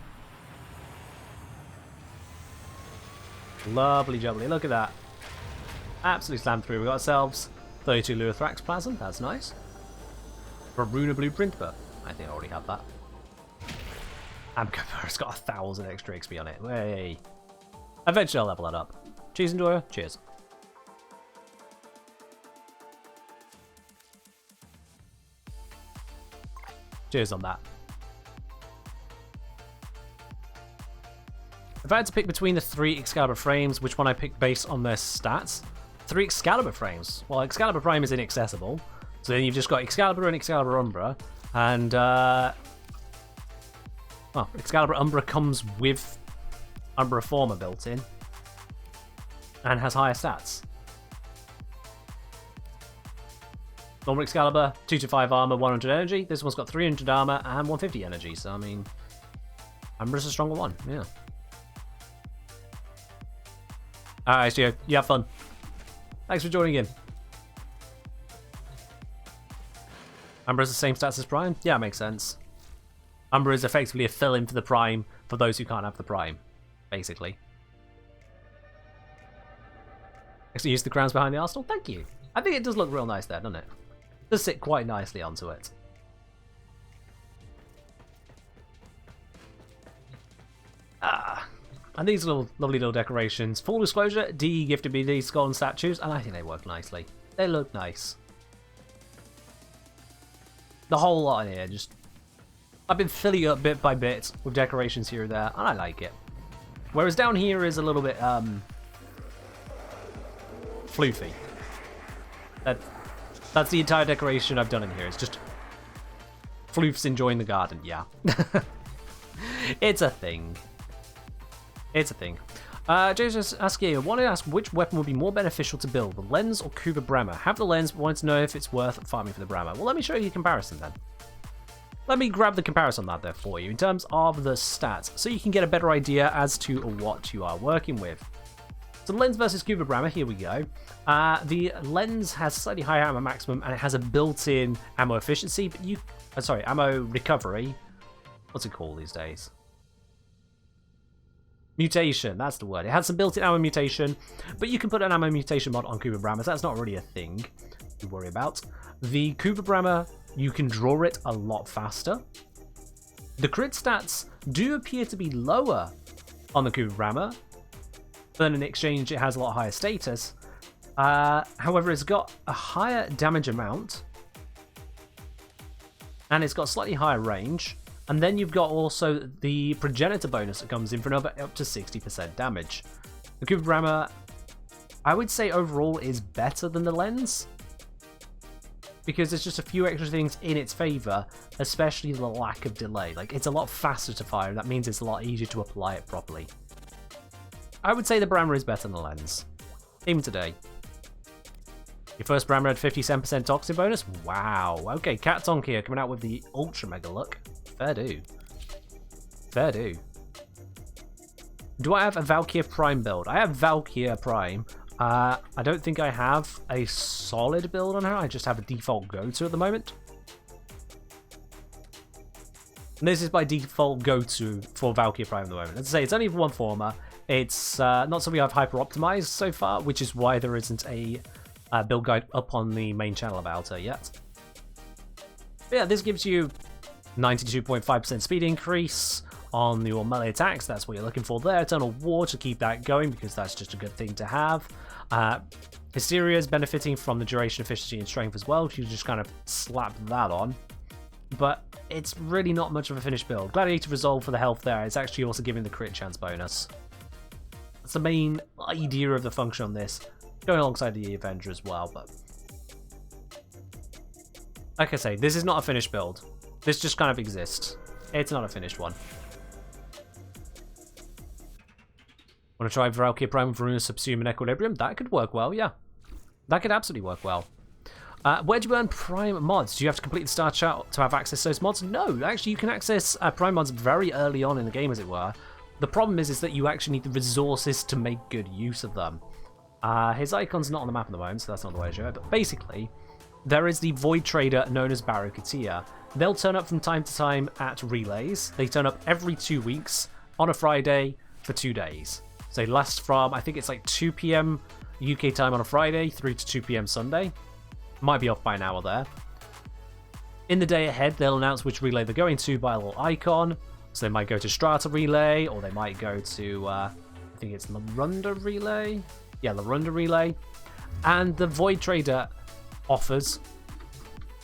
Lovely jubbly. Look at that. Absolutely slammed through. We got ourselves 32 Lure Thrax Plasm, that's nice. Voruna blueprint, but I think I already have that. Amco's got 1,000 extra XP on it. Way. Eventually I'll level that up. Cheers, Enjoyer. Cheers. Cheers on that. If I had to pick between the 3 Excalibur frames, which one I pick based on their stats? 3 Excalibur frames. Well, Excalibur Prime is inaccessible, so then you've just got Excalibur and Excalibur Umbra, and well, Excalibur Umbra comes with Umbra Forma built in, and has higher stats. Normal Excalibur, 2-5 armor, 100 energy. This one's got 300 armor and 150 energy, so I mean, Umbra's a stronger one, yeah. Alright, so you have fun. Thanks for joining in. Umbra is the same stats as Prime? Yeah, makes sense. Umbra is effectively a fill-in for the Prime for those who can't have the Prime, basically. Actually, use the crowns behind the arsenal? Thank you. I think it does look real nice there, doesn't it? It does sit quite nicely onto it. And these little lovely little decorations. Full disclosure, DE gifted me these golden statues, and I think they work nicely. They look nice. The whole lot in here, just... I've been filling it up bit by bit with decorations here and there, and I like it. Whereas down here is a little bit, floofy. That's the entire decoration I've done in here. It's just... floofs enjoying the garden, yeah. It's a thing. It's a thing. James asking here, wanted to ask which weapon would be more beneficial to build, the lens or Kuva Bremer? Have the lens, but wanted to know if it's worth farming for the Bremer. Well, let me show you a comparison then. Let me grab the comparison on that there for you in terms of the stats, so you can get a better idea as to what you are working with. So lens versus Kuva Bremer, here we go. The lens has slightly higher ammo maximum and it has a built-in ammo efficiency, but ammo recovery. What's it called these days? Mutation, that's the word. It has some built-in ammo mutation, but you can put an ammo mutation mod on Kuva Bremer, so that's not really a thing to worry about. The Kuva Bremer, you can draw it a lot faster. The crit stats do appear to be lower on the Kuva Bremer, but in exchange it has a lot higher status. However, it's got a higher damage amount, and it's got slightly higher range. And then you've got also the progenitor bonus that comes in for another up to 60% damage. The Kuva Bremer, I would say overall is better than the lens, because there's just a few extra things in its favor, especially the lack of delay. Like, it's a lot faster to fire, and that means it's a lot easier to apply it properly. I would say the Bremer is better than the lens, even today. Your first Bremer had 57% toxin bonus? Wow. Okay, Cat Tonk here coming out with the Ultra Mega look. Fair do. Fair do. Do I have a Valkyrie Prime build? I have Valkyrie Prime. I don't think I have a solid build on her. I just have a default go-to at the moment. And this is by default go-to for Valkyrie Prime at the moment. As I say, it's only one former. It's not something I've hyper-optimized so far, which is why there isn't a build guide up on the main channel about her yet. But yeah, this gives you 92.5% speed increase on your melee attacks. That's what you're looking for there. Eternal War to keep that going, because that's just a good thing to have. Hysteria is benefiting from the duration, efficiency, and strength as well. You just kind of slap that on. But it's really not much of a finished build. Gladiator Resolve for the health there. It's actually also giving the crit chance bonus. That's the main idea of the function on this, going alongside the Avenger as well. But like I say, this is not a finished build. This just kind of exists. It's not a finished one. Want to try Valkyrie Prime, Voruna, Subsume, and Equilibrium? That could work well, yeah. That could absolutely work well. Where do you earn Prime mods? Do you have to complete the star chart to have access to those mods? No, actually you can access Prime mods very early on in the game, as it were. The problem is that you actually need the resources to make good use of them. His icon's not on the map at the moment, so that's not the way to show it. But basically, there is the Void Trader known as Barukatia. They'll turn up from time to time at relays. They turn up every 2 weeks on a Friday for 2 days. So they last from, I think it's like 2 p.m. UK time on a Friday through to 2 p.m. Sunday. Might be off by an hour there. In the day ahead, they'll announce which relay they're going to by a little icon. So they might go to Strata Relay, or they might go to, I think it's Larunda Relay. Yeah, Larunda Relay. And the Void Trader offers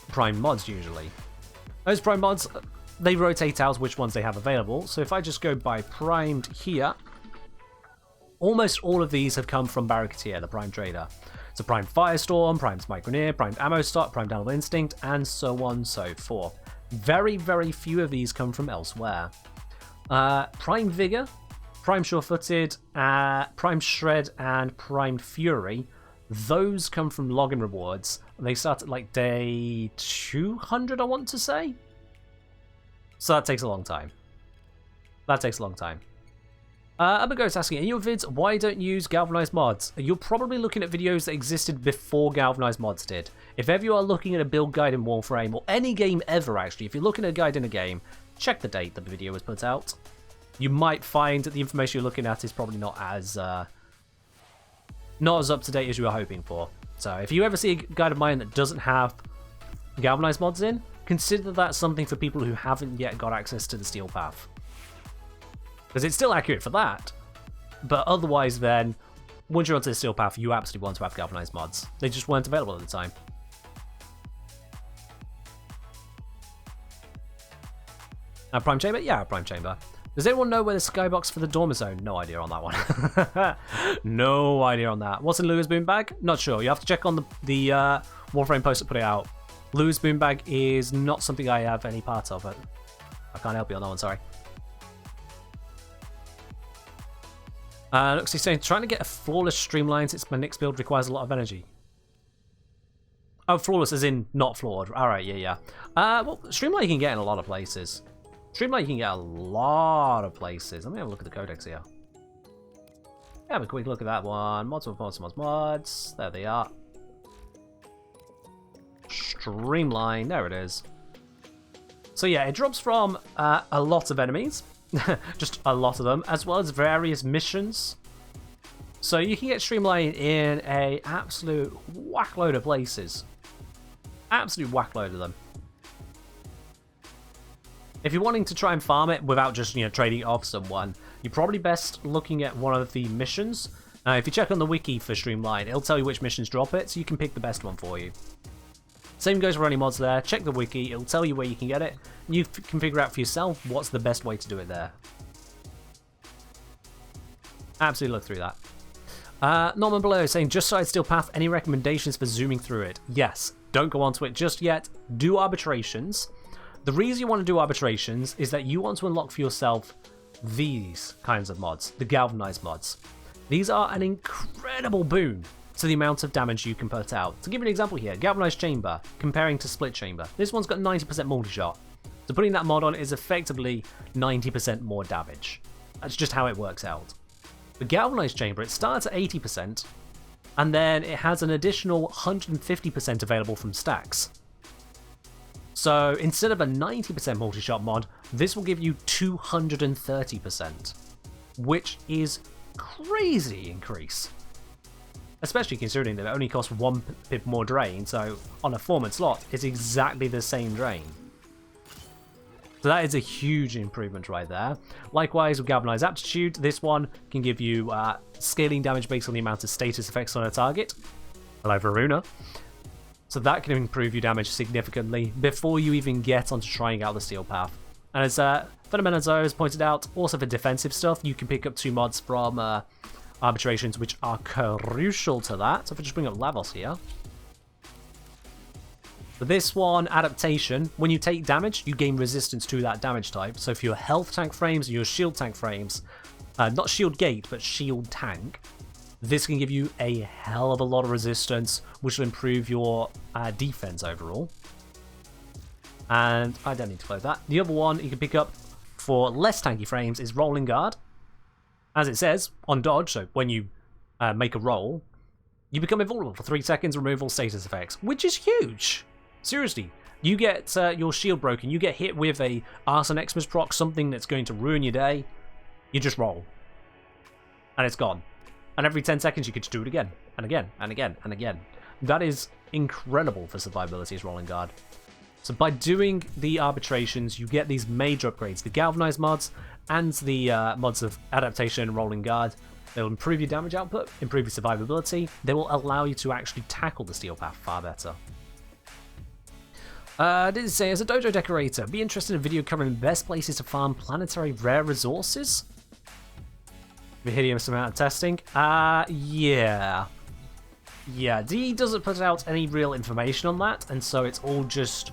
Prime mods usually. Those Prime mods, they rotate out which ones they have available. So if I just go by Primed here, almost all of these have come from Barukatia, the Prime Trader. So Prime Firestorm, Prime Microneer, Prime Ammo Stock, Prime Download Instinct, and so on and so forth. Very, very few of these come from elsewhere. Prime Vigor, Prime Sure-Footed, Prime Shred, and Prime Fury. Those come from login rewards. They start at like day 200, I want to say. So that takes a long time. That takes a long time. Abigail's asking, in your vids, why don't you use Galvanized mods? You're probably looking at videos that existed before Galvanized mods did. If ever you are looking at a build guide in Warframe, or any game ever actually, if you're looking at a guide in a game, check the date that the video was put out. You might find that the information you're looking at is probably not as up to date as you were hoping for. So if you ever see a guide of mine that doesn't have Galvanized mods in, consider that something for people who haven't yet got access to the Steel Path. Because it's still accurate for that, but otherwise then, once you're onto the Steel Path, you absolutely want to have Galvanized mods. They just weren't available at the time. Prime Chamber? Yeah, Prime Chamber. Does anyone know where the skybox for the Dormer Zone? No idea on that one. No idea on that. What's in Lewis Boonbag? Not sure. You have to check on the Warframe post that put it out. Lewis Boonbag is not something I have any part of, but I can't help you on that one, sorry. Looks he's saying, trying to get a flawless streamline since my next build requires a lot of energy. Oh, flawless as in not flawed. Alright, yeah. Well, streamline you can get in a lot of places. Streamline you can get a lot of places. Let me have a look at the codex here. Have a quick look at that one. Mods. There they are. Streamline. There it is. So yeah, it drops from a lot of enemies. Just a lot of them. As well as various missions. So you can get streamline in a absolute whackload of places. Absolute whackload of them. If you're wanting to try and farm it without just, trading it off someone, you're probably best looking at one of the missions. If you check on the wiki for Streamline, it'll tell you which missions drop it, so you can pick the best one for you. Same goes for any mods there. Check the wiki, it'll tell you where you can get it. You can figure out for yourself what's the best way to do it there. Absolutely look through that. Norman Below saying, just side steel path, any recommendations for zooming through it? Yes, don't go onto it just yet. Do arbitrations. The reason you want to do arbitrations is that you want to unlock for yourself these kinds of mods, the galvanized mods. These are an incredible boon to the amount of damage you can put out. To give you an example here, galvanized chamber comparing to split chamber. This one's got 90% multi-shot. So putting that mod on is effectively 90% more damage. That's just how it works out. The galvanized chamber, it starts at 80%, and then it has an additional 150% available from stacks. So instead of a 90% multi-shot mod, this will give you 230%, which is crazy increase. Especially considering that it only costs 1 pip more drain, so on a 4-man slot, it's exactly the same drain. So that is a huge improvement right there. Likewise with Galvanized Aptitude, this one can give you scaling damage based on the amount of status effects on a target. Hello Voruna. So that can improve your damage significantly before you even get onto trying out the steel path. And as Fundamental has pointed out, also for defensive stuff, you can pick up 2 mods from arbitrations which are crucial to that. So if I just bring up Lavos here. For this one, adaptation, when you take damage, you gain resistance to that damage type. So for your health tank frames and your shield tank frames, not shield gate, but shield tank, this can give you a hell of a lot of resistance, which will improve your defense overall. And I don't need to close that. The other one you can pick up for less tanky frames is Rolling Guard. As it says, on dodge, so when you make a roll, you become invulnerable for 3 seconds, remove all status effects, which is huge. Seriously, you get your shield broken, you get hit with a Arson Xmas proc, something that's going to ruin your day, you just roll. And it's gone. And every 10 seconds you could just do it again, and again, and again, and again. That is incredible for survivability as Rolling Guard. So by doing the arbitrations, you get these major upgrades. The Galvanized mods and the mods of Adaptation and Rolling Guard. They'll improve your damage output, improve your survivability. They will allow you to actually tackle the steel path far better. Did it say, as a dojo decorator, be interested in a video covering best places to farm planetary rare resources? The hideous amount of testing? Yeah. Yeah, DE doesn't put out any real information on that, and so it's all just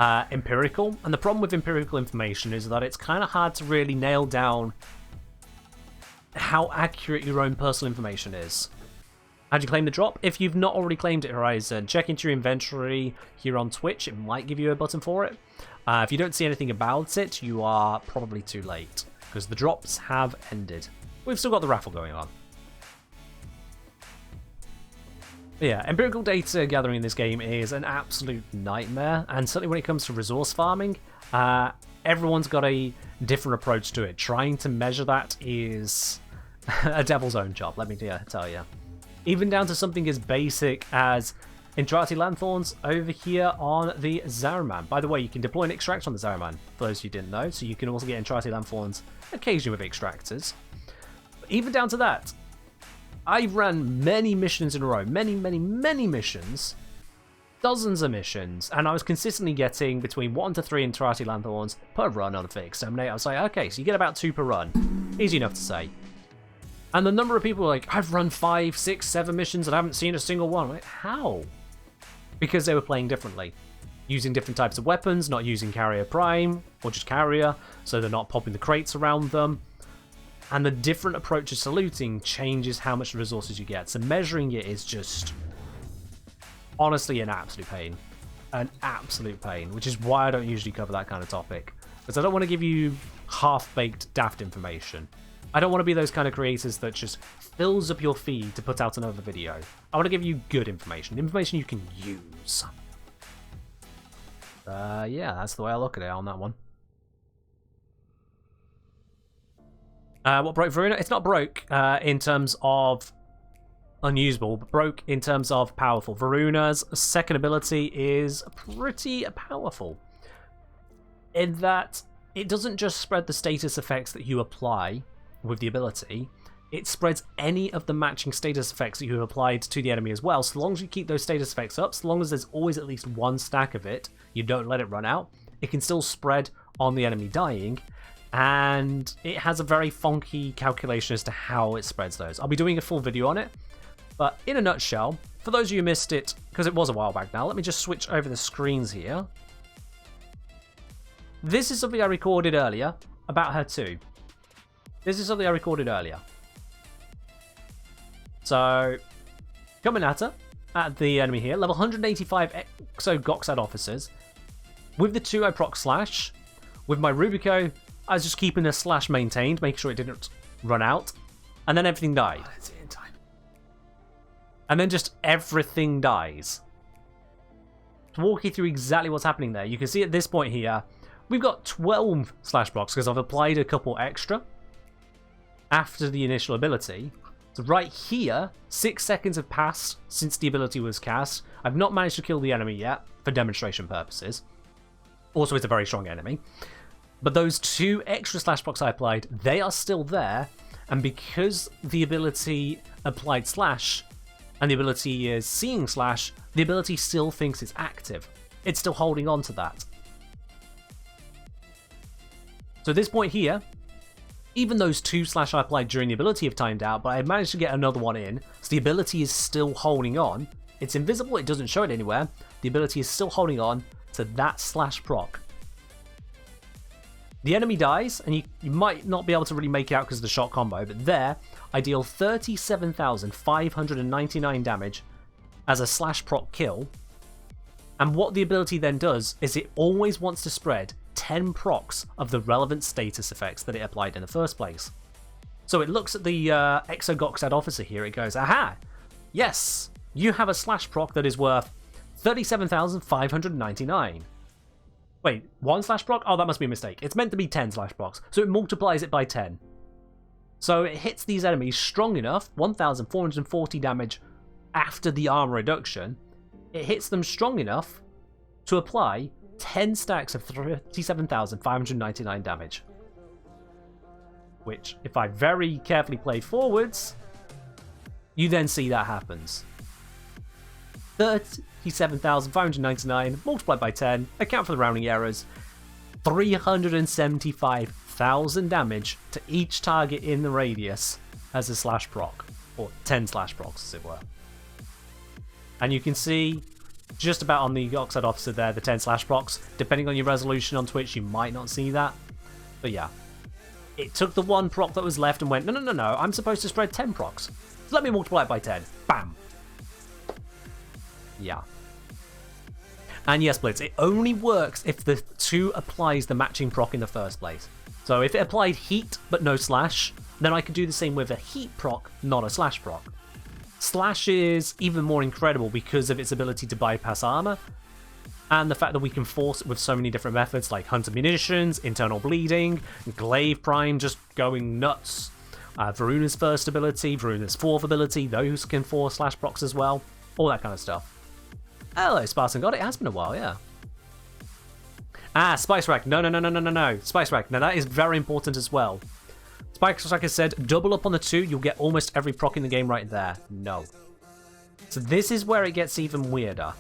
empirical. And the problem with empirical information is that it's kind of hard to really nail down how accurate your own personal information is. How'd you claim the drop? If you've not already claimed it, Horizon, check into your inventory here on Twitch. It might give you a button for it. If you don't see anything about it, you are probably too late, because the drops have ended. We've still got the raffle going on. But yeah, empirical data gathering in this game is an absolute nightmare, and certainly when it comes to resource farming, everyone's got a different approach to it. Trying to measure that is a devil's own job, let me tell you. Even down to something as basic as Entrati Lanthorns over here on the Zaraman. By the way, you can deploy an extract on the Zaraman, for those who didn't know, so you can also get Entrati Lanthorns occasionally with extractors. But even down to that, I've run many missions in a row, many missions, dozens of missions, and I was consistently getting between 1 to 3 Entrati Lanthorns per run on a fixed Exterminate. I was like, okay, so you get about 2 per run. Easy enough to say. And the number of people are like, I've run 5, 6, 7 missions and I haven't seen a single one. I'm like, how? Because they were playing differently. Using different types of weapons, not using Carrier Prime, or just Carrier, so they're not popping the crates around them. And the different approaches to looting changes how much resources you get. So measuring it is just honestly an absolute pain. An absolute pain, which is why I don't usually cover that kind of topic. Because I don't want to give you half-baked daft information. I don't want to be those kind of creators that just fills up your feed to put out another video. I want to give you good information you can use. Yeah, that's the way I look at it on that one. What broke Voruna? It's not broke in terms of unusable, but broke in terms of powerful. Voruna's second ability is pretty powerful in that it doesn't just spread the status effects that you apply with the ability, it spreads any of the matching status effects that you have applied to the enemy as well. So long as you keep those status effects up, so long as there's always at least one stack of it, you don't let it run out, it can still spread on the enemy dying. And it has a very funky calculation as to how it spreads those. I'll be doing a full video on it, but in a nutshell, for those of you who missed it, because it was a while back now, let me just switch over the screens here. This is something I recorded earlier about her too. This is something I recorded earlier. So, coming at her, at the enemy here, level 185 Exo Goxad officers. With the 2 I proc slash. With my Rubico, I was just keeping the slash maintained, making sure it didn't run out. And then everything died. That's it in time. And then just everything dies. To walk you through exactly what's happening there, you can see at this point here, we've got 12 slash procs because I've applied a couple extra after the initial ability. So right here, 6 seconds have passed since the ability was cast. I've not managed to kill the enemy yet, for demonstration purposes. Also, it's a very strong enemy. But those 2 extra slash procs I applied, they are still there. And because the ability applied slash, and the ability is seeing slash, the ability still thinks it's active. It's still holding on to that. So at this point here, even those 2 slash I applied during the ability have timed out, but I managed to get another one in, so the ability is still holding on. It's invisible, it doesn't show it anywhere. The ability is still holding on to that slash proc. The enemy dies, and you might not be able to really make it out because of the shot combo, but there, I deal 37,599 damage as a slash proc kill. And what the ability then does is it always wants to spread 10 procs of the relevant status effects that it applied in the first place. So it looks at the Exo Goxad officer here, it goes, aha, yes, you have a slash proc that is worth 37,599. Wait, 1 slash proc? Oh, that must be a mistake. It's meant to be 10 slash procs, so it multiplies it by 10. So it hits these enemies strong enough, 1,440 damage after the armor reduction. It hits them strong enough to apply 10 stacks of 37,599 damage. Which, if I very carefully play forwards, you then see that happens. 37,599 multiplied by 10, account for the rounding errors, 375,000 damage to each target in the radius as a slash proc, or 10 slash procs as it were. And you can see just about on the Goxad officer there, the 10 slash procs. Depending on your resolution on Twitch, you might not see that. But yeah, it took the 1 proc that was left and went, no, I'm supposed to spread 10 procs. So let me multiply it by 10. Bam. Yeah. And yes, Blitz, it only works if the 2 applies the matching proc in the first place. So if it applied heat but no slash, then I could do the same with a heat proc, not a slash proc. Slash is even more incredible because of its ability to bypass armor, and the fact that we can force it with so many different methods like Hunter Munitions, Internal Bleeding, Glaive Prime just going nuts, Voruna's first ability, Voruna's 4th ability, those can force slash procs as well, all that kind of stuff. Hello, Spartan God, it has been a while, yeah. Spice Rack, no, Spice Rack, now that is very important as well. Spice Rack has said, double up on the 2, you'll get almost every proc in the game right there. No. So this is where it gets even weirder.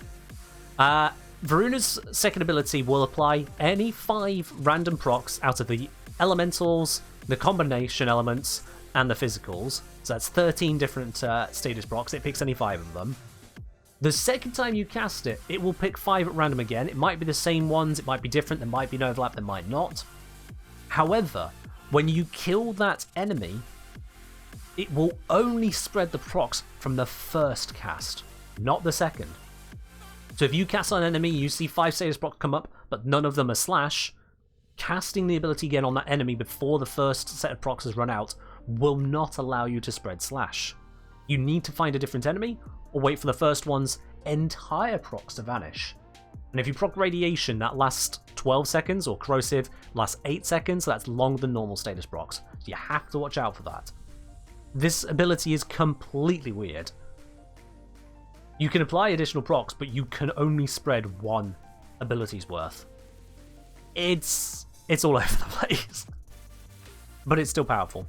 Voruna's second ability will apply any 5 random procs out of the elementals, the combination elements, and the physicals. So that's 13 different status procs. It picks any 5 of them. The second time you cast it, it will pick 5 at random again. It might be the same ones, it might be different, there might be an overlap, there might not. However, when you kill that enemy, it will only spread the procs from the first cast, not the second. So if you cast on an enemy, you see 5 status procs come up, but none of them are slash, casting the ability again on that enemy before the first set of procs has run out will not allow you to spread slash. You need to find a different enemy, or wait for the first one's entire procs to vanish. And if you proc radiation, that lasts 12 seconds, or corrosive lasts 8 seconds, so that's longer than normal status procs. So you have to watch out for that. This ability is completely weird. You can apply additional procs, but you can only spread 1 ability's worth. It's all over the place. But it's still powerful.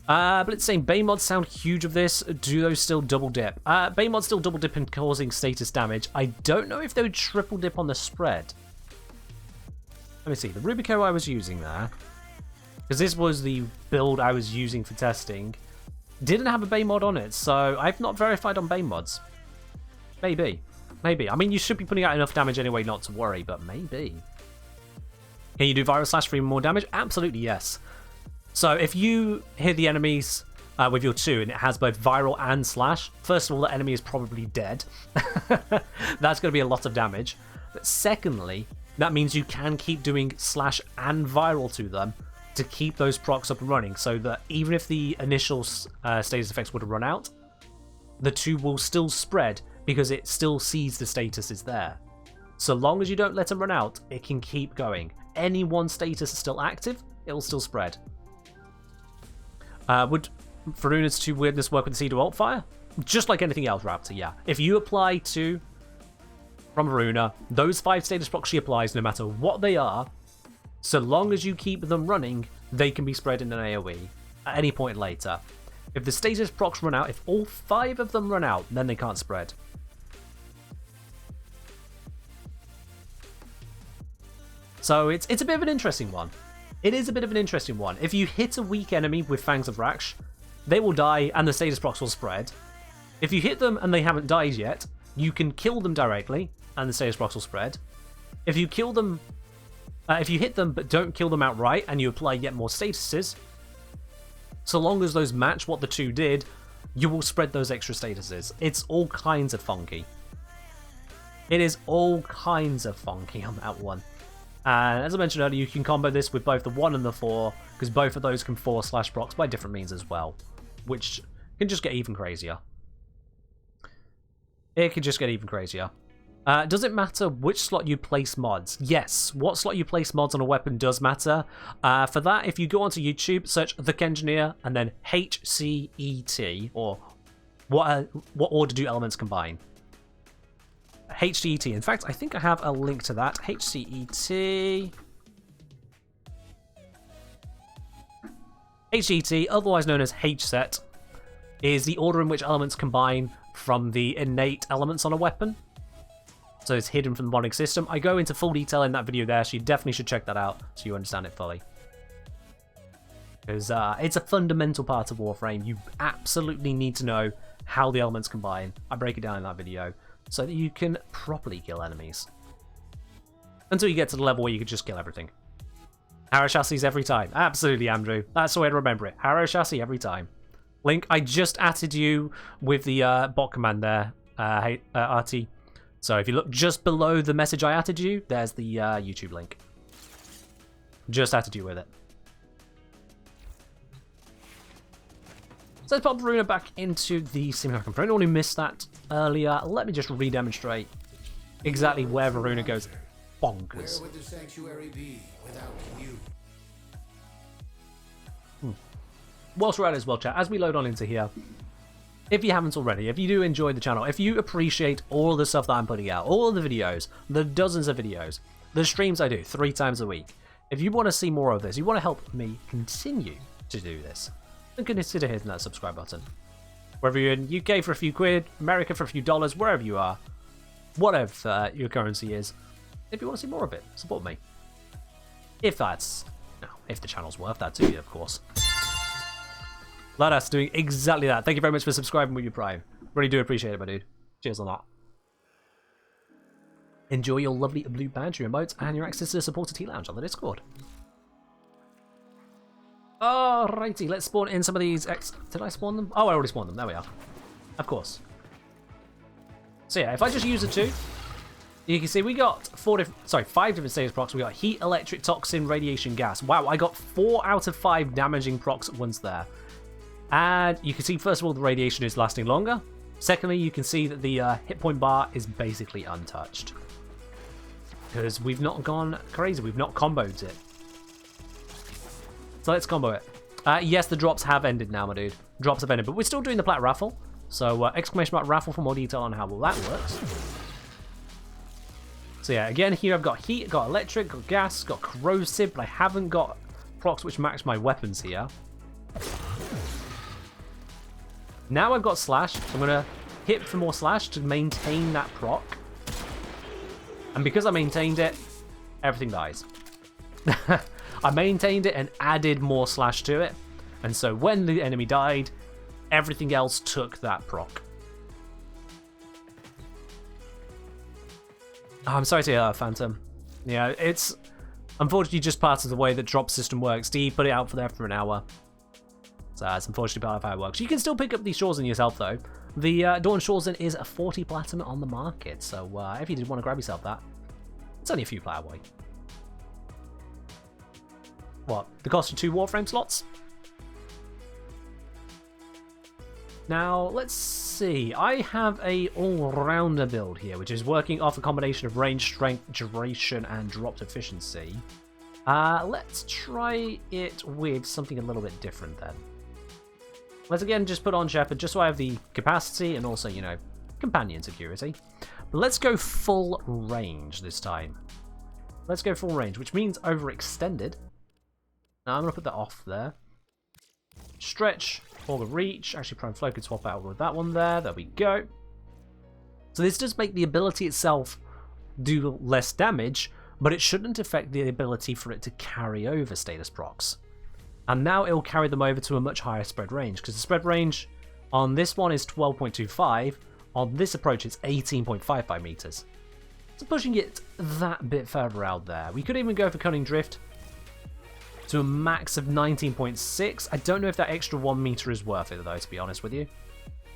But it's saying Bay mods sound huge of this. Do those still double dip? Bay mods still double dip in causing status damage. I don't know if they would triple dip on the spread. Let me see. The Rubico I was using there, because this was the build I was using for testing, didn't have a Bay mod on it, so I've not verified on Bay mods. Maybe. Maybe. I mean, you should be putting out enough damage anyway not to worry, but maybe. Can you do viral slash for even more damage? Absolutely yes. So if you hit the enemies with your 2 and it has both viral and slash, first of all, the enemy is probably dead. That's going to be a lot of damage. But secondly, that means you can keep doing slash and viral to them to keep those procs up and running, so that even if the initial status effects would have run out, the 2 will still spread because it still sees the status is there. So long as you don't let them run out, it can keep going. Any one status is still active, it will still spread. Would Voruna's 2 weirdness work with the C2 alt fire? Just like anything else, Raptor, yeah. If you apply 2 from Voruna, those 5 status procs she applies, no matter what they are, so long as you keep them running, they can be spread in an AoE at any point later. If the status procs run out, if all 5 of them run out, then they can't spread. So it's a bit of an interesting one. It is a bit of an interesting one. If you hit a weak enemy with Fangs of Raksh, they will die and the status procs will spread. If you hit them and they haven't died yet, you can kill them directly and the status procs will spread. If you kill them, if you hit them but don't kill them outright and you apply yet more statuses, so long as those match what the 2 did, you will spread those extra statuses. It's all kinds of funky. It is all kinds of funky on that one. And as I mentioned earlier, you can combo this with both the 1 and the 4, because both of those can 4 slash procs by different means as well, which can just get even crazier. It can just get even crazier. Does it matter which slot you place mods? Yes, what slot you place mods on a weapon does matter. For that, if you go onto YouTube, search The Kengineer, and then HCET, or what order do elements combine? HCET. In fact, I think I have a link to that. HCET. HCET, otherwise known as HSET, is the order in which elements combine from the innate elements on a weapon. So it's hidden from the modding system. I go into full detail in that video there, so you definitely should check that out so you understand it fully. Because it's a fundamental part of Warframe. You absolutely need to know how the elements combine. I break it down in that video, so that you can properly kill enemies. Until you get to the level where you can just kill everything. Harrow chassis every time. Absolutely, Andrew. That's the way to remember it. Harrow chassis every time. Link, I just added you with the bot command there, RT. So if you look just below the message I added you, there's the YouTube link. Just added you with it. So let's pop Voruna back into the simulacrum. For anyone who missed that earlier, let me just re-demonstrate exactly where Voruna goes bonkers. Where would the sanctuary be without you? Whilst we're at it as well, chat, as we load on into here, if you haven't already, if you do enjoy the channel, if you appreciate all the stuff that I'm putting out, all of the videos, the dozens of videos, the streams I do 3 times a week, if you want to see more of this, you want to help me continue to do this, then consider hitting that subscribe button. Whether you're in UK for a few quid, America for a few dollars, wherever you are, whatever your currency is, if you want to see more of it, support me. If that's, no, if the channel's worth that to you, of course. Let us doing exactly that. Thank you very much for subscribing with your Prime. Really do appreciate it, my dude. Cheers on that. Enjoy your lovely blue badge, your emotes, and your access to the supporter T-Lounge on the Discord. Alrighty, let's spawn in some of these Did I spawn them? Oh, I already spawned them. There we are. Of course. So yeah, if I just use the 2, you can see we got 5 different status procs. We got heat, electric, toxin, radiation, gas. Wow, I got 4 out of 5 damaging procs at once there. And you can see, first of all, the radiation is lasting longer. Secondly, you can see that the hit point bar is basically untouched. Because we've not gone crazy. We've not comboed it. So let's combo it. Yes, the drops have ended now, my dude. Drops have ended, but we're still doing the plat raffle. So exclamation mark raffle for more detail on how well that works. So yeah, again, here I've got heat, got electric, got gas, got corrosive, but I haven't got procs which match my weapons here. Now I've got slash, so I'm going to hit for more slash to maintain that proc. And because I maintained it, everything dies. I maintained it and added more slash to it. And so when the enemy died, everything else took that proc. Oh, I'm sorry to hear that, Phantom. Yeah, it's unfortunately just part of the way the drop system works. Steve put it out for there for an hour. So that's unfortunately part of how it works. You can still pick up these Shawson yourself, though. The Dawn Shawson is a 40 platinum on the market. So if you did want to grab yourself that, it's only a few plat away. What? The cost of 2 Warframe slots? Now, let's see. I have a all-rounder build here, which is working off a combination of range, strength, duration, and dropped efficiency. Let's try it with something a little bit different then. Let's again just put on Shepherd, just so I have the capacity and also, you know, companion security. But let's go full range this time. Let's go full range, which means overextended. Now I'm going to put that off there. Stretch, Augur Reach. Actually, Prime Flow could swap out with that one there. There we go. So this does make the ability itself do less damage, but it shouldn't affect the ability for it to carry over status procs. And now it will carry them over to a much higher spread range, because the spread range on this one is 12.25. On this approach, it's 18.55 meters. So pushing it that bit further out there. We could even go for Cunning Drift to a max of 19.6. I don't know if that extra 1 meter is worth it, though, to be honest with you.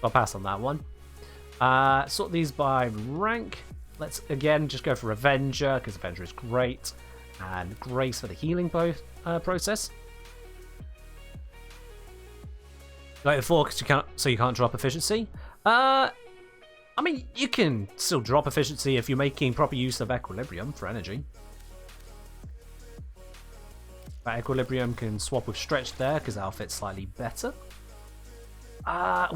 I'll pass on that one. Sort these by rank. Let's, again, just go for Avenger, because Avenger is great. And Grace for the healing process. Like before, so you can't drop efficiency. I mean, you can still drop efficiency if you're making proper use of Equilibrium for energy. That Equilibrium can swap with Stretch there, because that'll fit slightly better.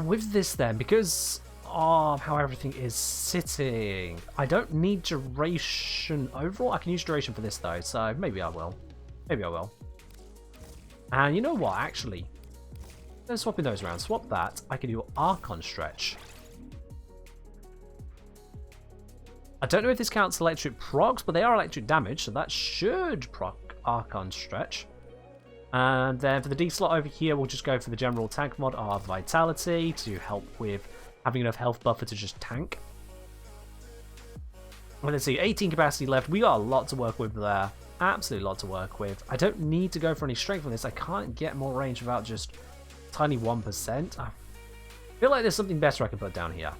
With this then, because of how everything is sitting, I don't need duration overall. I can use duration for this though, so maybe I will. Maybe I will. And you know what, actually? Let's swapping those around. Swap that. I can do Archon Stretch. I don't know if this counts electric procs, but they are electric damage, so that should proc Archon Stretch. And then for the D slot over here, we'll just go for the general tank mod of Vitality to help with having enough health buffer to just tank. Well, let's see, 18 capacity left. We got a lot to work with there. Absolutely a lot to work with. I don't need to go for any strength on this. I can't get more range without just tiny 1%. I feel like there's something better I can put down here.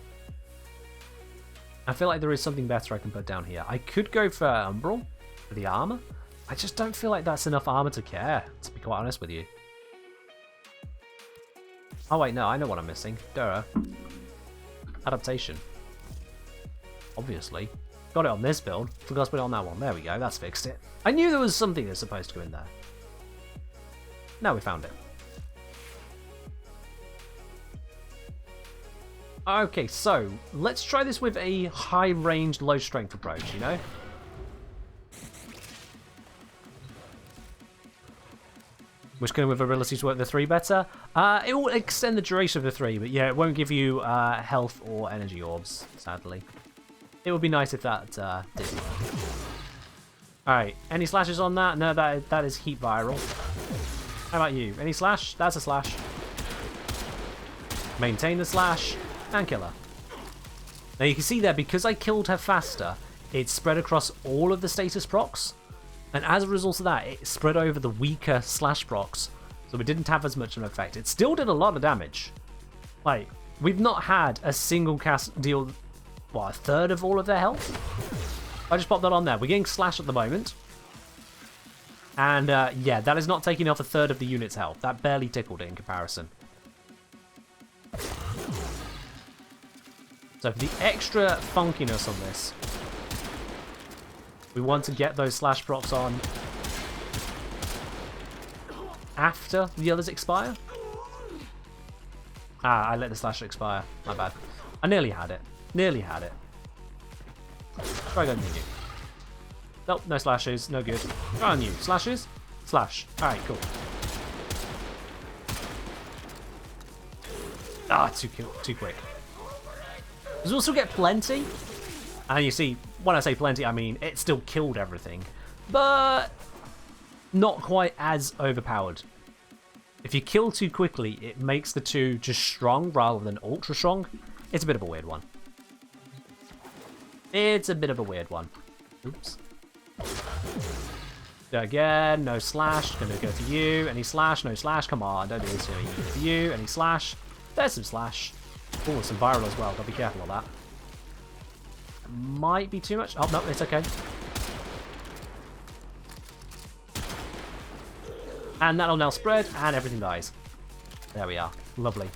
I feel like there is something better I can put down here. I could go for Umbral for the armor. I just don't feel like that's enough armor to care, to be quite honest with you. Oh wait, no, I know what I'm missing. Duh. Adaptation. Obviously. Got it on this build. Forgot to put it on that one. There we go, that's fixed it. I knew there was something that's supposed to go in there. Now we found it. Okay, so let's try this with a high-range, low-strength approach, you know? Which can with ability to work the 3 better. It will extend the duration of the 3, but yeah, it won't give you health or energy orbs, sadly. It would be nice if that did. Alright, any slashes on that? No, that is heat viral. How about you? Any slash? That's a slash. Maintain the slash. And kill her. Now you can see there, because I killed her faster, it spread across all of the status procs, and as a result of that, it spread over the weaker slash procs, So it didn't have as much of an effect. It still did a lot of damage. Like, we've not had a single cast deal, what, a third of all of their health? I just popped that on there. We're getting slash at the moment. And yeah, that is not taking off a third of the unit's health. That barely tickled it in comparison. So for the extra funkiness on this, we want to get those slash procs on after the others expire. Ah, I let the slash expire. My bad. I nearly had it. Nearly had it. Try going new. Nope, no slashes. No good. Try on you. Slashes? Slash. Alright, cool. Ah, too quick. Does also get plenty. And you see, when I say plenty, I mean it still killed everything. But not quite as overpowered. If you kill too quickly, it makes the two just strong rather than ultra strong. It's a bit of a weird one. It's a bit of a weird one. Oops. Go again, no slash, gonna go to you, any slash, no slash, come on, don't do this to me. Go to you, any slash, there's some slash. Oh, some viral as well, gotta be careful of that. Might be too much, oh no, it's okay. And that'll now spread, and everything dies. There we are, lovely.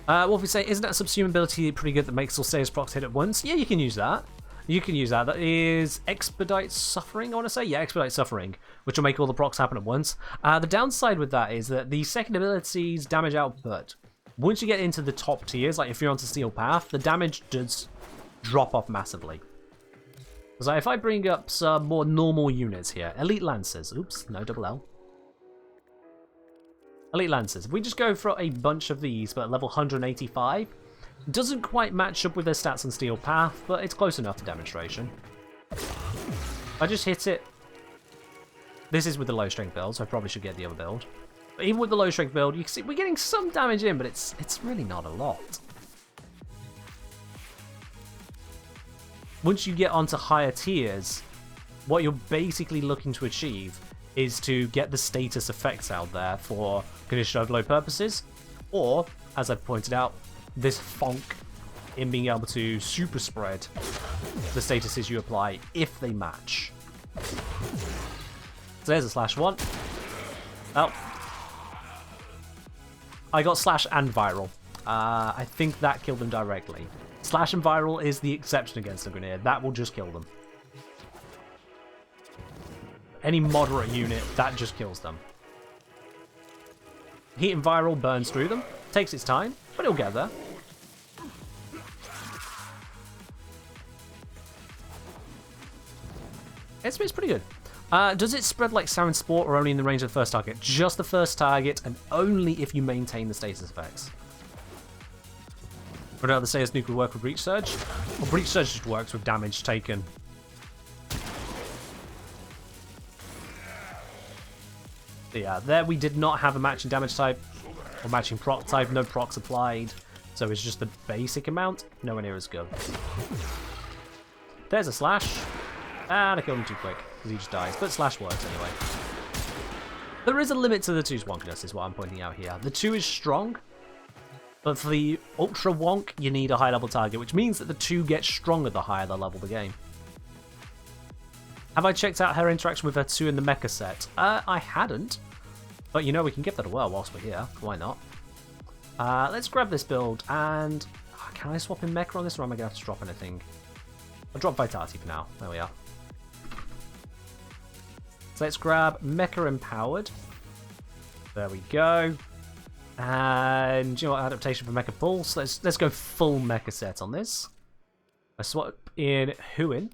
What we say, isn't that subsume ability pretty good that makes all saves procs hit at once? Yeah, you can use that. You can use that. That is Expedite Suffering, I want to say. Yeah, Expedite Suffering, which will make all the procs happen at once. The downside with that is that the second ability's damage output, once you get into the top tiers, like if you're onto Steel Path, the damage does drop off massively. So if I bring up some more normal units here, Elite Lancers. Oops, no double L. Elite Lancers. If we just go for a bunch of these, but at level 185, doesn't quite match up with their stats on Steel Path, but it's close enough for demonstration. I just hit it. This is with the low strength build, so I probably should get the other build. But even with the low strength build, you can see we're getting some damage in, but it's really not a lot. Once you get onto higher tiers, what you're basically looking to achieve is to get the status effects out there for conditional overload purposes, or, as I've pointed out, this funk in being able to super spread the statuses you apply if they match. So there's a slash one. Oh. I got slash and viral. I think that killed them directly. Slash and viral is the exception against the grenade. That will just kill them. Any moderate unit, that just kills them. Heat and viral burns through them. Takes its time, but it'll get there. It's pretty good. Does it spread like Siren Sport or only in the range of the first target? Just the first target, and only if you maintain the status effects. Would rather say as nuke would work with Breach Surge? Well, Breach Surge just works with damage taken. So yeah, there we did not have a matching damage type, or matching proc type, no procs applied. So it's just the basic amount, nowhere near as good. There's a slash. And I killed him too quick, because he just dies. But slash works anyway. There is a limit to the 2's wonkiness, is what I'm pointing out here. The 2 is strong, but for the ultra wonk, you need a high level target, which means that the 2 gets stronger the higher the level of the game. Have I checked out her interaction with her 2 in the mecha set? I hadn't. But you know, we can give that a whirl whilst we're here. Why not? Let's grab this build, and can I swap in mecha on this, or am I going to have to drop anything? I'll drop Vitality for now. There we are. So let's grab Mecha Empowered. There we go. And you know what, adaptation for Mecha Pulse. Let's go full Mecha set on this. I swap in Huin.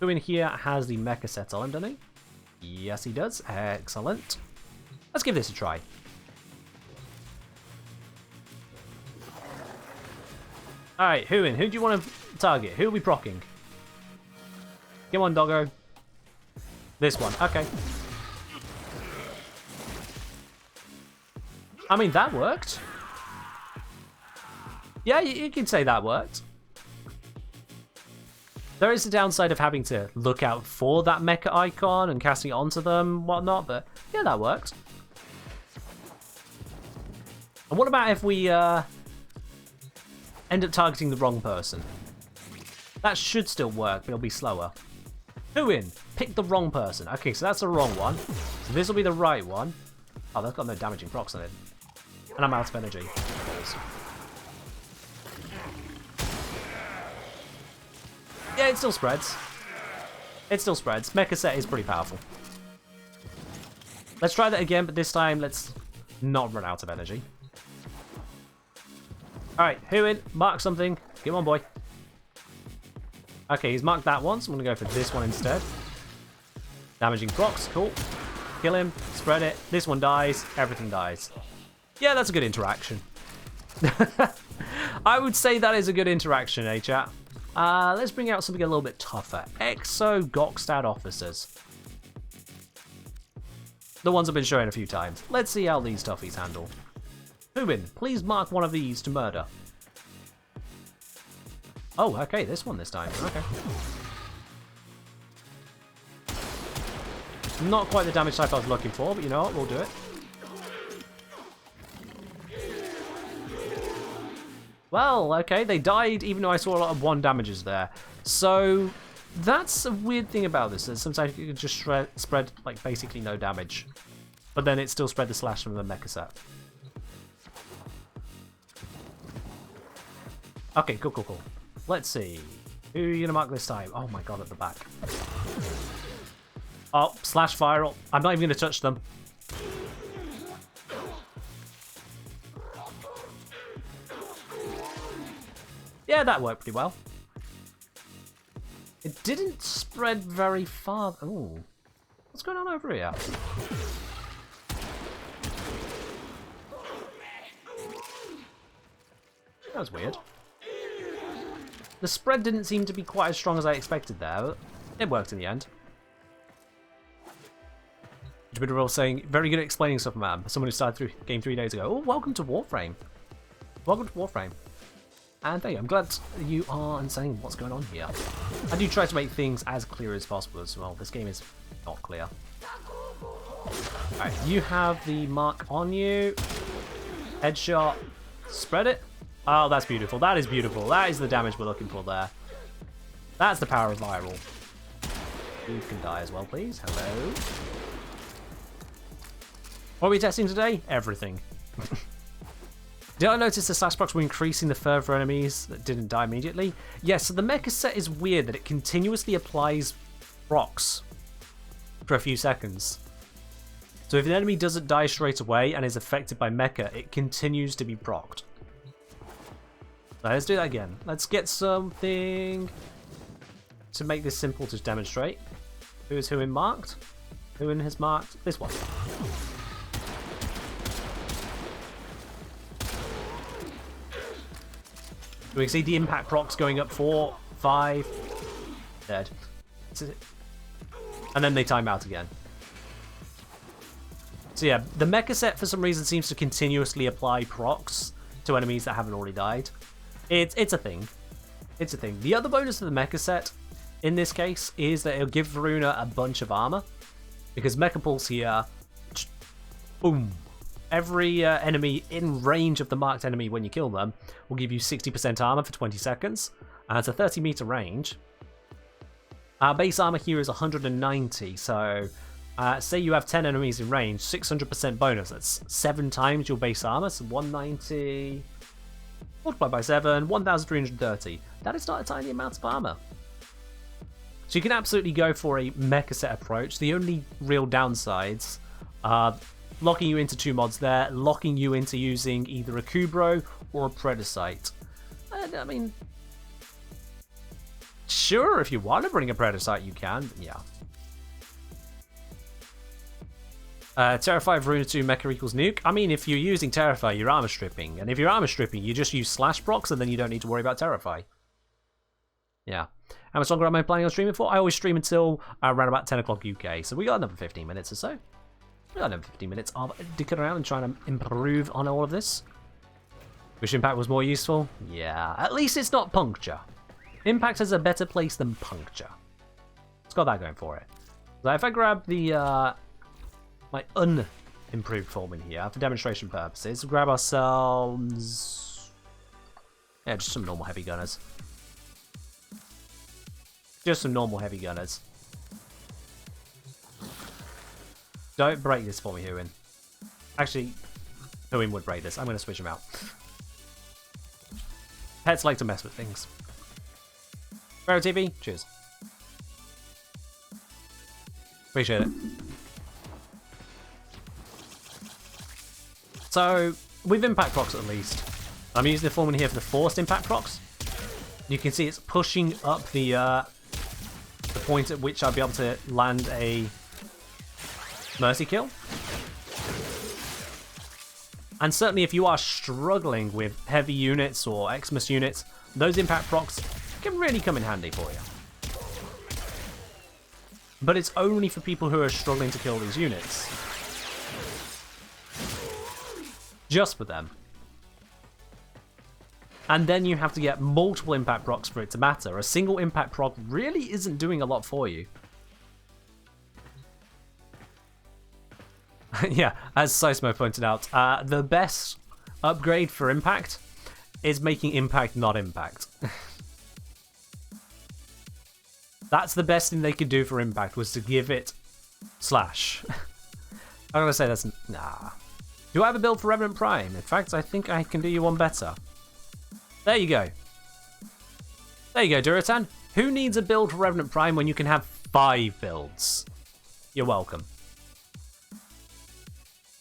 Huin here has the Mecha set on him, doesn't he? Yes, he does. Excellent. Let's give this a try. Alright, Huin, who do you want to target? Who are we procking? Come on, doggo. This one. Okay. I mean, that worked. Yeah, you can say that worked. There is the downside of having to look out for that mecha icon and casting it onto them, whatnot, but yeah, that works. And what about if we end up targeting the wrong person? That should still work, but it'll be slower. Who in? Pick the wrong person. Okay, so that's the wrong one. So this will be the right one. Oh, that's got no damaging procs on it. And I'm out of energy. Yeah, it still spreads. It still spreads. Mecha set is pretty powerful. Let's try that again, but this time let's not run out of energy. Alright, who in? Mark something. Come on, boy. Okay, he's marked that one, so I'm going to go for this one instead. Damaging procs, cool. Kill him, spread it. This one dies, everything dies. Yeah, that's a good interaction. I would say that is a good interaction, eh, chat? Let's bring out something a little bit tougher. Exo Gokstad officers. The ones I've been showing a few times. Let's see how these toughies handle. Hubin, please mark one of these to murder. Oh, okay, this one this time. Okay. Not quite the damage type I was looking for, but you know what? We'll do it. Well, okay, they died even though I saw a lot of 1 damages there. So, that's a weird thing about this. Sometimes you can just spread, like, basically no damage. But then it still spread the slash from the mecha set. Okay, cool, cool, cool. Let's see. Who are you gonna mark this time? Oh my god, at the back. Oh, slash viral. I'm not even gonna touch them. Yeah, that worked pretty well. It didn't spread very far. Oh, what's going on over here? That was weird. The spread didn't seem to be quite as strong as I expected there, but it worked in the end. Jupiter saying, very good at explaining stuff, man. Someone who started through game 3 days ago. Oh, welcome to Warframe. Welcome to Warframe. And hey, I'm glad you are understanding what's going on here. I do try to make things as clear as possible as well. This game is not clear. Alright, you have the mark on you. Headshot. Spread it. Oh, that's beautiful. That is beautiful. That is the damage we're looking for there. That's the power of viral. You can die as well, please. Hello. What are we testing today? Everything. Did I notice the slash procs were increasing the further enemies that didn't die immediately? Yes, so the mecha set is weird that it continuously applies procs for a few seconds. So if an enemy doesn't die straight away and is affected by mecha, it continues to be procced. So let's do that again. Let's get something to make this simple to demonstrate. Who is who in marked? Who in has marked? This one. We can see the impact procs going up 4, 5, dead. And then they time out again. So yeah, the mecha set for some reason seems to continuously apply procs to enemies that haven't already died. It's a thing. It's a thing. The other bonus of the mecha set, in this case, is that it'll give Voruna a bunch of armor. Because Mecha Pulse here, boom. Every enemy in range of the marked enemy when you kill them will give you 60% armor for 20 seconds. It's a 30 meter range. Our base armor here is 190, so say you have 10 enemies in range, 600% bonus. That's 7 times your base armor, so 190 multiplied by 7, 1,330. That is not a tiny amount of armor. So you can absolutely go for a mecha set approach. The only real downsides are locking you into 2 mods there, locking you into using either a Kubro or a Predacite. I mean, sure, if you want to bring a Predacite, you can, but yeah. Terrify Voruna 2 Mecha equals nuke. I mean, if you're using Terrify, you're armor stripping. And if you're armor stripping, you just use slash procs and then you don't need to worry about Terrify. Yeah. How much longer am I planning on streaming for? I always stream until around about 10 o'clock UK. So we got another 15 minutes or so. We got another 15 minutes of dicking around and trying to improve on all of this. Wish Impact was more useful? Yeah. At least it's not puncture. Impact has a better place than Puncture. It's got that going for it. So if I grab the my unimproved form in here for demonstration purposes, grab ourselves, yeah, just some normal heavy gunners. Just some normal heavy gunners. Don't break this for me, Huin. Actually, Huin would break this. I'm going to switch him out. Pets like to mess with things. Rare TV, cheers. Appreciate it. So, with impact procs at least, I'm using the form in here for the forced impact procs. You can see it's pushing up the point at which I'll be able to land a mercy kill. And certainly if you are struggling with heavy units or Xmas units, those impact procs can really come in handy for you. But it's only for people who are struggling to kill these units. Just for them. And then you have to get multiple impact procs for it to matter. A single impact proc really isn't doing a lot for you. Yeah, as Seismo pointed out, the best upgrade for impact is making impact not impact. That's the best thing they could do for impact, was to give it slash. I'm gonna say that's nah. Do I have a build for Revenant Prime? In fact, I think I can do you one better. There you go. There you go, Duratan. Who needs a build for Revenant Prime when you can have 5 builds? You're welcome.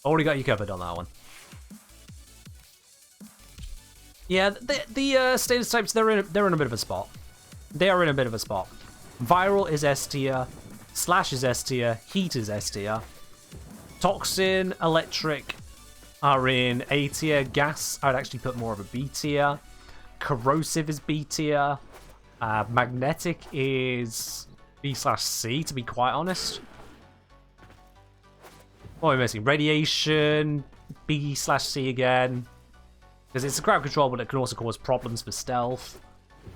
Already got you covered on that one. Yeah, the status types, they're in a bit of a spot. They are in a bit of a spot. Viral is S tier, Slash is S tier, Heat is S tier, Toxin, Electric are in A tier, Gas I'd actually put more of a B tier, Corrosive is B tier, Magnetic is B/C to be quite honest. What am I missing? Radiation, B/C again. Because it's a crowd control, but it can also cause problems for stealth.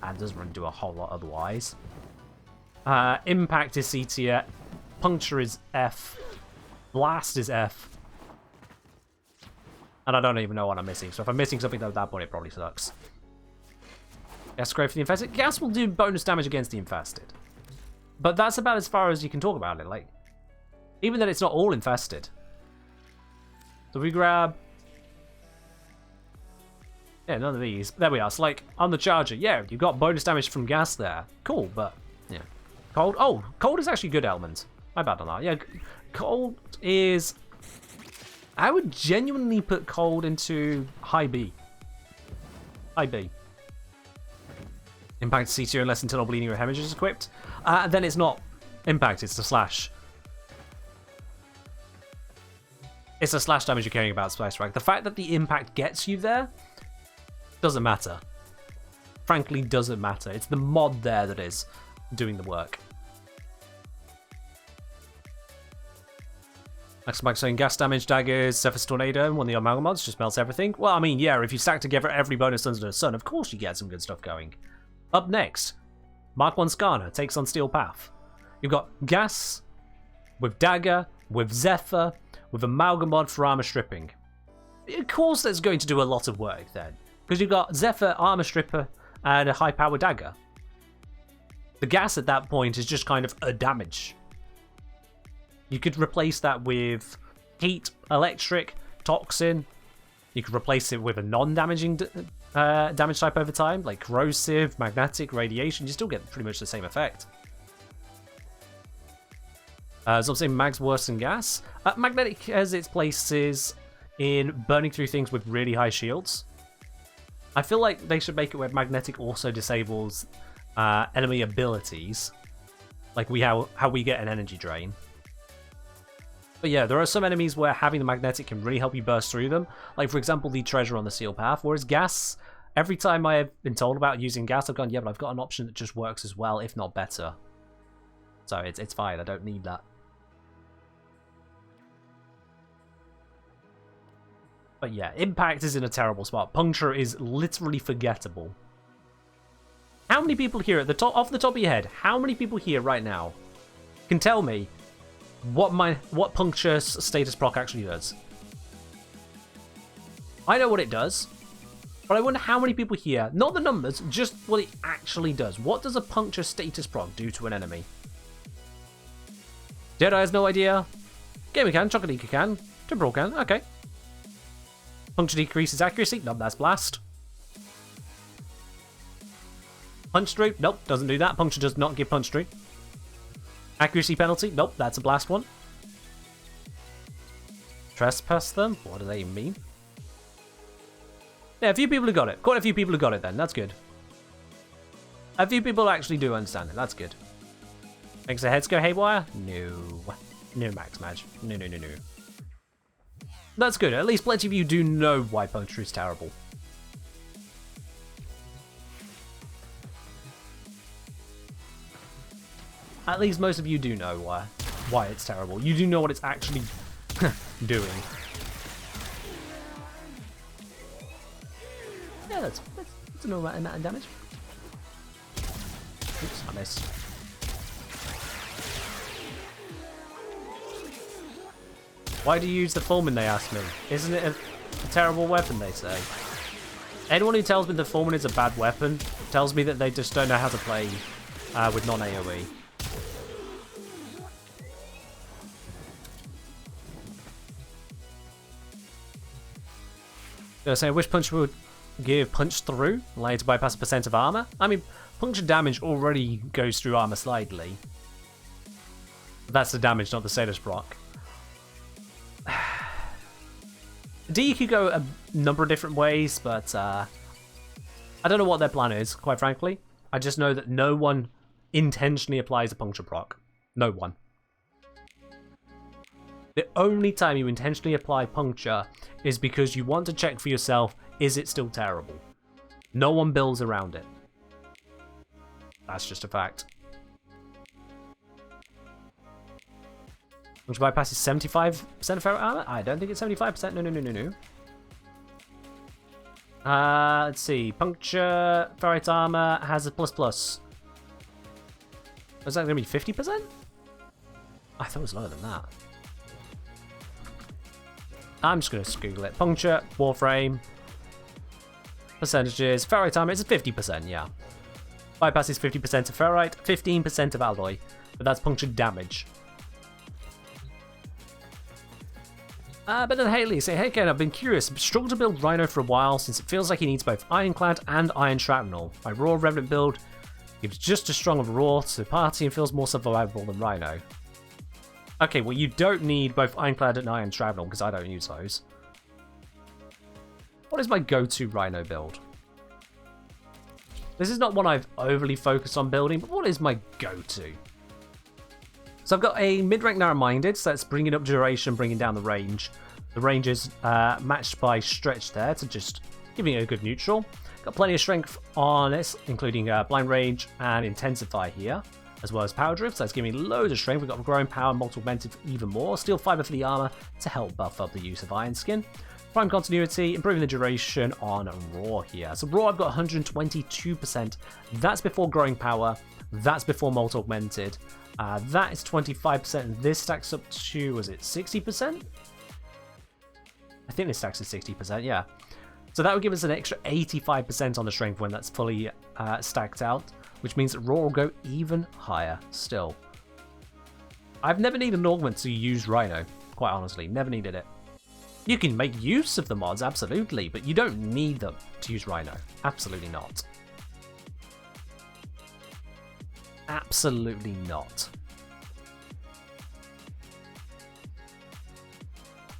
And doesn't really do a whole lot otherwise. Impact is C tier. Puncture is F. Blast is F. And I don't even know what I'm missing. So if I'm missing something at that point, it probably sucks. Gas great for the infested. Gas will do bonus damage against the infested. But that's about as far as you can talk about it. Like, even that it's not all infested. So we grab... yeah, none of these. There we are. So like, on the charger, yeah, you got bonus damage from gas there. Cool, but, yeah. Cold? Oh, cold is actually a good element. My bad on that. Yeah, cold is... I would genuinely put cold into high B. High B. Impact C tier unless internal bleeding or hemorrhage is equipped. Then it's not impact, it's the slash. It's the slash damage you're caring about, Splash Strike. The fact that the impact gets you there doesn't matter. Frankly, doesn't matter. It's the mod there that is doing the work. Next Mike saying gas damage, daggers, Zephyr's Tornado, one of the Amalgam mods just melts everything. Well, I mean, yeah, if you stack together every bonus under the sun, of course you get some good stuff going. Up next, Mark 1 Skarner takes on Steel Path. You've got gas, with dagger, with Zephyr, with Amalgam mod for armor stripping. Of course that's going to do a lot of work then, because you've got Zephyr, armor stripper, and a high power dagger. The gas at that point is just kind of a damage. You could replace that with heat, electric, toxin. You could replace it with a non-damaging damage type over time, like corrosive, magnetic, radiation. You still get pretty much the same effect. So I'm saying mag's worse than gas. Magnetic has its places in burning through things with really high shields. I feel like they should make it where magnetic also disables enemy abilities, like how we get an energy drain. But yeah, there are some enemies where having the magnetic can really help you burst through them. Like, for example, the treasure on the Steel Path. Whereas gas, every time I have been told about using gas, I've gone, yeah, but I've got an option that just works as well, if not better. So it's fine, I don't need that. But yeah, Impact is in a terrible spot. Puncture is literally forgettable. How many people here at the top, off the top of your head, how many people here right now can tell me what puncture status proc actually does? I know what it does, but I wonder how many people here, not the numbers, just what it actually does. What does a puncture status proc do to an enemy? Jedi has no idea. Gamer can, Chocolate can, Timberall can, okay. Puncture decreases accuracy, nope, that's blast. Punch through, nope, doesn't do that. Puncture does not give punch through. Accuracy penalty, nope, that's a blast one. Trespass them, what do they mean? Yeah, a few people have got it. Quite a few people have got it then, that's good. A few people actually do understand it, that's good. Makes their heads go haywire? No. No, Max Madge. No, no, no, no. That's good, at least plenty of you do know why puncture is terrible. At least most of you do know why it's terrible. You do know what it's actually doing. Yeah, that's a normal amount of damage. Oops, I missed. Why do you use the Fulmin, they ask me? Isn't it a terrible weapon, they say? Anyone who tells me the Fulmin is a bad weapon tells me that they just don't know how to play with non-AoE. So I wish Puncture would give Punch Through, allowing you to bypass a percent of armor. I mean, Puncture damage already goes through armor slightly. That's the damage, not the status proc. D could go a number of different ways, but I don't know what their plan is, quite frankly. I just know that no one intentionally applies a puncture proc. No one. The only time you intentionally apply puncture is because you want to check for yourself, is it still terrible? No one builds around it. That's just a fact. Puncture bypass is 75% of ferrite armor? I don't think it's 75%. No, no, no, no, no. Let's see. Puncture ferrite armor has a ++. Is that going to be 50%? I thought it was lower than that. I'm just going to Google it. Puncture, Warframe, percentages. Ferrite armor is 50%, yeah. Bypass is 50% of ferrite, 15% of alloy. But that's puncture damage. But then Haley say, hey Ken, I've been curious. I've struggled to build Rhino for a while since it feels like he needs both Ironclad and Iron Shrapnel. My Raw Revenant build gives just as strong of a Raw to the party and feels more survivable than Rhino. Okay, well you don't need both Ironclad and Iron Shrapnel because I don't use those. What is my go-to Rhino build? This is not one I've overly focused on building, but what is my go-to? So I've got a mid-rank narrow-minded, so that's bringing up duration, bringing down the range. The range is matched by stretch there to just giving it a good neutral. Got plenty of strength on it, including blind range and intensify here, as well as power drift, so that's giving me loads of strength. We've got growing power, multi-augmented even more. Steel fiber for the armor to help buff up the use of Iron Skin. Prime continuity, improving the duration on Raw here. So Raw I've got 122%. That's before growing power. That's before multi-augmented. That is 25%, and this stacks up to, was it 60%? I think this stacks to 60%, yeah. So that would give us an extra 85% on the strength when that's fully stacked out, which means that Raw will go even higher still. I've never needed an augment to use Rhino, quite honestly, never needed it. You can make use of the mods, absolutely, but you don't need them to use Rhino, absolutely not. Absolutely not.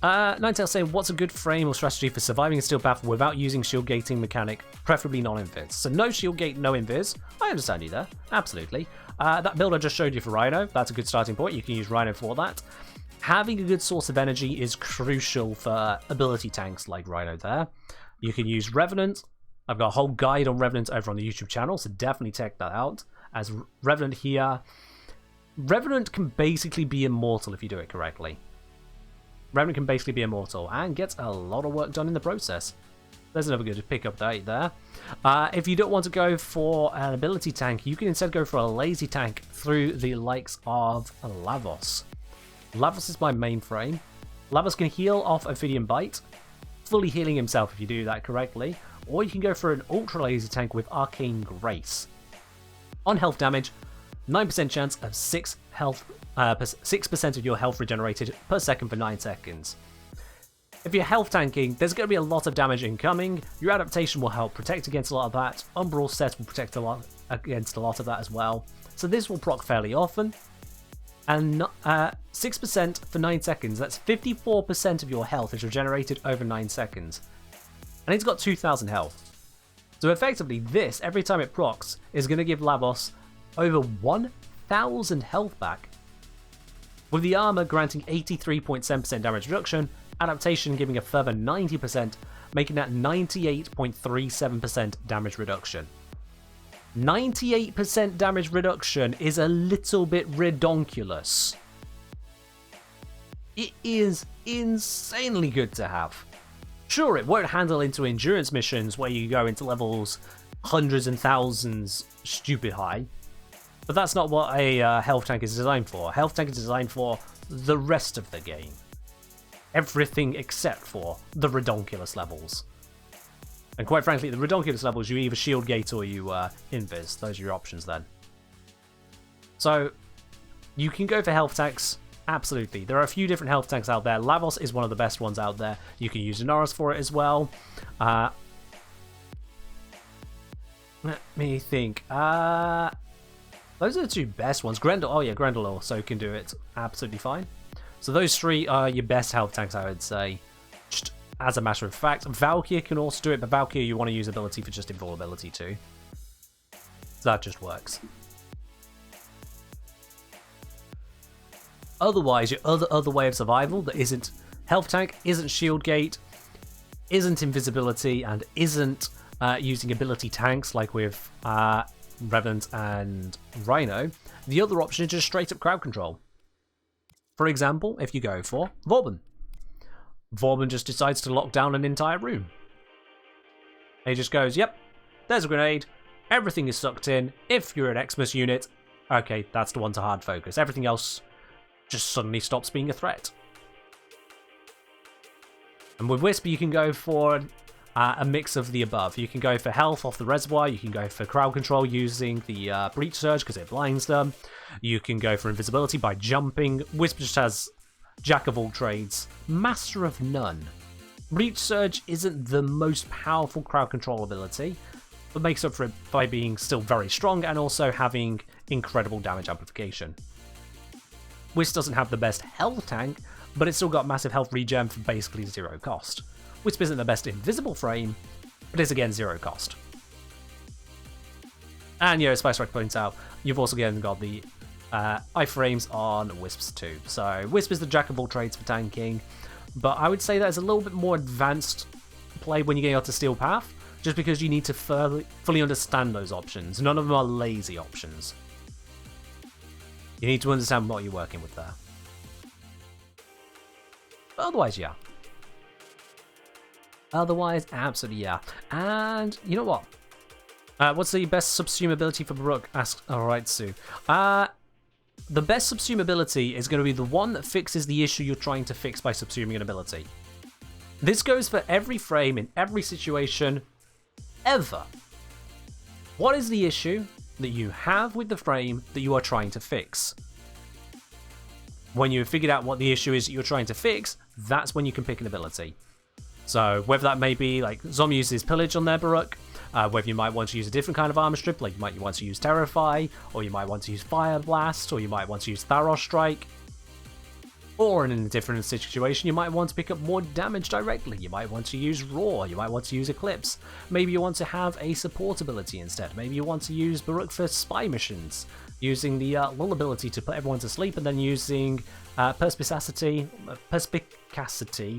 Ninetale saying, what's a good frame or strategy for surviving a steel path without using shield gating mechanic, preferably non-invis? So no shield gate, no invis. I understand you there, absolutely. That build I just showed you for Rhino, that's a good starting point. You can use Rhino for that. Having a good source of energy is crucial for ability tanks like Rhino there. You can use Revenant. I've got a whole guide on Revenant over on the YouTube channel, so definitely check that out. As Revenant here, Revenant can basically be immortal if you do it correctly. Revenant can basically be immortal and gets a lot of work done in the process. There's another good pick update there. If you don't want to go for an ability tank, you can instead go for a lazy tank through the likes of Lavos. Lavos is my main frame. Lavos can heal off Ophidian Bite, fully healing himself if you do that correctly, or you can go for an ultra lazy tank with Arcane Grace. On health damage, 9% chance of 6% of your health regenerated per second for 9 seconds. If you're health tanking, there's going to be a lot of damage incoming. Your adaptation will help protect against a lot of that. Umbral set will protect against a lot of that as well. So this will proc fairly often. And 6% for 9 seconds, that's 54% of your health is regenerated over 9 seconds. And it's got 2000 health. So effectively this, every time it procs, is going to give Lavos over 1000 health back. With the armor granting 83.7% damage reduction, adaptation giving a further 90%, making that 98.37% damage reduction. 98% damage reduction is a little bit redonkulous. It is insanely good to have. Sure, it won't handle into endurance missions where you go into levels hundreds and thousands stupid high, but that's not what a health tank is designed for. A health tank is designed for the rest of the game. Everything except for the redonkulous levels. And quite frankly, the redonkulous levels, you either shield gate or you invis. Those are your options then. So, you can go for health tanks, absolutely. There are a few different health tanks out there. Lavos is one of the best ones out there. You can use Inaros for it as well. Let me think. Those are the two best ones. Grendel, oh yeah, Grendel also can do it absolutely fine. So those three are your best health tanks, I would say. Just as a matter of fact. Valkyrie can also do it, but Valkyrie you want to use ability for just invulnerability too. So that just works. Otherwise, your other way of survival that isn't health tank, isn't shield gate, isn't invisibility, and isn't using ability tanks like with Revenant and Rhino, the other option is just straight up crowd control. For example, if you go for Vorban. Vorban just decides to lock down an entire room. He just goes, yep, there's a grenade, everything is sucked in, if you're an Xmas unit, okay, that's the one to hard focus. Everything else just suddenly stops being a threat. And with Wisp, you can go for a mix of the above. You can go for health off the reservoir, you can go for crowd control using the Breach Surge because it blinds them, you can go for invisibility by jumping. Wisp just has Jack of all trades, Master of none. Breach Surge isn't the most powerful crowd control ability, but makes up for it by being still very strong and also having incredible damage amplification. Wisp doesn't have the best health tank, but it's still got massive health regen for basically zero cost. Wisp isn't the best invisible frame, but is again zero cost. And yeah, as Spice Rack points out, you've also again got the iframes on Wisps too. So Wisp is the jack of all trades for tanking, but I would say that is a little bit more advanced play when you get out to Steel Path, just because you need to fully understand those options. None of them are lazy options. You need to understand what you're working with there. But otherwise, yeah. Otherwise, absolutely yeah. And you know what? What's the best subsume ability for Baruch? Asks Alright Sue. The best subsume ability is going to be the one that fixes the issue you're trying to fix by subsuming an ability. This goes for every frame in every situation ever. What is the issue that you have with the frame that you are trying to fix? When you've figured out what the issue is that you're trying to fix, that's when you can pick an ability. So whether that may be like Zom uses Pillage on their Baruch, whether you might want to use a different kind of armor strip, like you might want to use Terrify, or you might want to use Fire Blast, or you might want to use Tharos Strike, or in a different situation you might want to pick up more damage directly. You might want to use Roar, you might want to use Eclipse, maybe you want to have a support ability instead, maybe you want to use Baruch for spy missions, using the lull ability to put everyone to sleep, and then using perspicacity,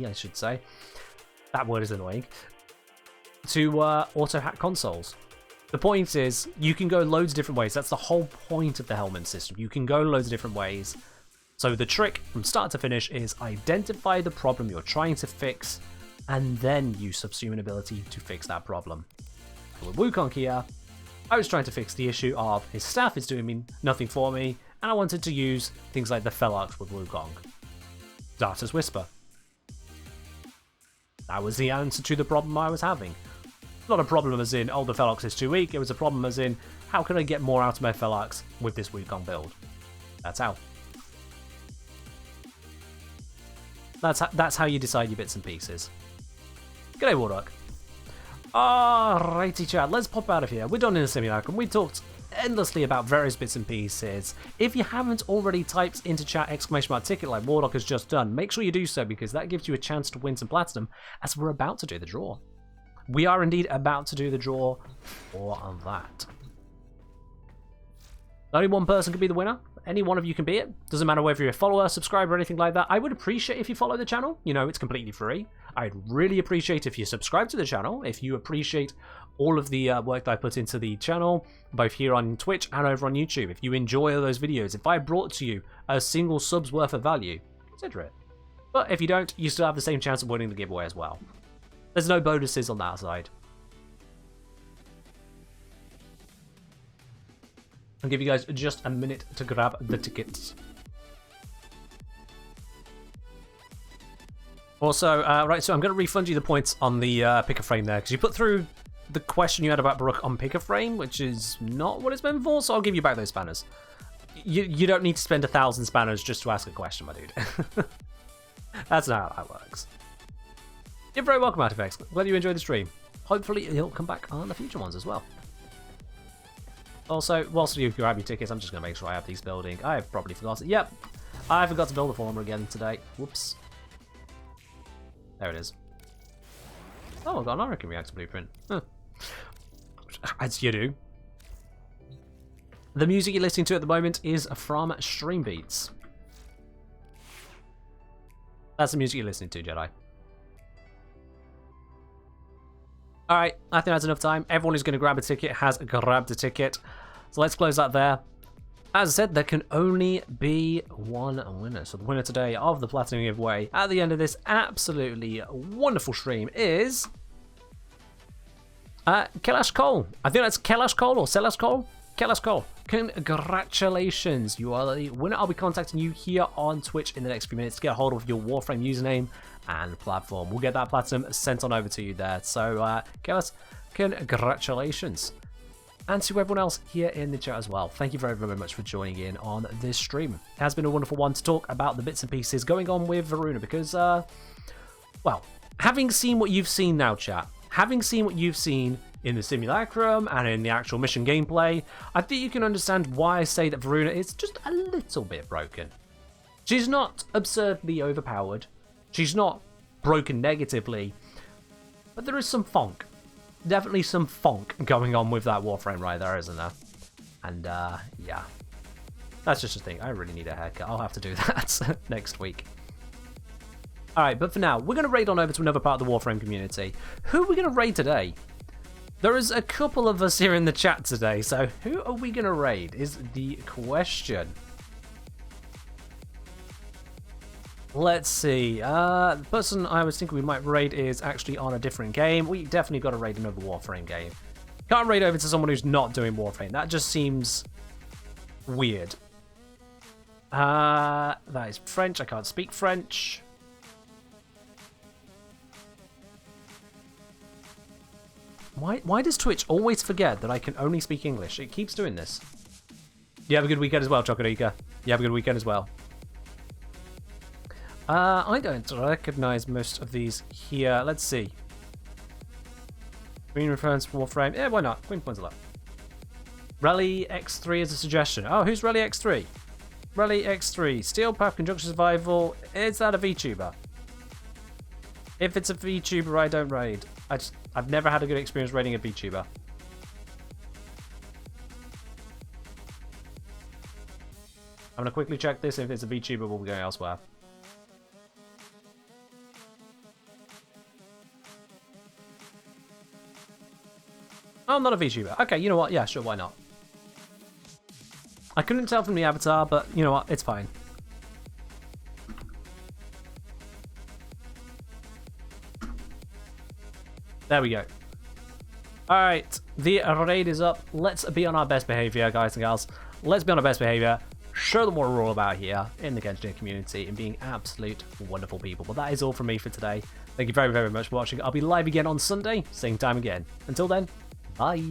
I should say, that word is annoying, to auto-hack consoles. The point is, you can go loads of different ways. That's the whole point of the Helmet system. You can go loads of different ways. So the trick from start to finish is identify the problem you're trying to fix and then use subhuman ability to fix that problem. With Wukong here, I was trying to fix the issue of his staff is doing nothing for me, and I wanted to use things like the Felarx with Wukong. Darta's Whisper. That was the answer to the problem I was having. Not a problem as in, oh, the Felarx is too weak, it was a problem as in, how can I get more out of my Felarx with this Wukong build? That's how. That's how you decide your bits and pieces. G'day, Warlock. Alrighty, chat, let's pop out of here. We're done in the simulacrum. We talked endlessly about various bits and pieces. If you haven't already typed into chat !ticket like Warlock has just done, make sure you do so because that gives you a chance to win some platinum as we're about to do the draw. We are indeed about to do the draw for that. Only one person can be the winner. Any one of you can be it. Doesn't matter whether you're a follower, subscriber, or anything like that. I would appreciate if you follow the channel. You know, it's completely free. I'd really appreciate if you subscribe to the channel, if you appreciate all of the work that I put into the channel, both here on Twitch and over on YouTube. If you enjoy those videos, if I brought to you a single sub's worth of value, consider it. But if you don't, you still have the same chance of winning the giveaway as well. There's no bonuses on that side. I'll give you guys just a minute to grab the tickets. Also, right, so I'm going to refund you the points on the picker frame there, because you put through the question you had about Brook on picker frame, which is not what it's meant for, so I'll give you back those spanners. You don't need to spend 1,000 spanners just to ask a question, my dude. That's not how that works. You're very welcome, Artifacts. Glad you enjoyed the stream. Hopefully you'll come back on the future ones as well. Also, whilst you grab your tickets, I'm just going to make sure I have these building. I've probably forgotten. Yep, I forgot to build a farmer again today. Whoops. There it is. Oh, I've got an Oracle Reactor Blueprint. Huh. As you do. The music you're listening to at the moment is from Stream Beats. That's the music you're listening to, Jedi. Alright, I think that's enough time. Everyone who's going to grab a ticket has grabbed a ticket. So let's close that there. As I said, there can only be one winner. So the winner today of the Platinum giveaway at the end of this absolutely wonderful stream is... Kelash Cole. I think that's Kelash Cole or Selash Cole. Kelash Cole. Congratulations. You are the winner. I'll be contacting you here on Twitch in the next few minutes to get a hold of your Warframe username and platform. We'll get that platinum sent on over to you there. So, Kelash, congratulations. And to everyone else here in the chat as well, thank you very, very much for joining in on this stream. It has been a wonderful one to talk about the bits and pieces going on with Voruna because, well, having seen what you've seen now, chat, having seen what you've seen in the simulacrum and in the actual mission gameplay, I think you can understand why I say that Voruna is just a little bit broken. She's not absurdly overpowered. She's not broken negatively, but there is some funk. Definitely some funk going on with that Warframe right there, isn't there? And, yeah. That's just a thing. I really need a haircut. I'll have to do that next week. Alright, but for now, we're going to raid on over to another part of the Warframe community. Who are we going to raid today? There is a couple of us here in the chat today, so who are we going to raid is the question. Let's see. The person I was thinking we might raid is actually on a different game. We definitely got to raid another Warframe game. Can't raid over to someone who's not doing Warframe. That just seems weird. That is French. I can't speak French. Why does Twitch always forget that I can only speak English? It keeps doing this. You have a good weekend as well, Chocolika. You have a good weekend as well. I don't recognize most of these here. Let's see. Green reference to Warframe. Yeah, why not? Green points a lot. Rally X3 is a suggestion. Oh, who's Rally X3? Rally X3. Steel Path Conjunction Survival. Is that a VTuber? If it's a VTuber, I don't raid. I've never had a good experience raiding a VTuber. I'm going to quickly check this. If it's a VTuber, we'll be going elsewhere. Oh, I'm not a VTuber. Okay, you know what? Yeah, sure, why not? I couldn't tell from the avatar, but you know what? It's fine. There we go. Alright, the raid is up. Let's be on our best behavior, guys and gals. Let's be on our best behavior. Show them what we're all about here in the Genshin community and being absolute wonderful people. But that is all from me for today. Thank you very, very much for watching. I'll be live again on Sunday, same time again. Until then, bye.